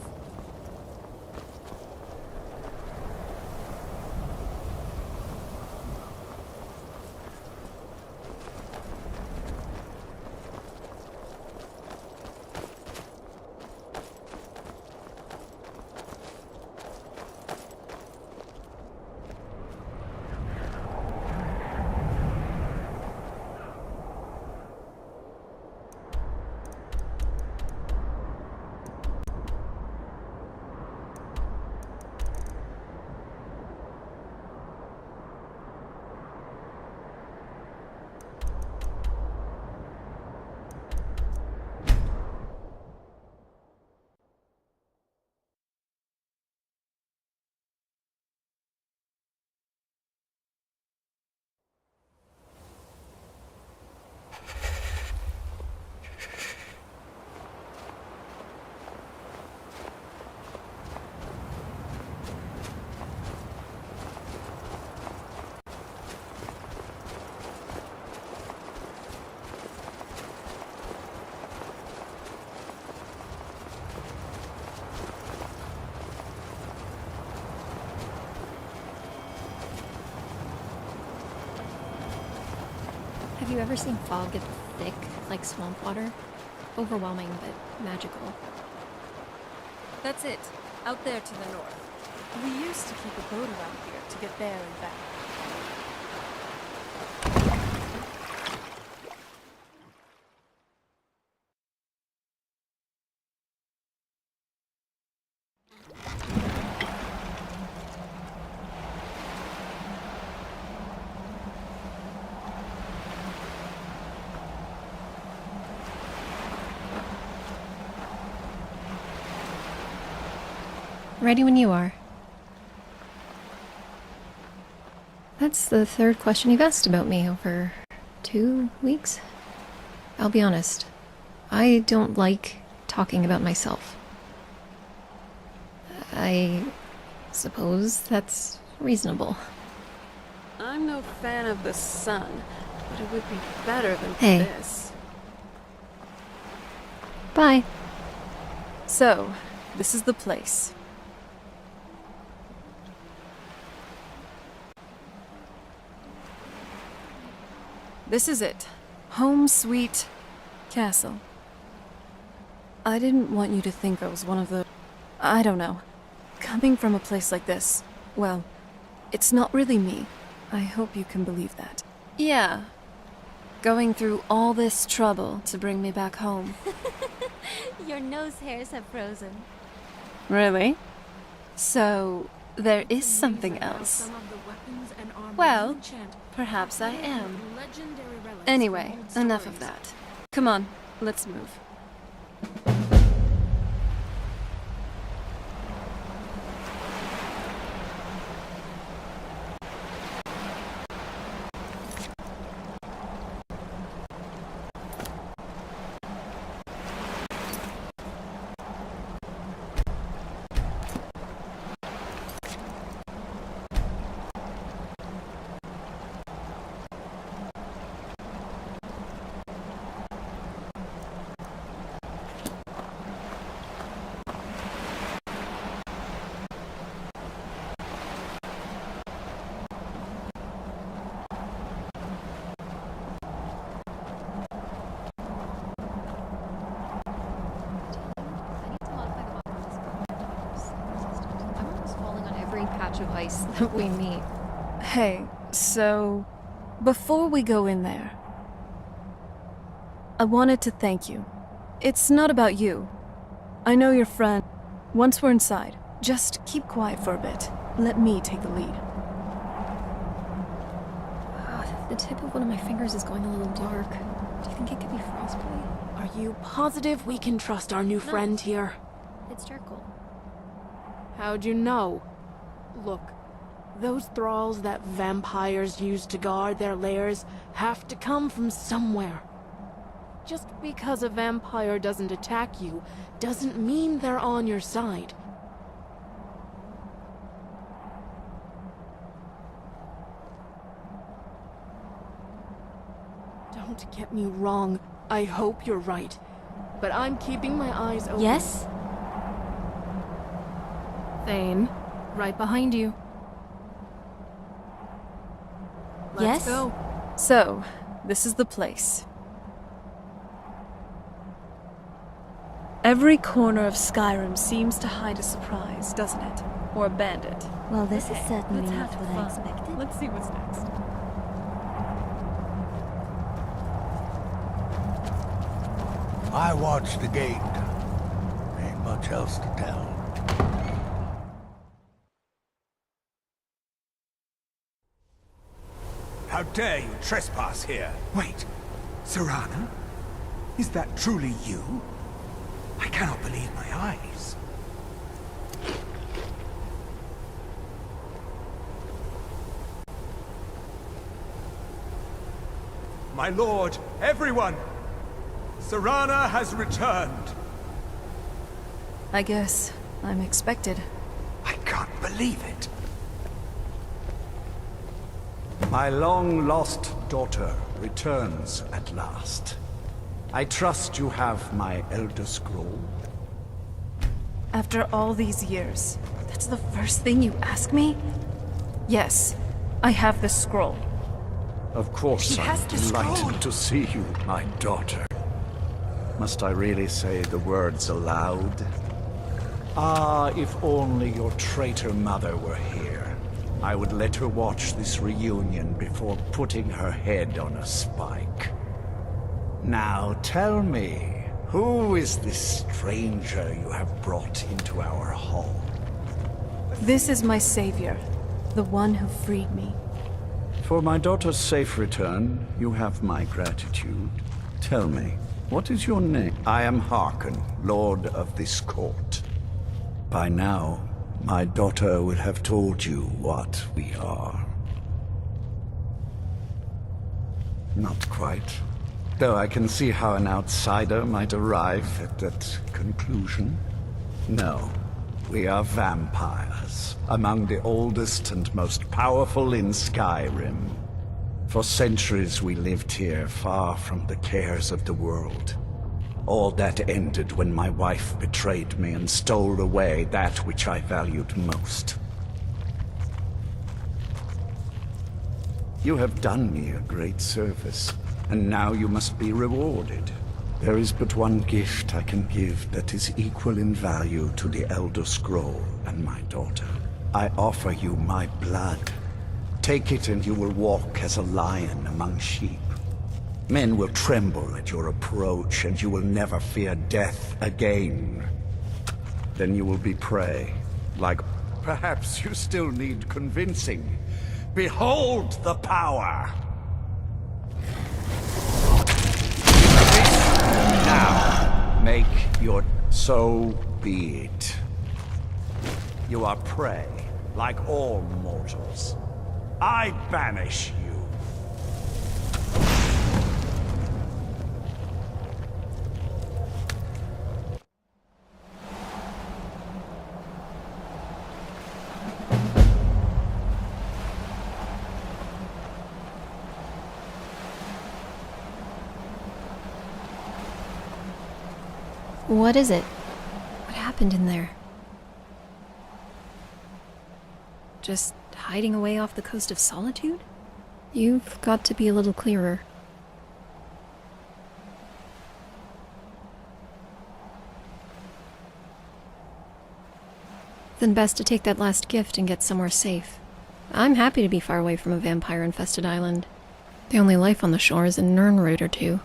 you ever seen fog get thick, like swamp water? Overwhelming, but magical. That's it. Out there to the north. We used to keep a boat around here to get there and back. Ready when you are. That's the third question you've asked about me over 2 weeks. I'll be honest, I don't like talking about myself. I suppose that's reasonable. I'm no fan of the sun, but it would be better than Hey. this. Bye. So, this is the place. This is it. Home sweet castle. I didn't want you to think I was one of the... I don't know. Coming from a place like this, well, it's not really me. I hope you can believe that. Yeah. Going through all this trouble to bring me back home. Your nose hairs have frozen. Really? So, there is something else. Well, perhaps I am. Anyway, enough of that. Come on, let's move. Patch of ice that we meet. Hey, so before we go in there, I wanted to thank you. It's not about you. I know your friend. Once we're inside, just keep quiet for a bit. Let me take the lead. The tip of one of my fingers is going a little dark. Do you think it could be frostbite? Are you positive we can trust our new friend here? It's charcoal. How'd you know? Look, those thralls that vampires use to guard their lairs have to come from somewhere. Just because a vampire doesn't attack you doesn't mean they're on your side. Don't get me wrong, I hope you're right. But I'm keeping my eyes open. Yes? Thane, right behind you. Let's go. So, this is the place. Every corner of Skyrim seems to hide a surprise, doesn't it? Or a bandit. Well, this is certainly let's not have what I fun. expected. Let's see what's next. I watched the gate. Ain't much else to tell. How dare you trespass here? Wait, Serana? Is that truly you? I cannot believe my eyes. My lord, everyone! Serana has returned. I guess I'm expected. I can't believe it. My long-lost daughter returns at last. I trust you have my Elder Scroll. After all these years, that's the first thing you ask me? Yes, I have this scroll. Of course, I'm delighted to see you, my daughter. Must I really say the words aloud? Ah, if only your traitor mother were here. I would let her watch this reunion before putting her head on a spike. Now tell me, who is this stranger you have brought into our hall? This is my savior, the one who freed me. For my daughter's safe return, you have my gratitude. Tell me, what is your name? I am Harkon, Lord of this court. By now, my daughter will have told you what we are. Not quite. Though I can see how an outsider might arrive at that conclusion. No, we are vampires, among the oldest and most powerful in Skyrim. For centuries we lived here, far from the cares of the world. All that ended when my wife betrayed me and stole away that which I valued most. You have done me a great service, and now you must be rewarded. There is but one gift I can give that is equal in value to the Elder Scroll and my daughter. I offer you my blood. Take it and you will walk as a lion among sheep. Men will tremble at your approach, and you will never fear death again. Then you will be prey, like perhaps you still need convincing. Behold the power! Now, make your... So be it. You are prey, like all mortals. I banish you. What is it? What happened in there? Just hiding away off the coast of Solitude? You've got to be a little clearer. Then best to take that last gift and get somewhere safe. I'm happy to be far away from a vampire-infested island. The only life on the shore is a Nirnroot or two.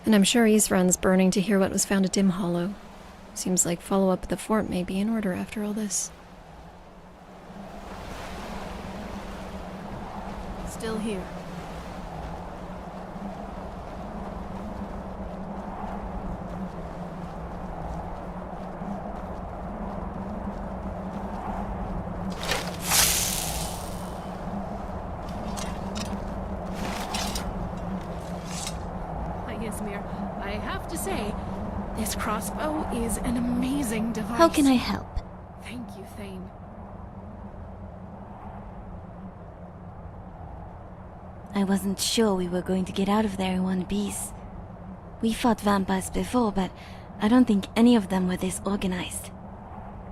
And I'm sure Isran's burning to hear what was found at Dim Hollow. Seems like follow-up at the fort may be in order after all this. Still here. I have to say, this crossbow is an amazing device. How can I help? Thank you, Thane. I wasn't sure we were going to get out of there in one piece. We fought vampires before, but I don't think any of them were this organized.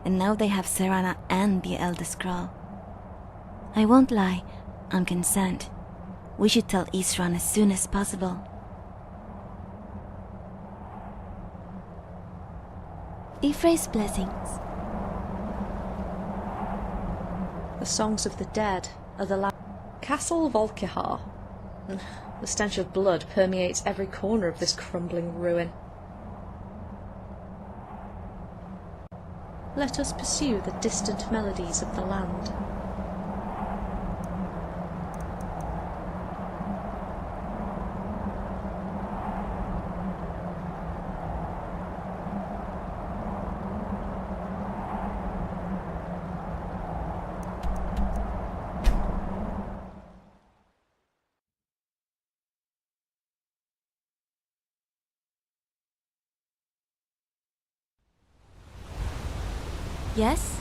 And now they have Serana and the Elder Scroll. I won't lie, I'm concerned. We should tell Isran as soon as possible. Ifre's blessings. The songs of the dead are the Castle Volkihar. The stench of blood permeates every corner of this crumbling ruin. Let us pursue the distant melodies of the land. Yes?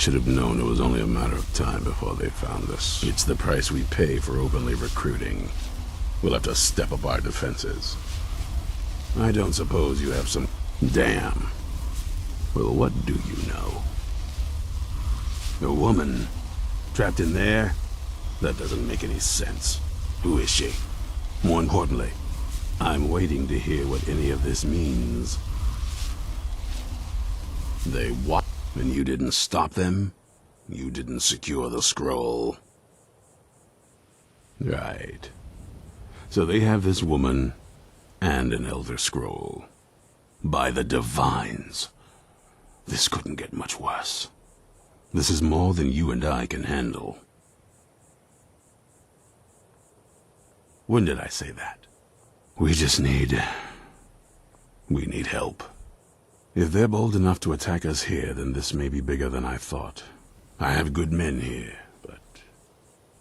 should have known it was only a matter of time before they found us. It's the price we pay for openly recruiting. We'll have to step up our defenses. I don't suppose you have some... Damn. Well, what do you know? A woman? Trapped in there? That doesn't make any sense. Who is she? More importantly, I'm waiting to hear what any of this means. They what? And you didn't stop them? You didn't secure the scroll? Right. So they have this woman and an Elder Scroll. By the Divines. This couldn't get much worse. This is more than you and I can handle. When did I say that? We need help. If they're bold enough to attack us here, then this may be bigger than I thought. I have good men here, but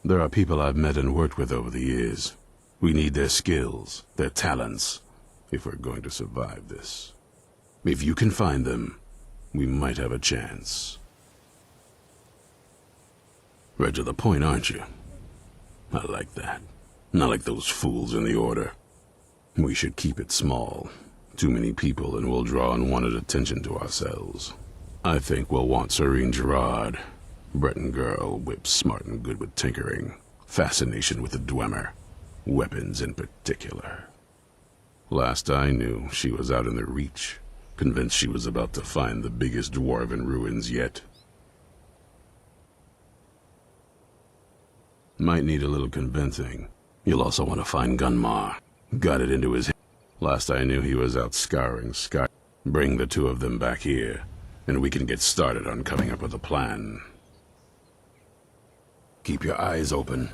there are people I've met and worked with over the years. We need their skills, their talents, if we're going to survive this. If you can find them, we might have a chance. Right to the point, aren't you? I like that. Not like those fools in the Order. We should keep it small. Too many people and we'll draw unwanted attention to ourselves. I think we'll want Serene Gerard. Breton girl, whip smart and good with tinkering. Fascination with the Dwemer. Weapons in particular. Last I knew, she was out in the Reach, convinced she was about to find the biggest dwarven ruins yet. Might need a little convincing. You'll also want to find Gunmar. Got it into his head. Last I knew, he was out scouring Sky. Bring the two of them back here, and we can get started on coming up with a plan. Keep your eyes open.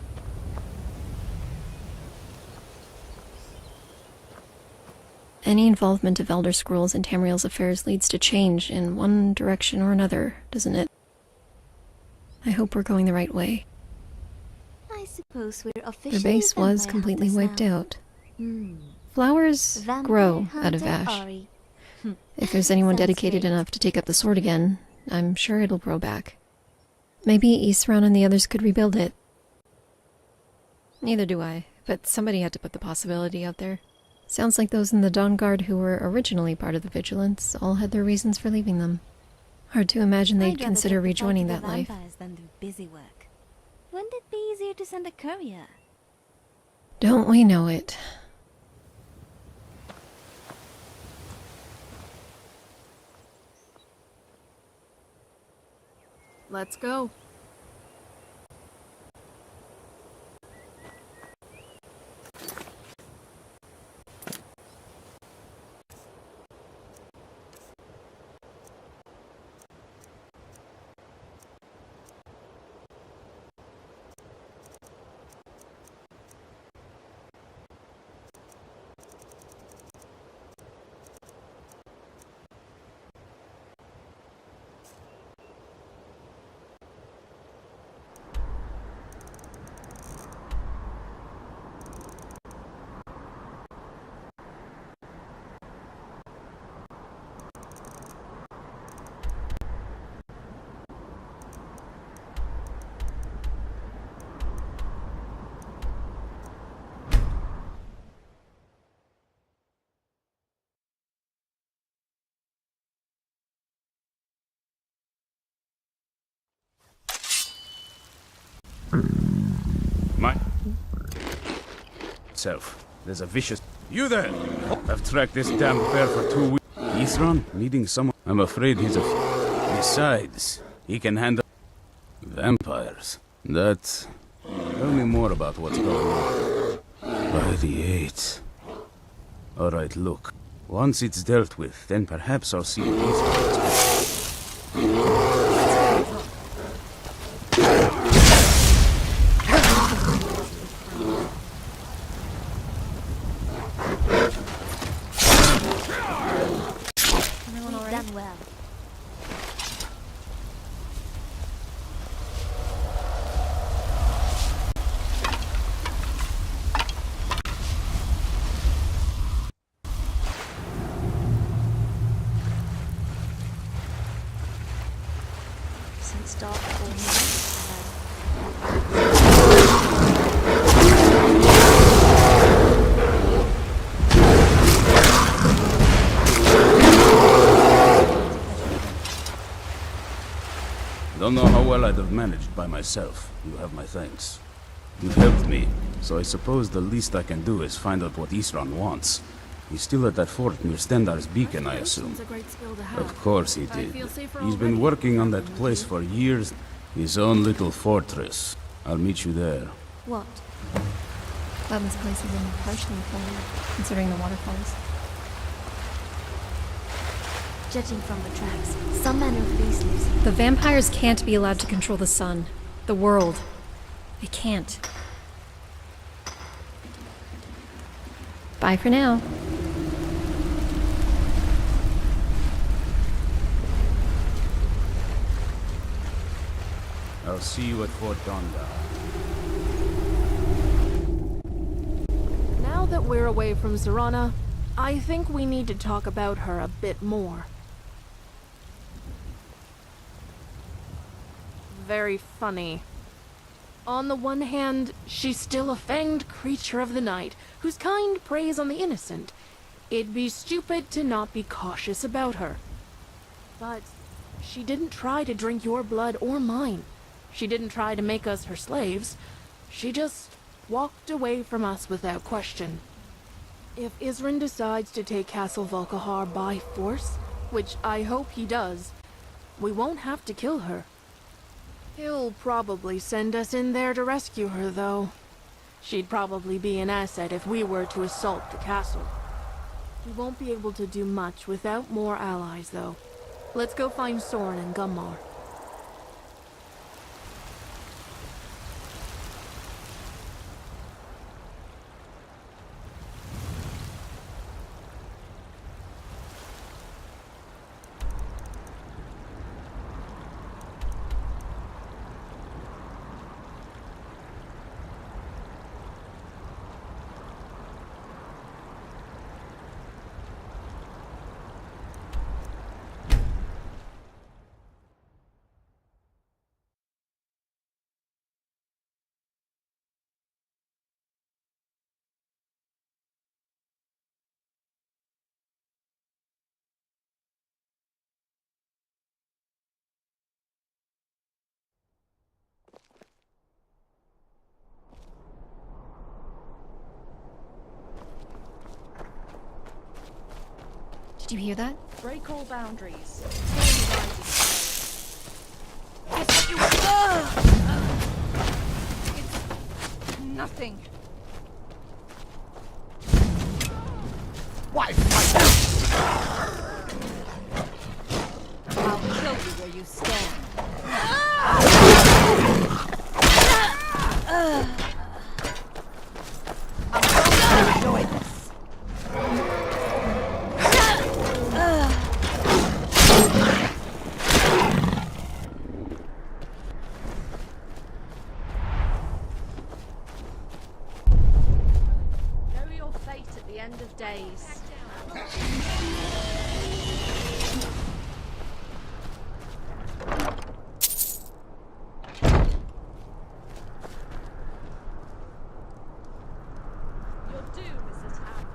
Any involvement of Elder Scrolls in Tamriel's affairs leads to change in one direction or another, doesn't it? I hope we're going the right way. I suppose we're The officially base was vampire completely hunters wiped now. out. Flowers grow out of ash. If there's anyone dedicated enough to take up the sword again, I'm sure it'll grow back. Maybe Isran and the others could rebuild it. Neither do I, but somebody had to put the possibility out there. Sounds like those in the Dawn Guard who were originally part of the Vigilance all had their reasons for leaving them. Hard to imagine they'd consider rejoining that life. Than do busy work. Wouldn't it be easier to send a courier? Don't we know it? Let's go. There's a vicious... You there! I've tracked this damn bear for 2 weeks. Isran, needing someone. I'm afraid he's a... Besides, he can handle... Vampires. That... Tell me more about what's going on. By the 8th. Alright, look. Once it's dealt with, then perhaps I'll see what he's doing. start before he went. Don't know how well I'd have managed by myself. You have my thanks. You helped me, so I suppose the least I can do is find out what Isran wants. He's still at that fort near Stendar's beacon, I assume. Of course he did. He's been working on that place for years. His own little fortress. I'll meet you there. What? Glad this place isn't partially cold, considering the waterfalls. Judging from the tracks, some manner of beast lives here. The vampires can't be allowed to control the sun. The world. They can't. Bye for now. I'll see you at Fort Donda. Now that we're away from Serana, I think we need to talk about her a bit more. Very funny. On the one hand, she's still a fanged creature of the night, whose kind preys on the innocent. It'd be stupid to not be cautious about her. But she didn't try to drink your blood or mine. She didn't try to make us her slaves. She just walked away from us without question. If Isran decides to take Castle Volkihar by force, which I hope he does, we won't have to kill her. He'll probably send us in there to rescue her, though. She'd probably be an asset if we were to assault the castle. We won't be able to do much without more allies, though. Let's go find Soren and Gummar. Did you hear that? Break all boundaries. It's nothing. Why fight? I'll kill you where you stand. I'm going to enjoy this. Know your fate at the end of days. Your doom is at hand.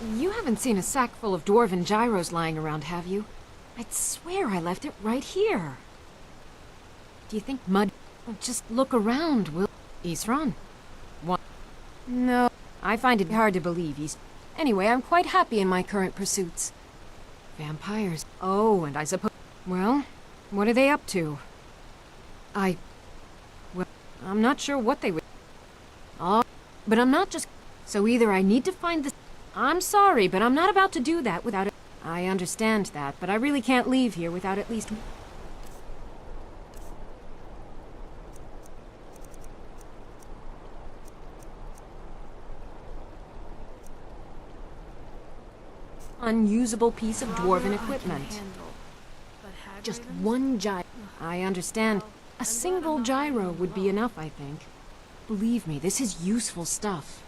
You haven't seen a sack full of dwarven gyros lying around, have you? I'd swear I left it right here. Do you think Mud... Just look around, will... Isran? What? No, I find it hard to believe he's... Anyway, I'm quite happy in my current pursuits. Vampires. Oh, and I suppose... Well, what are they up to? Well, I'm not sure what they would... Oh, but I'm not just... So either I need to find the... I'm sorry, but I'm not about to do that without it. I understand that, but I really can't leave here without at least... unusable piece of dwarven equipment. Just one gyro. I understand. A single gyro would be enough, I think. Believe me, this is useful stuff.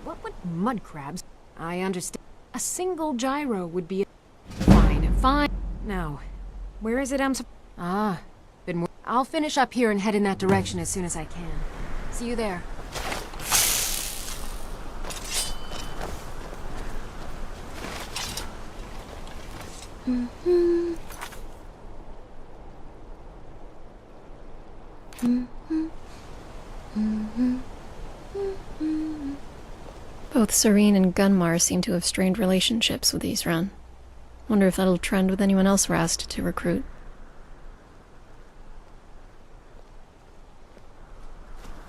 What would mud crabs? I understand. A single gyro would be... Fine, fine. Now, where is it been more... I'll finish up here and head in that direction as soon as I can. See you there. Both Serene and Gunmar seem to have strained relationships with Isran. Wonder if that'll trend with anyone else we're asked to recruit.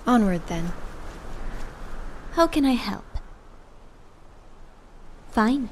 Onward, then. How can I help? Fine.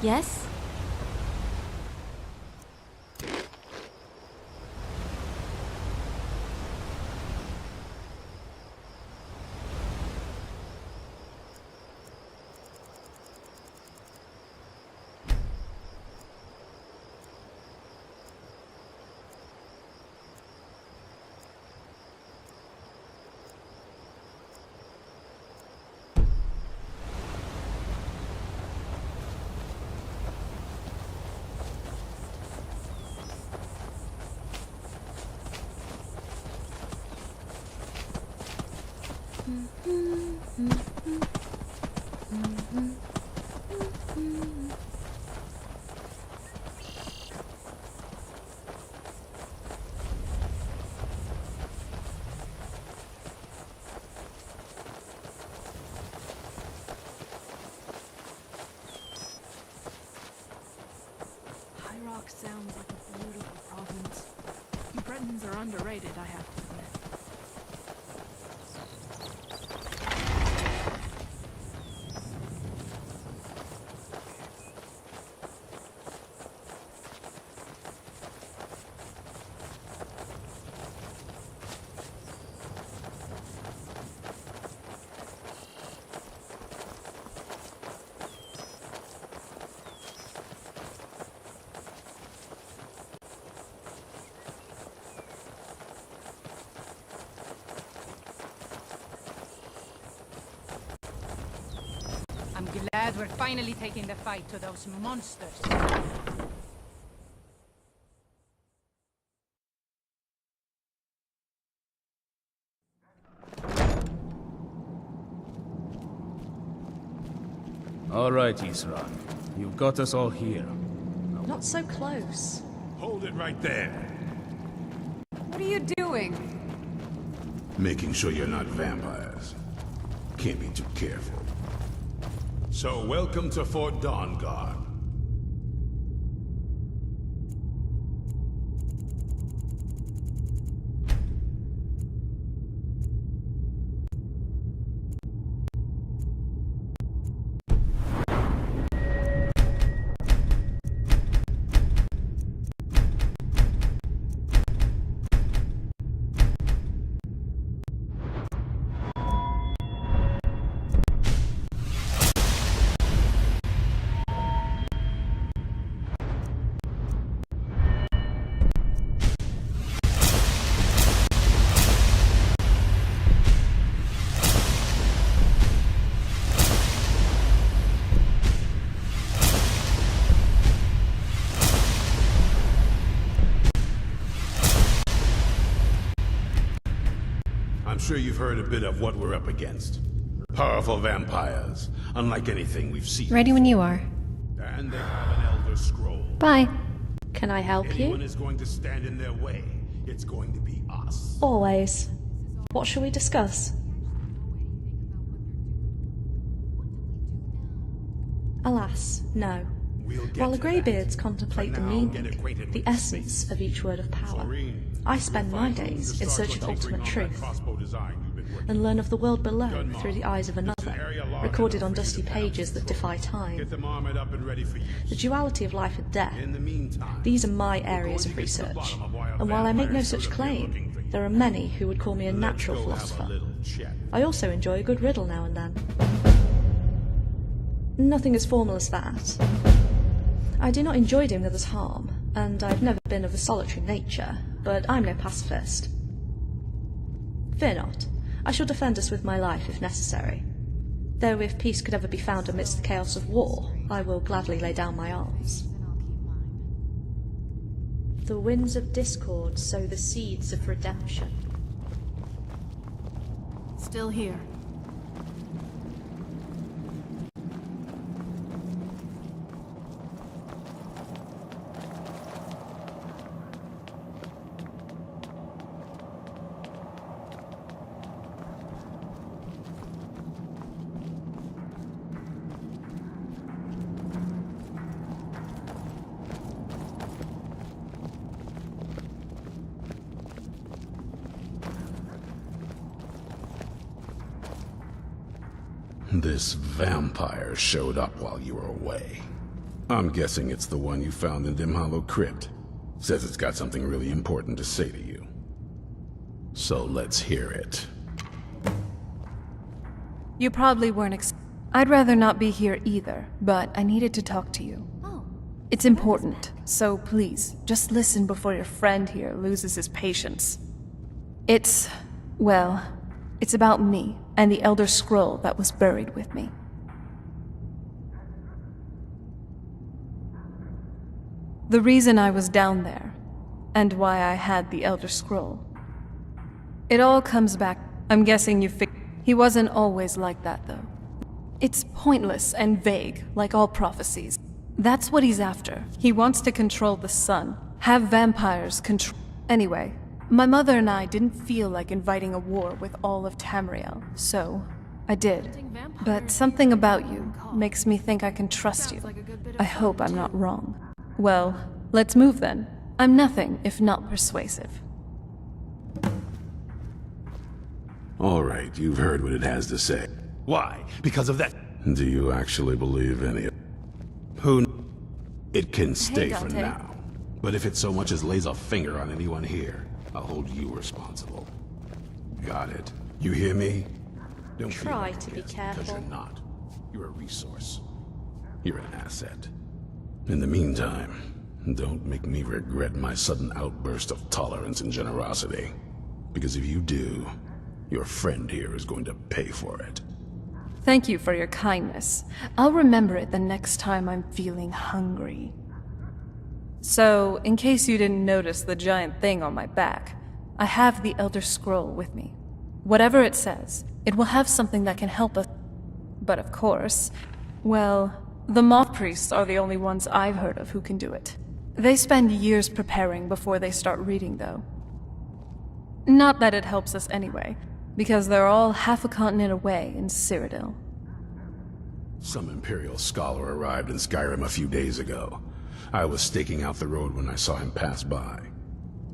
Yes? High Rock sounds like a beautiful province. You Bretons are underrated, I have to admit. I'm glad we're finally taking the fight to those monsters. All right, Isran. You've got us all here. Not so close. Hold it right there. What are you doing? Making sure you're not vampires. Can't be too careful. So, welcome to Fort Dawnguard. I'm sure you've heard a bit of what we're up against. Powerful vampires, unlike anything we've seen. Ready when you are. And they have an Elder Scroll. Bye. Can I help Anyone you? is going to stand in their way, it's going to be us. Always. What shall we discuss? Alas, no. While the Greybeards contemplate the meaning, the essence of each word of power, I spend my days in search of ultimate truth, and learn of the world below through the eyes of another, recorded on dusty pages that defy time. The duality of life and death, these are my areas of research, and while I make no such claim, there are many who would call me a natural philosopher. I also enjoy a good riddle now and then. Nothing as formal as that. I do not enjoy doing others harm, and I've never been of a solitary nature, but I'm no pacifist. Fear not. I shall defend us with my life if necessary. Though if peace could ever be found amidst the chaos of war, I will gladly lay down my arms. The winds of discord sow the seeds of redemption. Still here. This vampire showed up while you were away. I'm guessing it's the one you found in Dim Hollow Crypt. Says it's got something really important to say to you. So let's hear it. You probably weren't I'd rather not be here either, but I needed to talk to you. It's important, so please, just listen before your friend here loses his patience. It's about me and the Elder Scroll that was buried with me. The reason I was down there, and why I had the Elder Scroll. It all comes back. I'm guessing you he wasn't always like that, though. It's pointless and vague, like all prophecies. That's what he's after. He wants to control the sun, have vampires control. Anyway, my mother and I didn't feel like inviting a war with all of Tamriel, so I did. But something about you makes me think I can trust you. I hope I'm not wrong. Well, let's move then. I'm nothing if not persuasive. All right, you've heard what it has to say. Why? Because of that. Do you actually believe any of It can stay for Dante. now. But if it so much as lays a finger on anyone here, I'll hold you responsible. Got it. You hear me? Don't feel Try like to a be guest, because careful. you're not. You're a resource. You're an asset. In the meantime, don't make me regret my sudden outburst of tolerance and generosity. Because if you do, your friend here is going to pay for it. Thank you for your kindness. I'll remember it the next time I'm feeling hungry. So, in case you didn't notice the giant thing on my back, I have the Elder Scroll with me. Whatever it says, it will have something that can help us. But of course, well, the Moth Priests are the only ones I've heard of who can do it. They spend years preparing before they start reading, though. Not that it helps us anyway, because they're all half a continent away in Cyrodiil. Some Imperial scholar arrived in Skyrim a few days ago. I was staking out the road when I saw him pass by.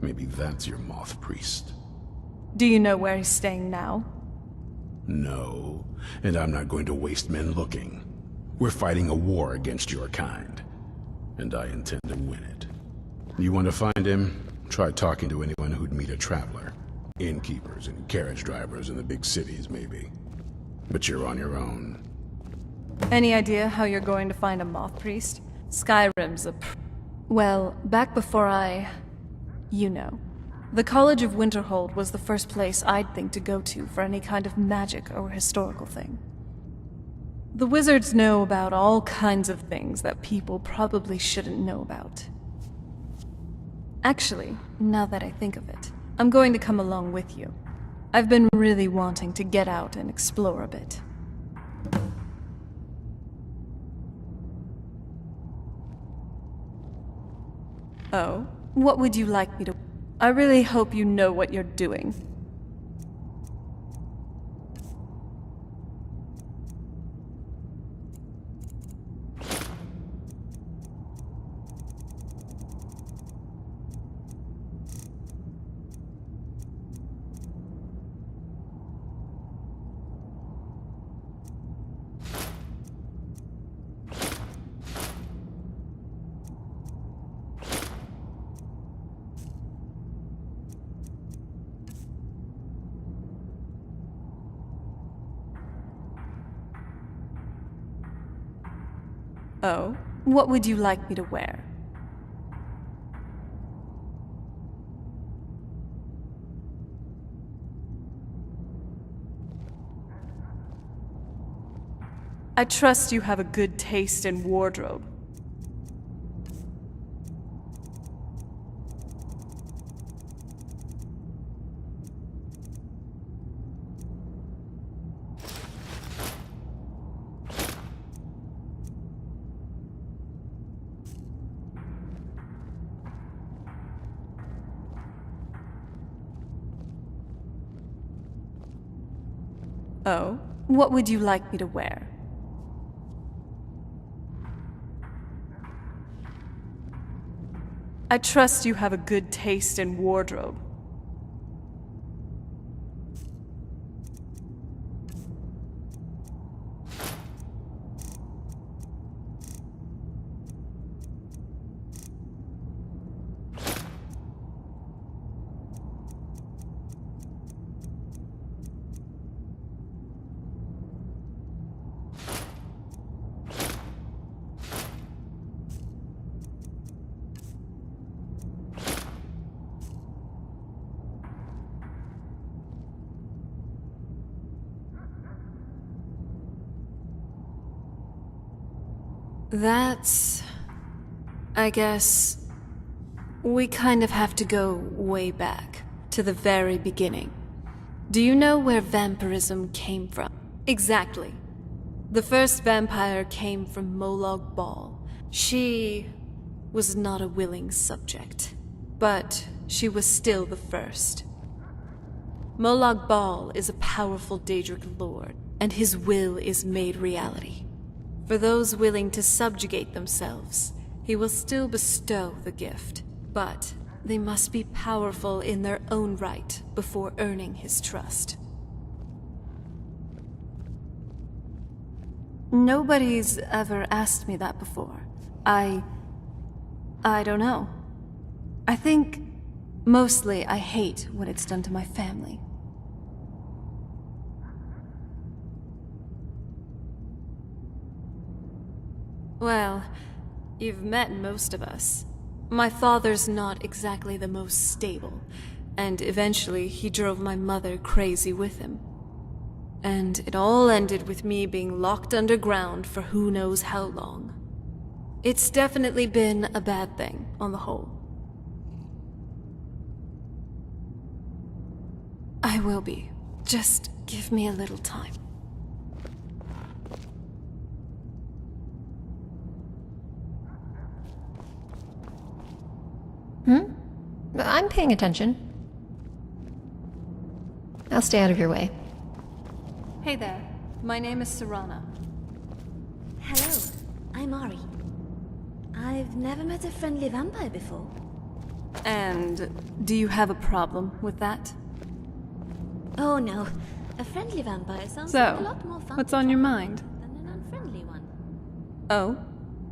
Maybe that's your Moth Priest. Do you know where he's staying now? No, and I'm not going to waste men looking. We're fighting a war against your kind, and I intend to win it. You want to find him? Try talking to anyone who'd meet a traveler. Innkeepers and carriage drivers in the big cities, maybe. But you're on your own. Any idea how you're going to find a Moth Priest? Skyrim's well, back before you know. The College of Winterhold was the first place I'd think to go to for any kind of magic or historical thing. The wizards know about all kinds of things that people probably shouldn't know about. Actually, now that I think of it, I'm going to come along with you. I've been really wanting to get out and explore a bit. Oh, what would you like me to... I really hope you know what you're doing. Oh, what would you like me to wear? I trust you have a good taste in wardrobe. Oh, what would you like me to wear? I trust you have a good taste in wardrobe. That's... I guess... we kind of have to go way back, to the very beginning. Do you know where vampirism came from? Exactly. The first vampire came from Molag Bal. She was not a willing subject, but she was still the first. Molag Bal is a powerful Daedric lord, and his will is made reality. For those willing to subjugate themselves, he will still bestow the gift, but they must be powerful in their own right before earning his trust. Nobody's ever asked me that before. I don't know. I think mostly I hate when it's done to my family. Well, you've met most of us. My father's not exactly the most stable, and eventually he drove my mother crazy with him. And it all ended with me being locked underground for who knows how long. It's definitely been a bad thing, on the whole. I will be. Just give me a little time. I'm paying attention. I'll stay out of your way. Hey there. My name is Serana. Hello, I'm Ari. I've never met a friendly vampire before. And do you have a problem with that? Oh no, a friendly vampire sounds like a So, lot more fun what's to on your talk mind? about than an unfriendly one. Oh?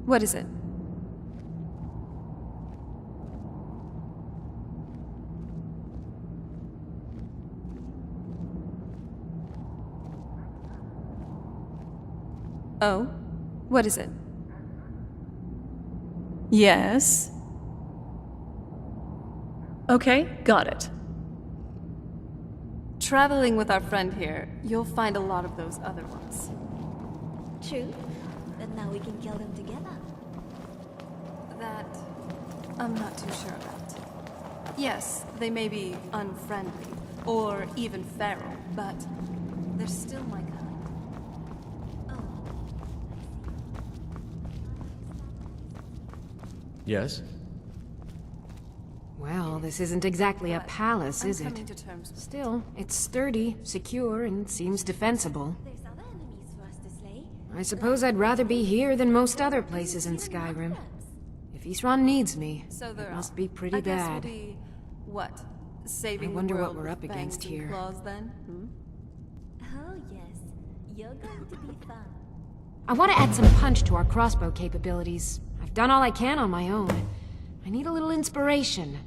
What is it? Oh? What is it? Yes? Okay, got it. Traveling with our friend here, you'll find a lot of those other ones. True, but now we can kill them together. That I'm not too sure about. Yes, they may be unfriendly, or even feral, but they're still my kind. Yes? Well, this isn't exactly a palace, is I'm it? coming to terms with Still, it's sturdy, secure, and seems defensible. There's other enemies for us to slay. I suppose I'd rather be here than most other places in Skyrim. If Isran needs me, So it must be pretty I guess bad. we'll be, what? Saving I wonder the what world we're with up against fangs and here. claws, then? Oh yes, you're going to be fun. I want to add some punch to our crossbow capabilities. I've done all I can on my own. I need a little inspiration.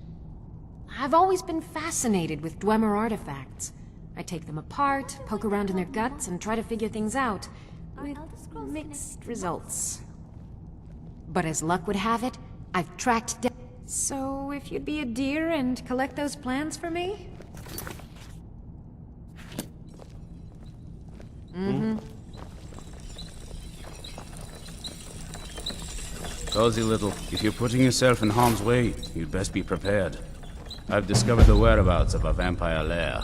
I've always been fascinated with Dwemer artifacts. I take them apart, poke around in their guts, and try to figure things out, with mixed results. But as luck would have it, I've tracked down... So, if you'd be a dear and collect those plans for me? Mm-hmm. Cozy little, if you're putting yourself in harm's way, you'd best be prepared. I've discovered the whereabouts of a vampire lair.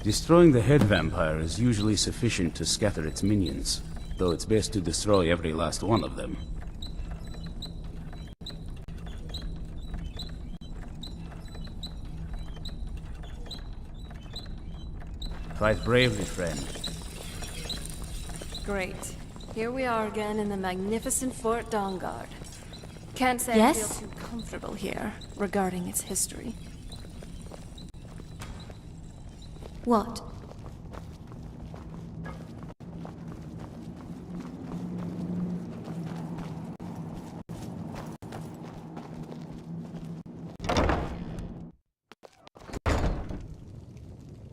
Destroying the head vampire is usually sufficient to scatter its minions, though it's best to destroy every last one of them. Fight bravely, friend. Great. Here we are again in the magnificent Fort Dawnguard. Can't say Yes? I feel too comfortable here regarding its history. What?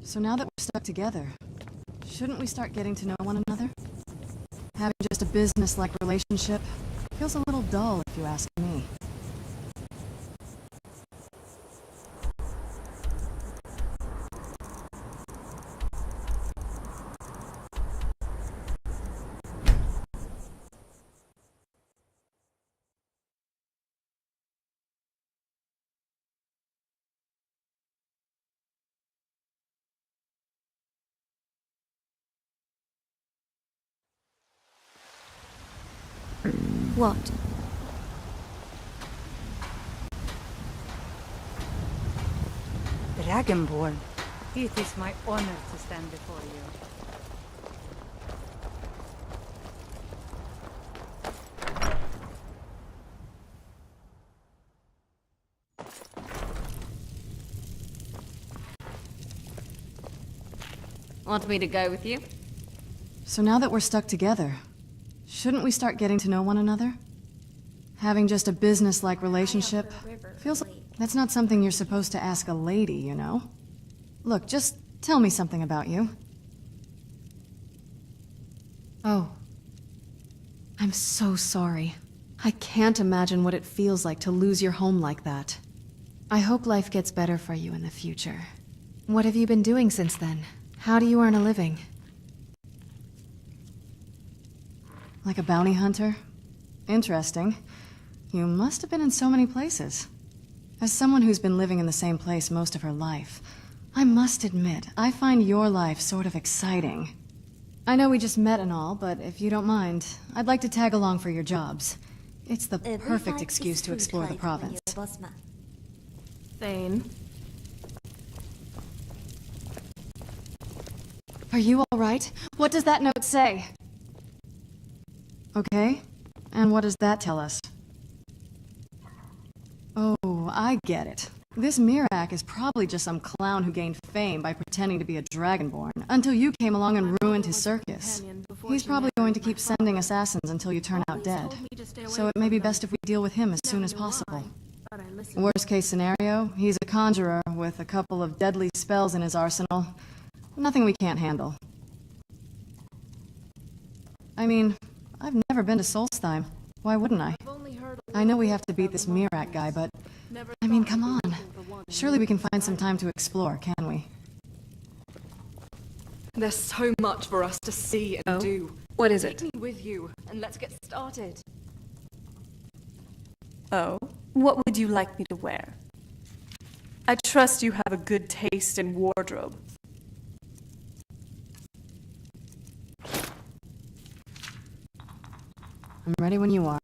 So now that we're stuck together, shouldn't we start getting to know one another? Having just a business-like relationship feels a little dull, if you ask me. What? Dragonborn, it is my honor to stand before you. Want me to go with you? So now that we're stuck together, shouldn't we start getting to know one another? Having just a business-like relationship feels like that's not something you're supposed to ask a lady, you know? Look, just tell me something about you. Oh. I'm so sorry. I can't imagine what it feels like to lose your home like that. I hope life gets better for you in the future. What have you been doing since then? How do you earn a living? Like a bounty hunter? Interesting. You must have been in so many places. As someone who's been living in the same place most of her life, I must admit, I find your life sort of exciting. I know we just met and all, but if you don't mind, I'd like to tag along for your jobs. It's the perfect excuse to explore the province. Thane. Are you all right? What does that note say? Okay. And what does that tell us? Oh, I get it. This Miraak is probably just some clown who gained fame by pretending to be a Dragonborn, until you came along and ruined his circus. He's probably going to keep sending assassins until you turn out dead. So it may be best if we deal with him as soon as possible. Worst case scenario, he's a conjurer with a couple of deadly spells in his arsenal. Nothing we can't handle. I mean, I've never been to Solstheim. Why wouldn't I? I know we have to beat this Miraak guy, but... I mean, come on. Surely we can find some time to explore, can we? There's so much for us to see and do. What is it? Take me with you, and let's get started. Oh, what would you like me to wear? I trust you have a good taste in wardrobe. I'm ready when you are.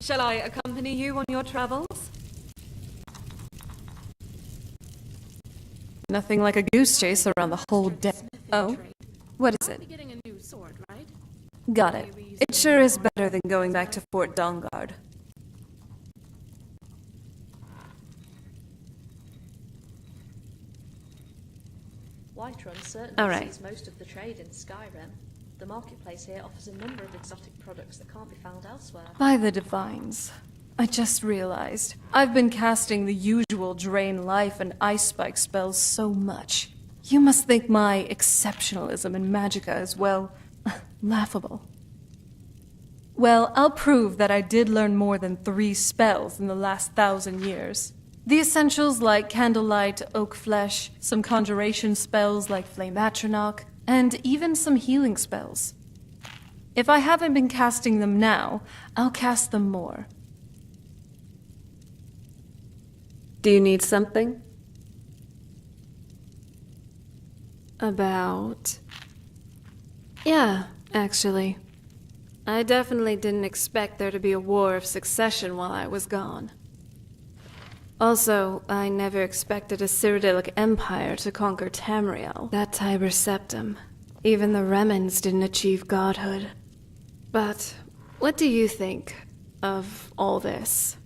Shall I accompany you on your travels? Nothing like a goose chase around the whole day. Oh, what is it? Getting a new sword, right? Got it. It sure is better than going back to Fort Dawnguard. Whiterun certainly All right. sees most of the trade in Skyrim. The marketplace here offers a number of exotic products that can't be found elsewhere. By the divines. I just realized. I've been casting the usual Drain Life and Ice Spike spells so much. You must think my exceptionalism in Magicka is, well, laughable. Well, I'll prove that I did learn more than 3 spells in the last 1,000 years. The essentials like Candlelight, Oak Flesh, some conjuration spells like Flame Atronach, and even some healing spells. If I haven't been casting them now, I'll cast them more. Do you need something? About... Yeah, actually. I definitely didn't expect there to be a war of succession while I was gone. Also, I never expected a Cyrodiilic empire to conquer Tamriel, that Tiber Septim. Even the Remnants didn't achieve godhood. But what do you think of all this?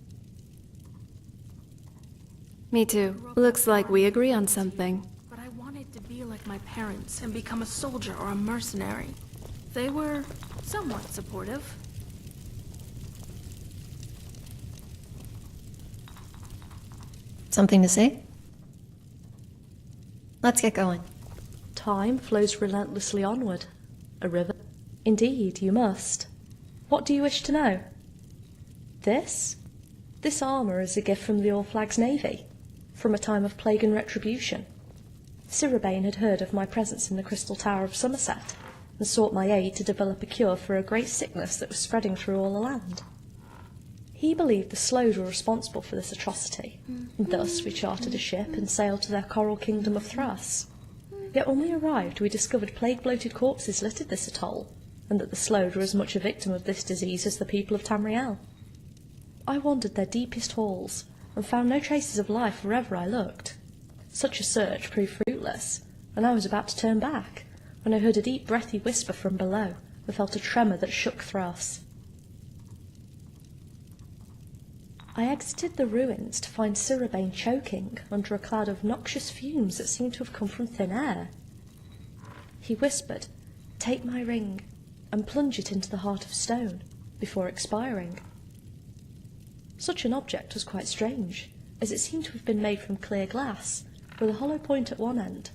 Me too. Looks like we agree on something. But I wanted to be like my parents and become a soldier or a mercenary. They were somewhat supportive. Something to say? Let's get going. Time flows relentlessly onward. A river? Indeed, you must. What do you wish to know? This? This armour is a gift from the Allflags Navy, from a time of plague and retribution. Sirabane had heard of my presence in the Crystal Tower of Somerset, and sought my aid to develop a cure for a great sickness that was spreading through all the land. He believed the Slode were responsible for this atrocity, and thus we chartered a ship and sailed to their coral kingdom of Thras. Yet when we arrived, we discovered plague-bloated corpses littered this atoll, and that the Slode were as much a victim of this disease as the people of Tamriel. I wandered their deepest halls, and found no traces of life wherever I looked. Such a search proved fruitless, and I was about to turn back, when I heard a deep breathy whisper from below, and felt a tremor that shook Thras. I exited the ruins to find Sirabane choking under a cloud of noxious fumes that seemed to have come from thin air. He whispered, "Take my ring, and plunge it into the heart of stone," before expiring. Such an object was quite strange, as it seemed to have been made from clear glass, with a hollow point at one end,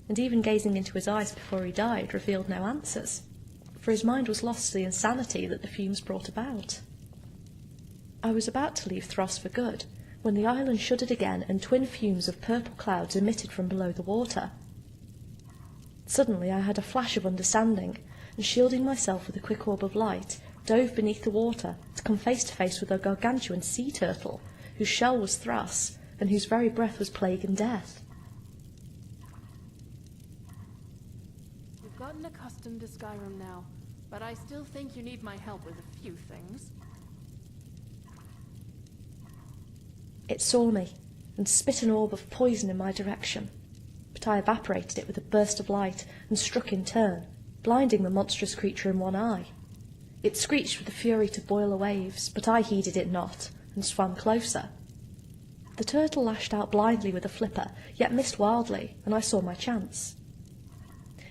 and even gazing into his eyes before he died revealed no answers, for his mind was lost to the insanity that the fumes brought about. I was about to leave Thras for good, when the island shuddered again and twin fumes of purple clouds emitted from below the water. Suddenly I had a flash of understanding, and and shielding myself with a quick orb of light, dove beneath the water to come face to face with a gargantuan sea turtle, whose shell was Thras, and whose very breath was plague and death. You've gotten accustomed to Skyrim now, but I still think you need my help with a few things. It saw me, and spit an orb of poison in my direction, but I evaporated it with a burst of light and struck in turn, blinding the monstrous creature in one eye. It screeched with the fury to boil the waves, but I heeded it not, and swam closer. The turtle lashed out blindly with a flipper, yet missed wildly, and I saw my chance.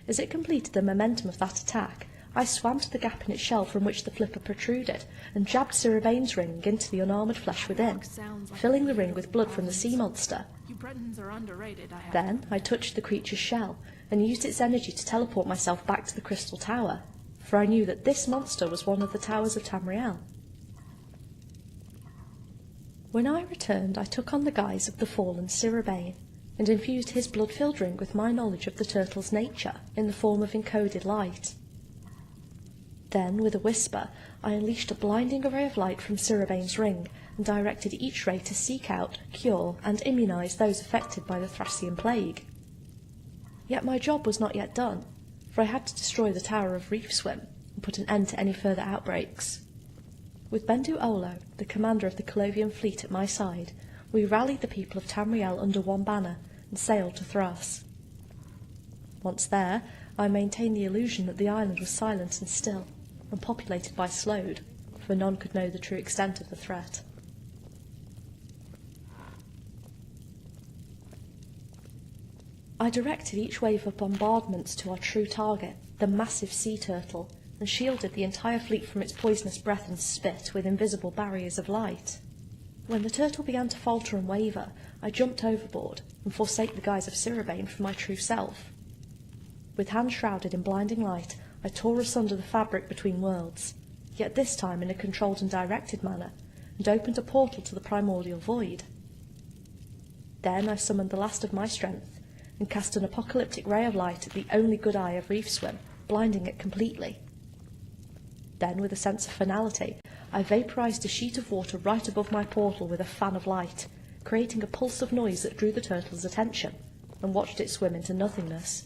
As it completed the momentum of that attack, I swam to the gap in its shell from which the flipper protruded, and jabbed Sirabane's ring into the unarmoured flesh within, filling the ring with blood from the sea monster. You Bretons are underrated, I have. Then I touched the creature's shell, and used its energy to teleport myself back to the Crystal Tower, for I knew that this monster was one of the towers of Tamriel. When I returned, I took on the guise of the fallen Sirabane, and infused his blood-filled ring with my knowledge of the turtle's nature in the form of encoded light. Then, with a whisper, I unleashed a blinding array of light from Sirabane's ring, and directed each ray to seek out, cure, and immunise those affected by the Thracian plague. Yet my job was not yet done, for I had to destroy the Tower of Reefswim, and put an end to any further outbreaks. With Bendu Olo, the commander of the Colovian fleet at my side, we rallied the people of Tamriel under one banner, and sailed to Thras. Once there, I maintained the illusion that the island was silent and still, and populated by Slode, for none could know the true extent of the threat. I directed each wave of bombardments to our true target, the massive sea turtle, and shielded the entire fleet from its poisonous breath and spit with invisible barriers of light. When the turtle began to falter and waver, I jumped overboard and forsake the guise of Sirabane for my true self. With hands shrouded in blinding light, I tore asunder the fabric between worlds, yet this time in a controlled and directed manner, and opened a portal to the primordial void. Then I summoned the last of my strength, and cast an apocalyptic ray of light at the only good eye of Reefswim, blinding it completely. Then, with a sense of finality, I vaporized a sheet of water right above my portal with a fan of light, creating a pulse of noise that drew the turtle's attention, and watched it swim into nothingness.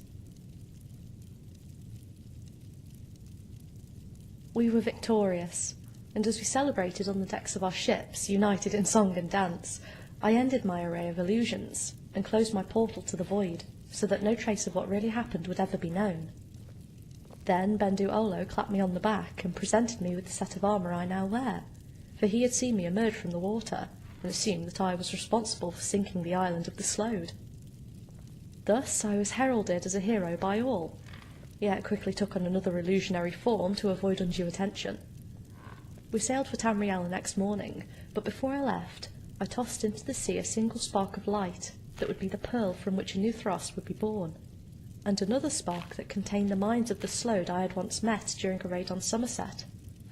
We were victorious, and as we celebrated on the decks of our ships, united in song and dance, I ended my array of illusions, and closed my portal to the void, so that no trace of what really happened would ever be known. Then Bendu Olo clapped me on the back, and presented me with the set of armour I now wear, for he had seen me emerge from the water, and assumed that I was responsible for sinking the island of the Slode. Thus I was heralded as a hero by all, yet quickly took on another illusionary form to avoid undue attention. We sailed for Tamriel the next morning, but before I left, I tossed into the sea a single spark of light that would be the pearl from which a new Thras would be born, and another spark that contained the minds of the Slode I had once met during a raid on Somerset,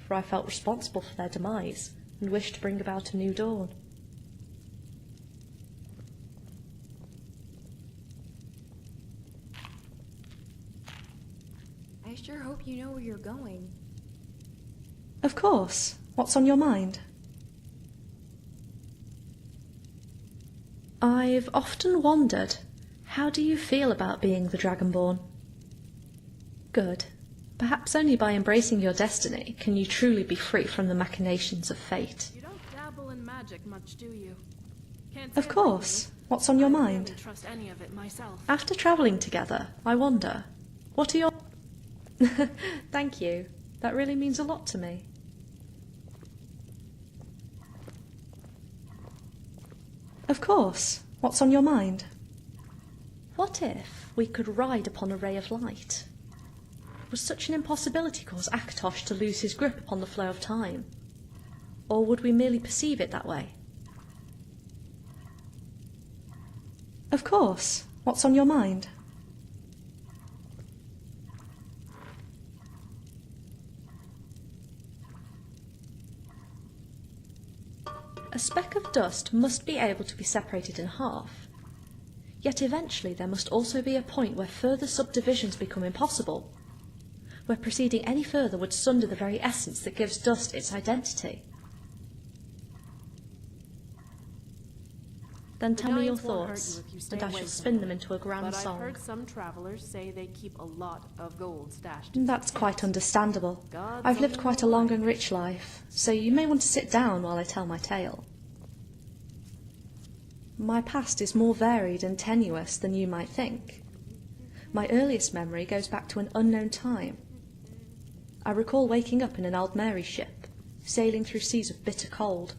for I felt responsible for their demise, and wished to bring about a new dawn. I sure hope you know where you're going. Of course. What's on your mind? I've often wondered, how do you feel about being the Dragonborn? Good. Perhaps only by embracing your destiny can you truly be free from the machinations of fate. You don't dabble in magic much, do you? Can't Of course. What's on your mind? I trust any of it myself. After travelling together, I wonder, what are your... Thank you. That really means a lot to me. Of course. What's on your mind? What if we could ride upon a ray of light? Would such an impossibility cause Akatosh to lose his grip upon the flow of time? Or would we merely perceive it that way? Of course. What's on your mind? A speck of dust must be able to be separated in half. Yet eventually there must also be a point where further subdivisions become impossible. where proceeding any further would sunder the very essence that gives dust its identity. Then tell me your thoughts, and I shall spin them into a grand song. I've heard some travelers say they keep a lot of gold stashed. That's quite understandable. I've lived quite a long and rich life, so you may want to sit down while I tell my tale. My past is more varied and tenuous than you might think. My earliest memory goes back to an unknown time. I recall waking up in an Aldmeri ship, sailing through seas of bitter cold.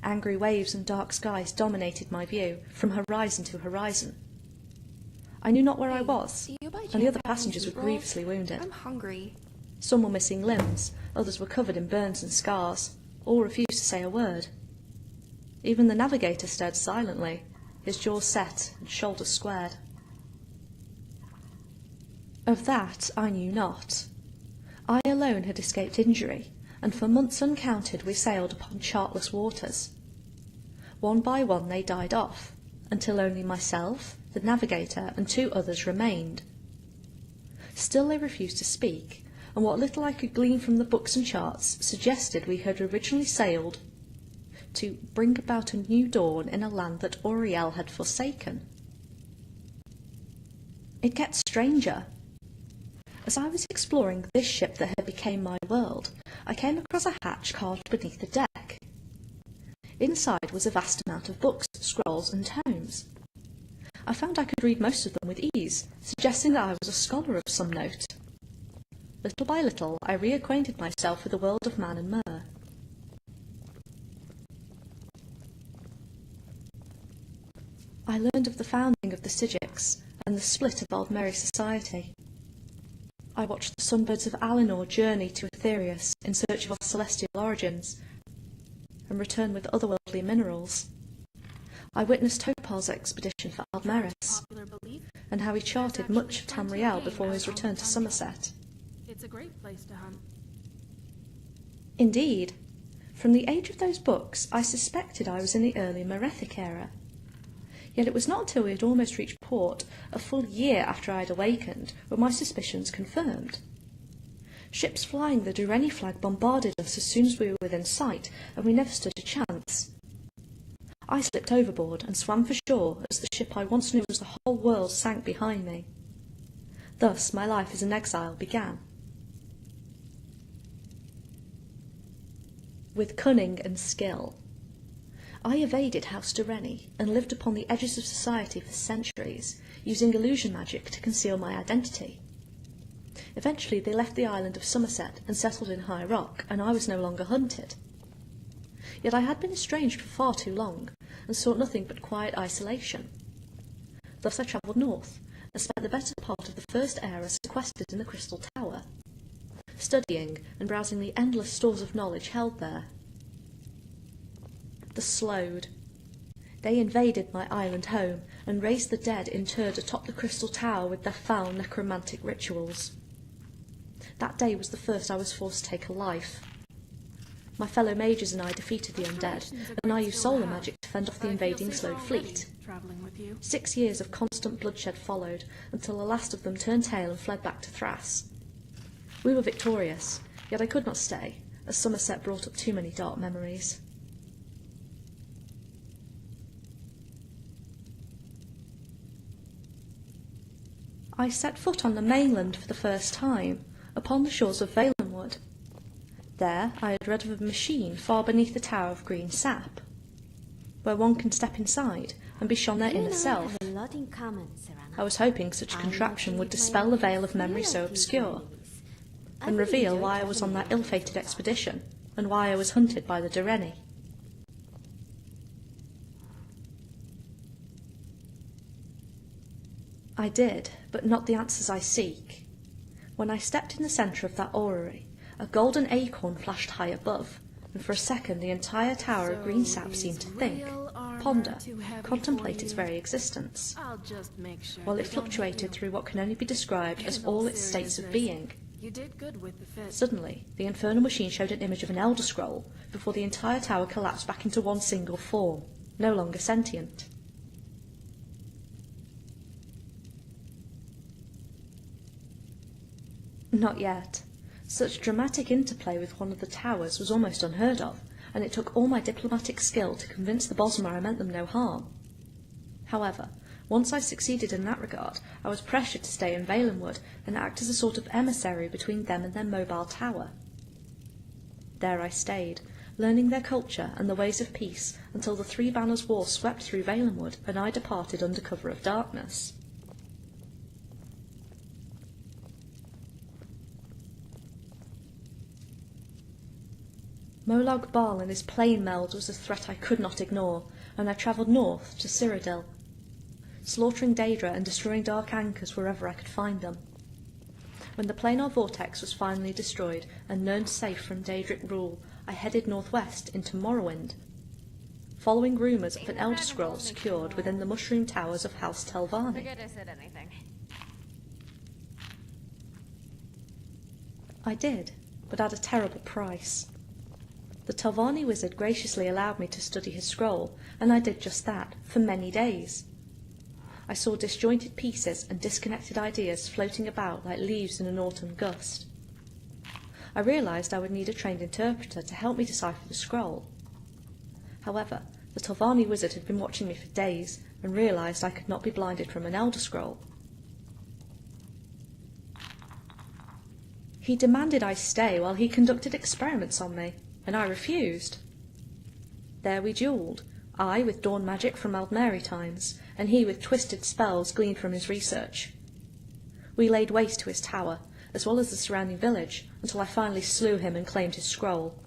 Angry waves and dark skies dominated my view, from horizon to horizon. I knew not where I was, and the other passengers were grievously wounded. I'm hungry. Some were missing limbs, others were covered in burns and scars, all refused to say a word. Even the navigator stared silently, his jaws set and shoulders squared. Of that I knew not. I alone had escaped injury, and for months uncounted we sailed upon chartless waters. One by one they died off, until only myself, the navigator, and 2 others remained. Still they refused to speak, and what little I could glean from the books and charts suggested we had originally sailed to bring about a new dawn in a land that Auriel had forsaken. It gets stranger. As I was exploring this ship that had become my world, I came across a hatch carved beneath the deck. Inside was a vast amount of books, scrolls, and tomes. I found I could read most of them with ease, suggesting that I was a scholar of some note. Little by little, I reacquainted myself with the world of man and Mer. I learned of the founding of the Sigics and the split of Aldmeri society. I watched the sunbirds of Alinor journey to Aetherius in search of celestial origins, and return with otherworldly minerals. I witnessed Topal's expedition for Aldmeris, and how he charted much of Tamriel before his return to Somerset. It's a great place to hunt. Indeed, from the age of those books I suspected I was in the early Merethic era. Yet it was not until we had almost reached port, a full year after I had awakened, were my suspicions confirmed. Ships flying the Dureni flag bombarded us as soon as we were within sight, and we never stood a chance. I slipped overboard and swam for shore as the ship I once knew as the whole world sank behind me. Thus my life as an exile began. With cunning and skill, I evaded House Dureni and lived upon the edges of society for centuries, using illusion magic to conceal my identity. Eventually they left the island of Somerset and settled in High Rock, and I was no longer hunted. Yet I had been estranged for far too long, and sought nothing but quiet isolation. Thus I travelled north, and spent the better part of the First Era sequestered in the Crystal Tower, studying and browsing the endless stores of knowledge held there. The Slode. They invaded my island home, and raised the dead interred atop the Crystal Tower with their foul necromantic rituals. That day was the first I was forced to take a life. My fellow mages and I defeated the undead, and I used solar magic to fend off the invading Slode fleet. 6 years of constant bloodshed followed, until the last of them turned tail and fled back to Thras. We were victorious, yet I could not stay, as Somerset brought up too many dark memories. I set foot on the mainland for the first time, upon the shores of Valenwood. There I had read of a machine far beneath the Tower of Green Sap, where one can step inside and be shown their inner self. I was hoping such a contraption would dispel the veil of memory so obscure, and reveal why I was on that ill-fated expedition, and why I was hunted by the Dureni. I did, but not the answers I seek. When I stepped in the centre of that orrery, a golden acorn flashed high above, and for a second the entire Tower of Green Sap seemed to think, ponder, contemplate its very existence, while it fluctuated through what can only be described as all its states of being. Suddenly, the infernal machine showed an image of an Elder Scroll, before the entire tower collapsed back into one single form, no longer sentient. Not yet. Such dramatic interplay with one of the towers was almost unheard of, and it took all my diplomatic skill to convince the Bosmer I meant them no harm. However, once I succeeded in that regard, I was pressured to stay in Valenwood and act as a sort of emissary between them and their mobile tower. There I stayed, learning their culture and the ways of peace until the Three Banners War swept through Valenwood and I departed under cover of darkness. Molag Bal and his plane meld was a threat I could not ignore, and I travelled north to Cyrodiil, slaughtering Daedra and destroying Dark Anchors wherever I could find them. When the planar vortex was finally destroyed and Nirn safe from Daedric rule, I headed northwest into Morrowind, following rumours of an Elder Scroll secured within the mushroom towers of House Telvanni. Forget I said anything. I did, but at a terrible price. The Telvanni wizard graciously allowed me to study his scroll, and I did just that, for many days. I saw disjointed pieces and disconnected ideas floating about like leaves in an autumn gust. I realised I would need a trained interpreter to help me decipher the scroll. However, the Telvanni wizard had been watching me for days and realised I could not be blinded from an Elder Scroll. He demanded I stay while he conducted experiments on me, and I refused. There we duelled, I with dawn magic from Aldmeri times, and he with twisted spells gleaned from his research. We laid waste to his tower, as well as the surrounding village, until I finally slew him and claimed his scroll.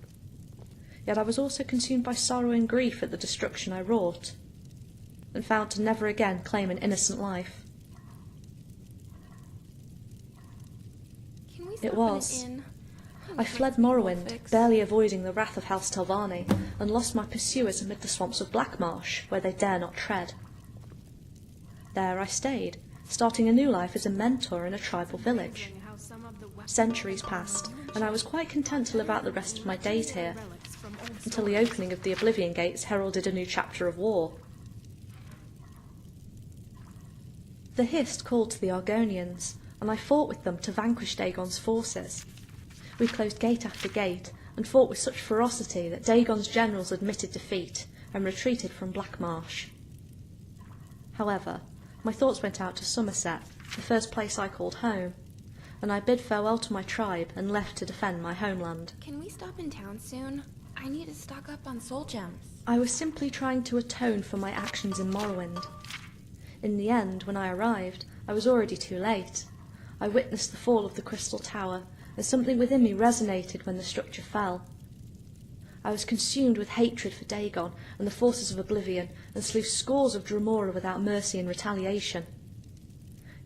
Yet I was also consumed by sorrow and grief at the destruction I wrought, and vowed to never again claim an innocent life. It was. I fled Morrowind, barely avoiding the wrath of House Telvanni, and lost my pursuers amid the swamps of Blackmarsh, where they dare not tread. There I stayed, starting a new life as a mentor in a tribal village. Centuries passed, and I was quite content to live out the rest of my days here, until the opening of the Oblivion Gates heralded a new chapter of war. The Hist called to the Argonians, and I fought with them to vanquish Dagon's forces. We closed gate after gate, and fought with such ferocity that Dagon's generals admitted defeat, and retreated from Blackmarsh. However, my thoughts went out to Somerset, the first place I called home, and I bid farewell to my tribe and left to defend my homeland. Can we stop in town soon? I need to stock up on soul gems. I was simply trying to atone for my actions in Morrowind. In the end, when I arrived, I was already too late. I witnessed the fall of the Crystal Tower, and something within me resonated when the structure fell. I was consumed with hatred for Dagon and the forces of Oblivion, and slew scores of Dremora without mercy and retaliation.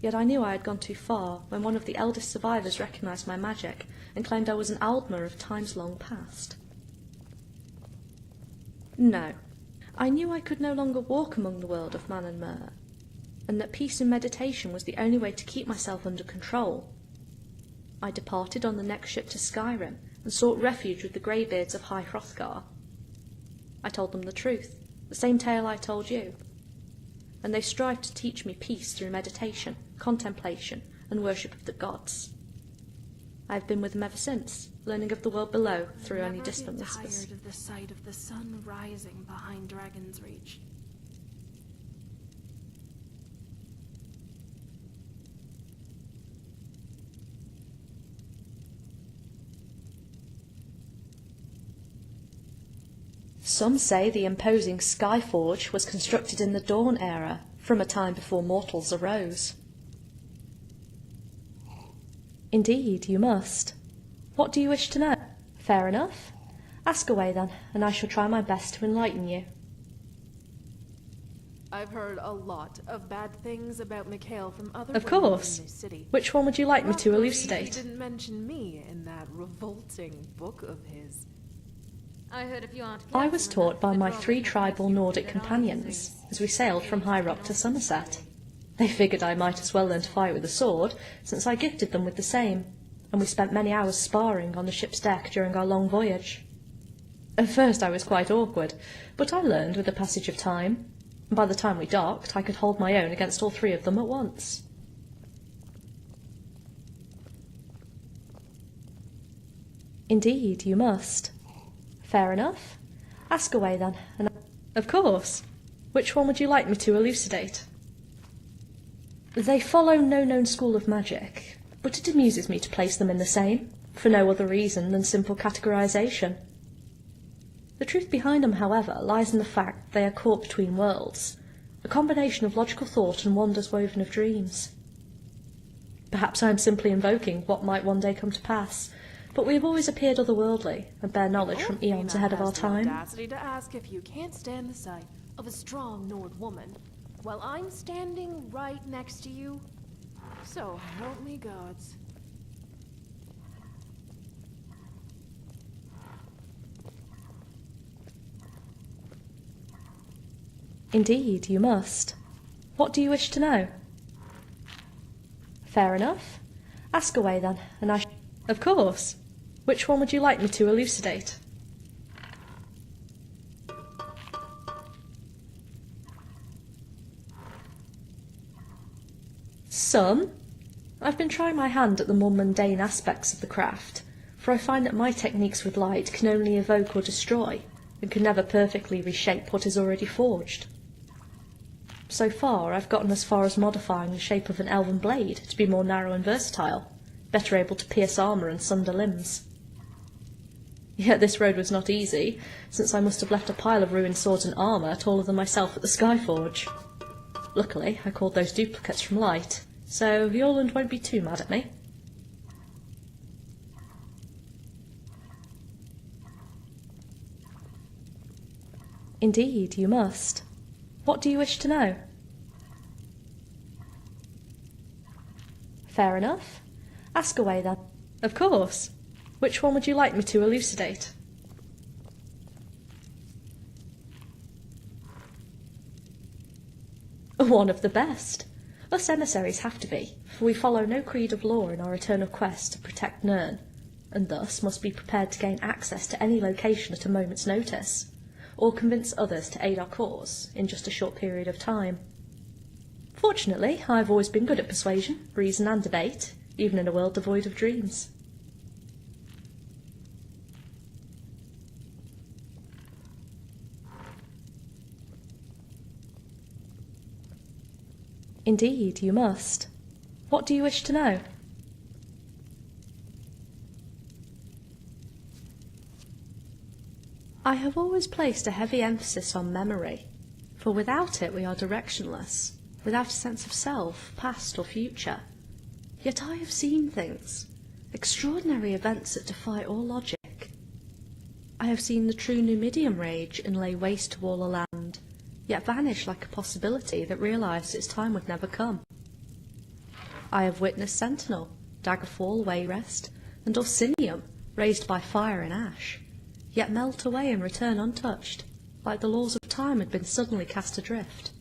Yet I knew I had gone too far when one of the eldest survivors recognised my magic and claimed I was an Aldmer of times long past. No, I knew I could no longer walk among the world of Man and Mer, and that peace and meditation was the only way to keep myself under control. I departed on the next ship to Skyrim and sought refuge with the Greybeards of High Hrothgar. I told them the truth, the same tale I told you, and they strived to teach me peace through meditation, contemplation, and worship of the gods. I have been with them ever since, learning of the world below through only distant whispers. Tired of the sight of the sun rising behind Dragon's Reach. Some say the imposing Skyforge was constructed in the Dawn era, from a time before mortals arose. Indeed, you must. What do you wish to know? Fair enough. Ask away then, and I shall try my best to enlighten you. I've heard a lot of bad things about Mikhail from other Of women course. in this city. Which one would you like me to Luckily, elucidate? He didn't mention me in that revolting book of his. I heard a few articles. I was taught by my 3 tribal Nordic companions as we sailed from High Rock to Somerset. They figured I might as well learn to fight with a sword, since I gifted them with the same, and we spent many hours sparring on the ship's deck during our long voyage. At first I was quite awkward, but I learned with the passage of time, and by the time we docked I could hold my own against all 3 of them at once. Indeed, you must. Fair enough. Ask away then, and of course. Which one would you like me to elucidate? They follow no known school of magic, but it amuses me to place them in the same, for no other reason than simple categorization. The truth behind them, however, lies in the fact they are caught between worlds, a combination of logical thought and wonders woven of dreams. Perhaps I am simply invoking what might one day come to pass, but we have always appeared otherworldly and bear knowledge from eons ahead of our time. Audacity to ask if you can't stand the sight of a strong Nord woman while I'm standing right next to you. So help me gods. Indeed, you must. What do you wish to know? Fair enough. Ask away then, and I Of course. Which one would you like me to elucidate? Some. I've been trying my hand at the more mundane aspects of the craft, for I find that my techniques with light can only evoke or destroy, and can never perfectly reshape what is already forged. So far, I've gotten as far as modifying the shape of an elven blade to be more narrow and versatile, better able to pierce armour and sunder limbs. Yet this road was not easy, since I must have left a pile of ruined swords and armour taller than myself at the Skyforge. Luckily, I called those duplicates from Light, so Violand won't be too mad at me. Indeed, you must. What do you wish to know? Fair enough. Ask away then. Of course. Which one would you like me to elucidate? One of the best. Us emissaries have to be, for we follow no creed of law in our eternal quest to protect Nirn, and thus must be prepared to gain access to any location at a moment's notice, or convince others to aid our cause in just a short period of time. Fortunately, I've always been good at persuasion, reason and debate, even in a world devoid of dreams. Indeed, you must. What do you wish to know? I have always placed a heavy emphasis on memory, for without it we are directionless, without a sense of self, past or future. Yet I have seen things, extraordinary events that defy all logic. I have seen the true Numidium rage and lay waste to all a land, yet vanish like a possibility that realised its time would never come. I have witnessed Sentinel, Daggerfall, Wayrest, and Orsinium raised by fire and ash, yet melt away and return untouched, like the laws of time had been suddenly cast adrift.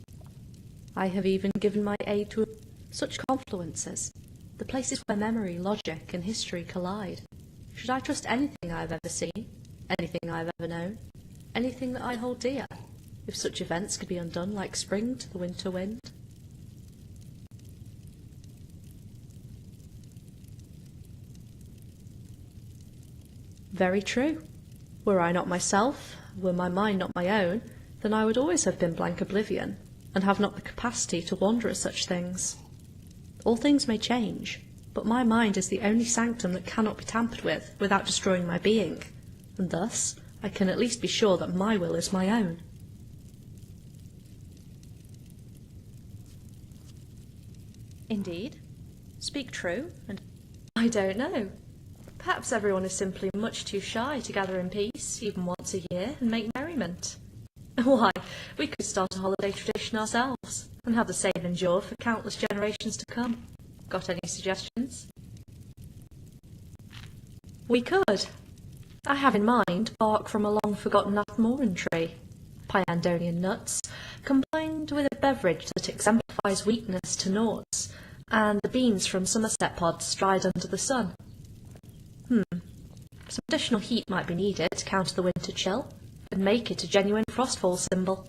I have even given my aid to such confluences, the places where memory, logic, and history collide. Should I trust anything I have ever seen, anything I have ever known, anything that I hold dear, if such events could be undone like spring to the winter wind? Very true. Were I not myself, were my mind not my own, then I would always have been blank oblivion, and have not the capacity to wonder at such things. All things may change, but my mind is the only sanctum that cannot be tampered with without destroying my being, and thus I can at least be sure that my will is my own. Indeed? Speak true, and I don't know. Perhaps everyone is simply much too shy to gather in peace, even once a year, and make merriment. Why, we could start a holiday tradition ourselves, and have the same endure for countless generations to come. Got any suggestions? We could. I have in mind bark from a long-forgotten Athmoran tree, Pyandonian nuts, combined with a beverage that exemplifies weakness to noughts, and the beans from Somerset pods dried under the sun. Some additional heat might be needed to counter the winter chill, and make it a genuine frostfall symbol.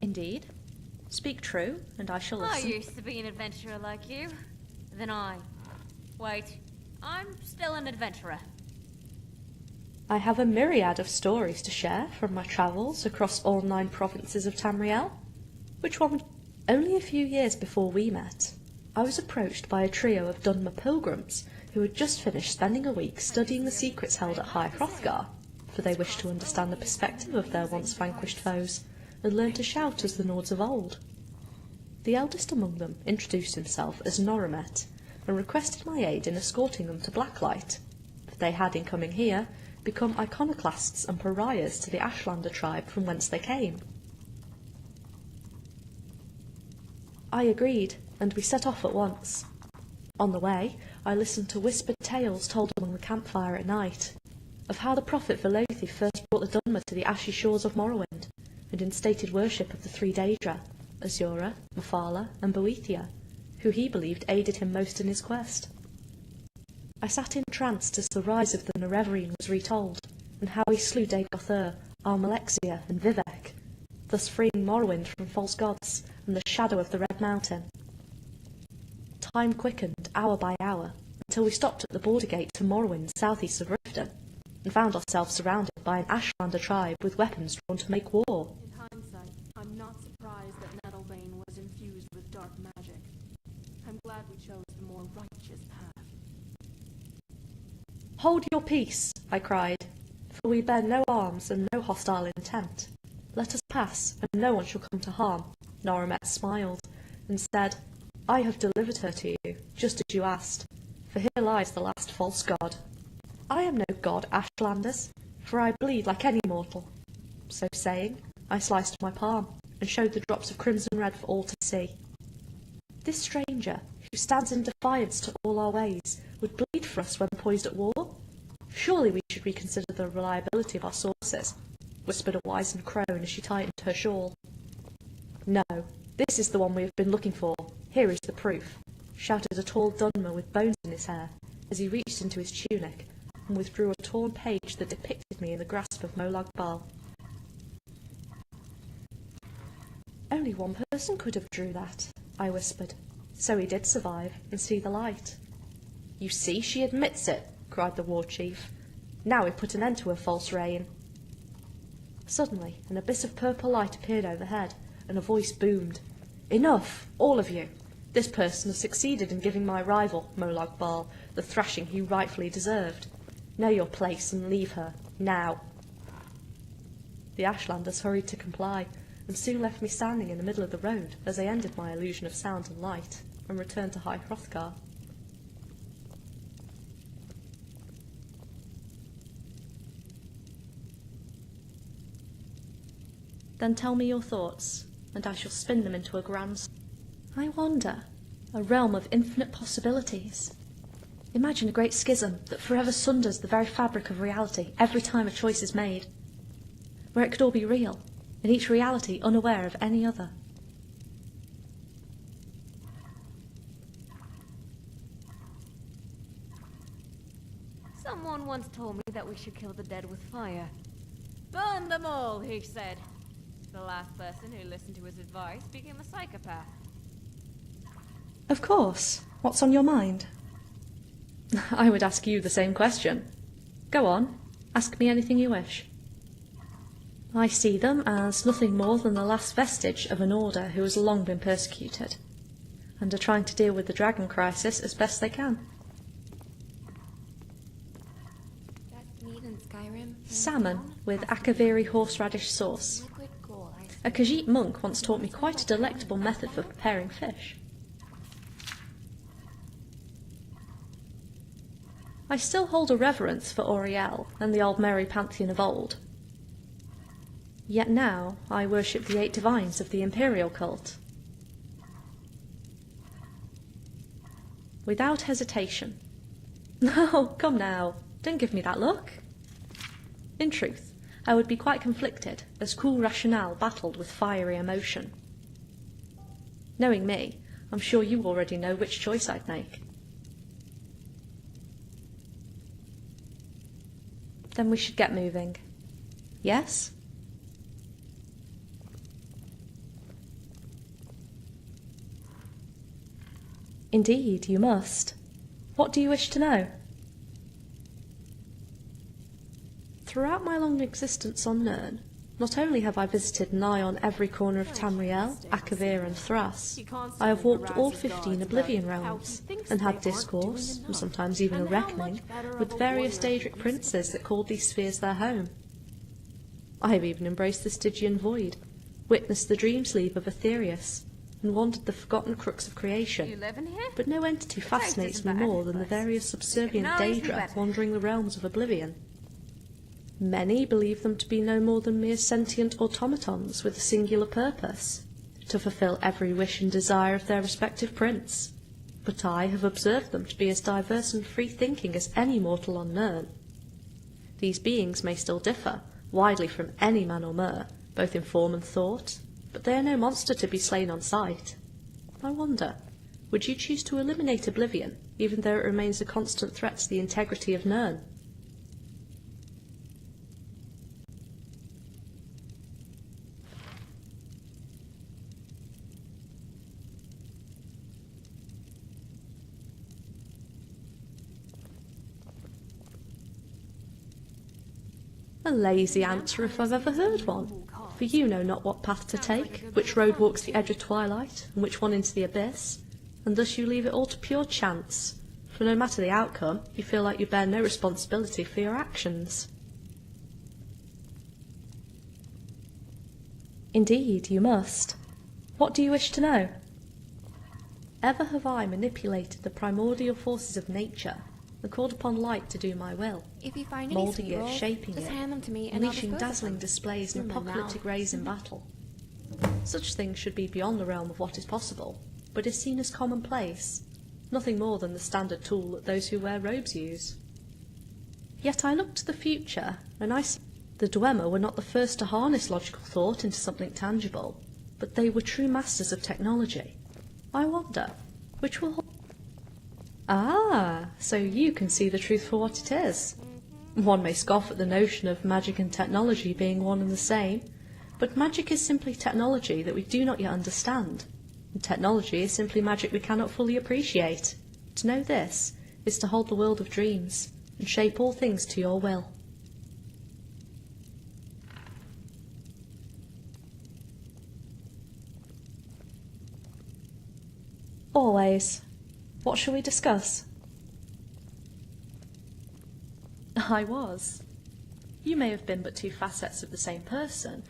Indeed. Speak true, and I shall I listen. used to be an adventurer like you. Wait, I'm still an adventurer. I have a myriad of stories to share from my travels across all 9 provinces of Tamriel. Which one would... Only a few years before we met, I was approached by a trio of Dunmer pilgrims who had just finished spending a week studying the secrets held at High Hrothgar, for they wished to understand the perspective of their once vanquished foes, and learn to shout as the Nords of old. The eldest among them introduced himself as Noromet, and requested my aid in escorting them to Blacklight, for they had, in coming here, become iconoclasts and pariahs to the Ashlander tribe from whence they came. I agreed, and we set off at once. On the way, I listened to whispered tales told along the campfire at night, of how the prophet Velothi first brought the Dunmer to the ashy shores of Morrowind, and instated worship of the 3 Daedra, Azura, Mephala, and Boethia, who he believed aided him most in his quest. I sat entranced as the rise of the Nerevarine was retold, and how he slew Dagoth-Ur, Almalexia, and Vivek, thus freeing Morrowind from false gods and the shadow of the Red Mountain. Time quickened, hour by hour, until we stopped at the border gate to Morrowind, southeast of Riften, and found ourselves surrounded by an Ashlander tribe with weapons drawn to make war. In hindsight, I'm not surprised that Nettlebane was infused with dark magic. I'm glad we chose the more righteous path. "Hold your peace," I cried, "for we bear no arms and no hostile intent. Let us pass, and no one shall come to harm." Noromet smiled, and said, "I have delivered her to you, just as you asked, for here lies the last false god. I am no god, Ashlanders, for I bleed like any mortal." So saying, I sliced my palm, and showed the drops of crimson red for all to see. This stranger, who stands in defiance to all our ways, would bleed for us when poised at war? Surely we should reconsider the reliability of our sources, whispered a wizened crone as she tightened her shawl. "No, this is the one we have been looking for. Here is the proof," shouted a tall Dunmer with bones in his hair, as he reached into his tunic, and withdrew a torn page that depicted me in the grasp of Molag Bal. "Only one person could have drew that," I whispered. "So he did survive, and see the light." "You see, she admits it," cried the war chief. "Now we put an end to her false reign." Suddenly, an abyss of purple light appeared overhead, and a voice boomed. "Enough, all of you! This person has succeeded in giving my rival, Molag Bal, the thrashing he rightfully deserved. Know your place and leave her, now." The Ashlanders hurried to comply, and soon left me standing in the middle of the road as I ended my illusion of sound and light, and returned to High Hrothgar. "Then tell me your thoughts, and I shall spin them into a grand... I wonder, a realm of infinite possibilities. Imagine a great schism that forever sunders the very fabric of reality every time a choice is made, where it could all be real, and each reality unaware of any other." Someone once told me that we should kill the dead with fire. Burn them all, he said. The last person who listened to his advice became a psychopath. "Of course. What's on your mind?" "I would ask you the same question. Go on, ask me anything you wish." "I see them as nothing more than the last vestige of an order who has long been persecuted, and are trying to deal with the dragon crisis as best they can." Best meat in Skyrim? "Salmon with Akaviri horseradish sauce. Liquid gold. A Khajiit monk once taught me quite a delectable method for preparing fish." I still hold a reverence for Auriel and the Aldmeri pantheon of old. Yet now I worship the 8 divines of the Imperial cult. Without hesitation. Oh, come now, don't give me that look. In truth, I would be quite conflicted as cool rationale battled with fiery emotion. Knowing me, I'm sure you already know which choice I'd make. Then we should get moving. Yes? Indeed, you must. What do you wish to know? Throughout my long existence on Nirn, not only have I visited nigh on every corner of Tamriel, Akavir and Thras, I have walked all 15 Oblivion realms, and had discourse, and sometimes even a reckoning, with various Daedric princes that called these spheres their home. I have even embraced the Stygian void, witnessed the dream sleep of Aetherius, and wandered the forgotten crux of creation. But no entity fascinates me more than the various subservient Daedra wandering the realms of Oblivion. Many believe them to be no more than mere sentient automatons with a singular purpose, to fulfill every wish and desire of their respective prince. But I have observed them to be as diverse and free-thinking as any mortal on Nirn. These beings may still differ, widely from any man or mer, both in form and thought, but they are no monster to be slain on sight. I wonder, would you choose to eliminate Oblivion, even though it remains a constant threat to the integrity of Nirn? A lazy answer if I've ever heard one, for you know not what path to take, which road walks the edge of twilight, and which one into the abyss, and thus you leave it all to pure chance, for no matter the outcome, you feel like you bear no responsibility for your actions. Indeed, you must. What do you wish to know? Ever have I manipulated the primordial forces of nature, and called upon light to do my will, If you find any moulding it, scrolls, shaping just it, hand them to me and I'll unleashing dispose of dazzling them. displays and Through my apocalyptic mouth. rays in battle. Such things should be beyond the realm of what is possible, but is seen as commonplace, nothing more than the standard tool that those who wear robes use. Yet I look to the future, and I see the Dwemer were not the first to harness logical thought into something tangible, but they were true masters of technology. I wonder, which will... Ah, so you can see the truth for what it is. One may scoff at the notion of magic and technology being one and the same, but magic is simply technology that we do not yet understand, and technology is simply magic we cannot fully appreciate. To know this is to hold the world of dreams, and shape all things to your will. Always. What shall we discuss? I was. You may have been but two facets of the same person,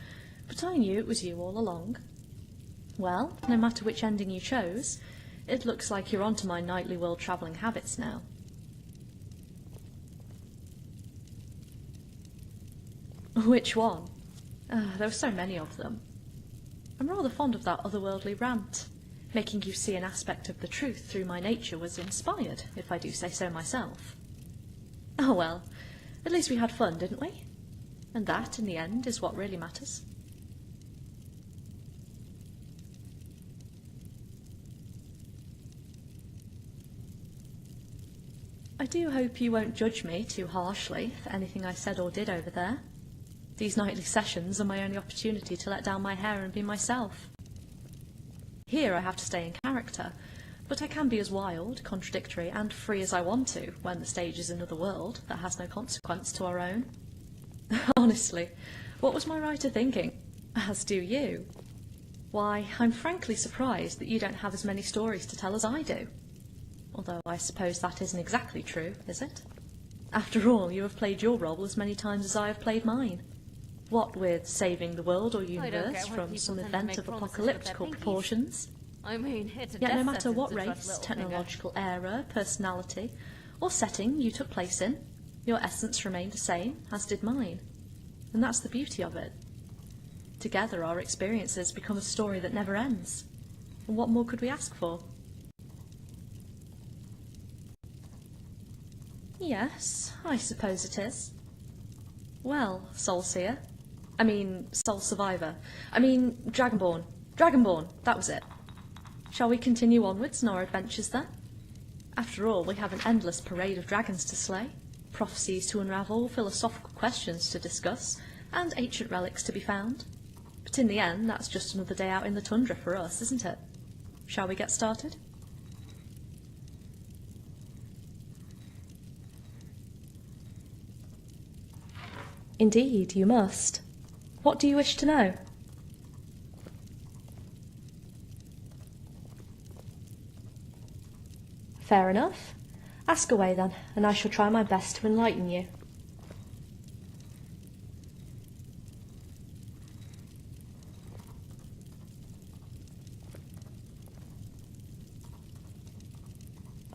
but I knew it was you all along. Well, no matter which ending you chose, it looks like you're onto my nightly world-travelling habits now. Which one? There were so many of them. I'm rather fond of that otherworldly rant. Making you see an aspect of the truth through my nature was inspired, if I do say so myself. Oh well, at least we had fun, didn't we? And that, in the end, is what really matters. I do hope you won't judge me too harshly for anything I said or did over there. These nightly sessions are my only opportunity to let down my hair and be myself. Here I have to stay in character, but I can be as wild, contradictory, and free as I want to when the stage is another world that has no consequence to our own. Honestly, what was my writer thinking? As do you. Why, I'm frankly surprised that you don't have as many stories to tell as I do. Although I suppose that isn't exactly true, is it? After all, you have played your role as many times as I have played mine. What with saving the world or universe from some event of apocalyptical proportions. I mean, it's a Yet no death matter what sentence, this race, little technological era, personality, or setting you took place in, your essence remained the same, as did mine. And that's the beauty of it. Together our experiences become a story that never ends. And what more could we ask for? Yes, I suppose it is. Well, Soul Seer. Soul Survivor. Dragonborn. Dragonborn, that was it. Shall we continue onwards in our adventures then? After all, we have an endless parade of dragons to slay, prophecies to unravel, philosophical questions to discuss, and ancient relics to be found. But in the end, that's just another day out in the tundra for us, isn't it? Shall we get started? Indeed, you must. What do you wish to know? Fair enough. Ask away then, and I shall try my best to enlighten you.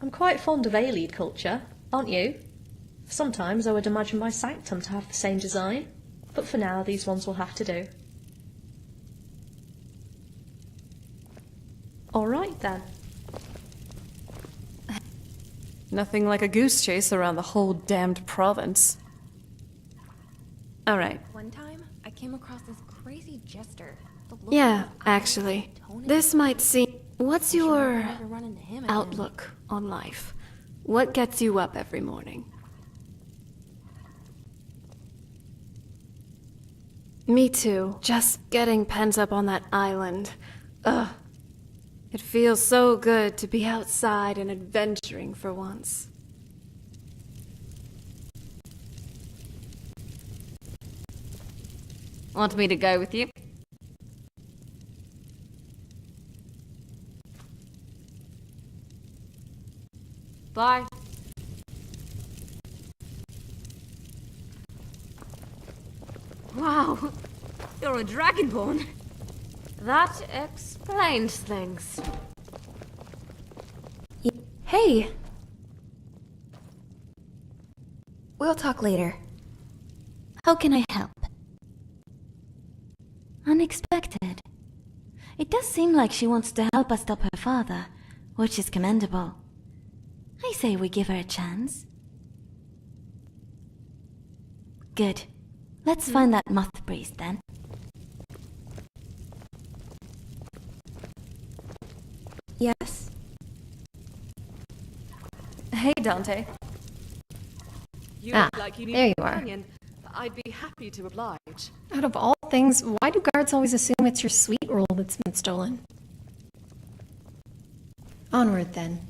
I'm quite fond of Ayleid culture, aren't you? Sometimes I would imagine my sanctum to have the same design, but for now these ones will have to do. Alright then. Nothing like a goose chase around the whole damned province. Alright. One time, I came across this crazy jester. Yeah, actually. This might seem... What's your outlook on life? What gets you up every morning? Me too. Just getting pent up on that island. Ugh. It feels so good to be outside and adventuring for once. Want me to go with you? Bye. Wow, you're a Dragonborn. That explains things. Hey! We'll talk later. How can I help? Unexpected. It does seem like she wants to help us stop her father, which is commendable. I say we give her a chance. Good. Let's find that moth priest then. Yes? Hey, Dante. You Ah, look like you need there a you are. companion. I'd be happy to oblige. Out of all things, why do guards always assume it's your sweet roll that's been stolen? Onward then.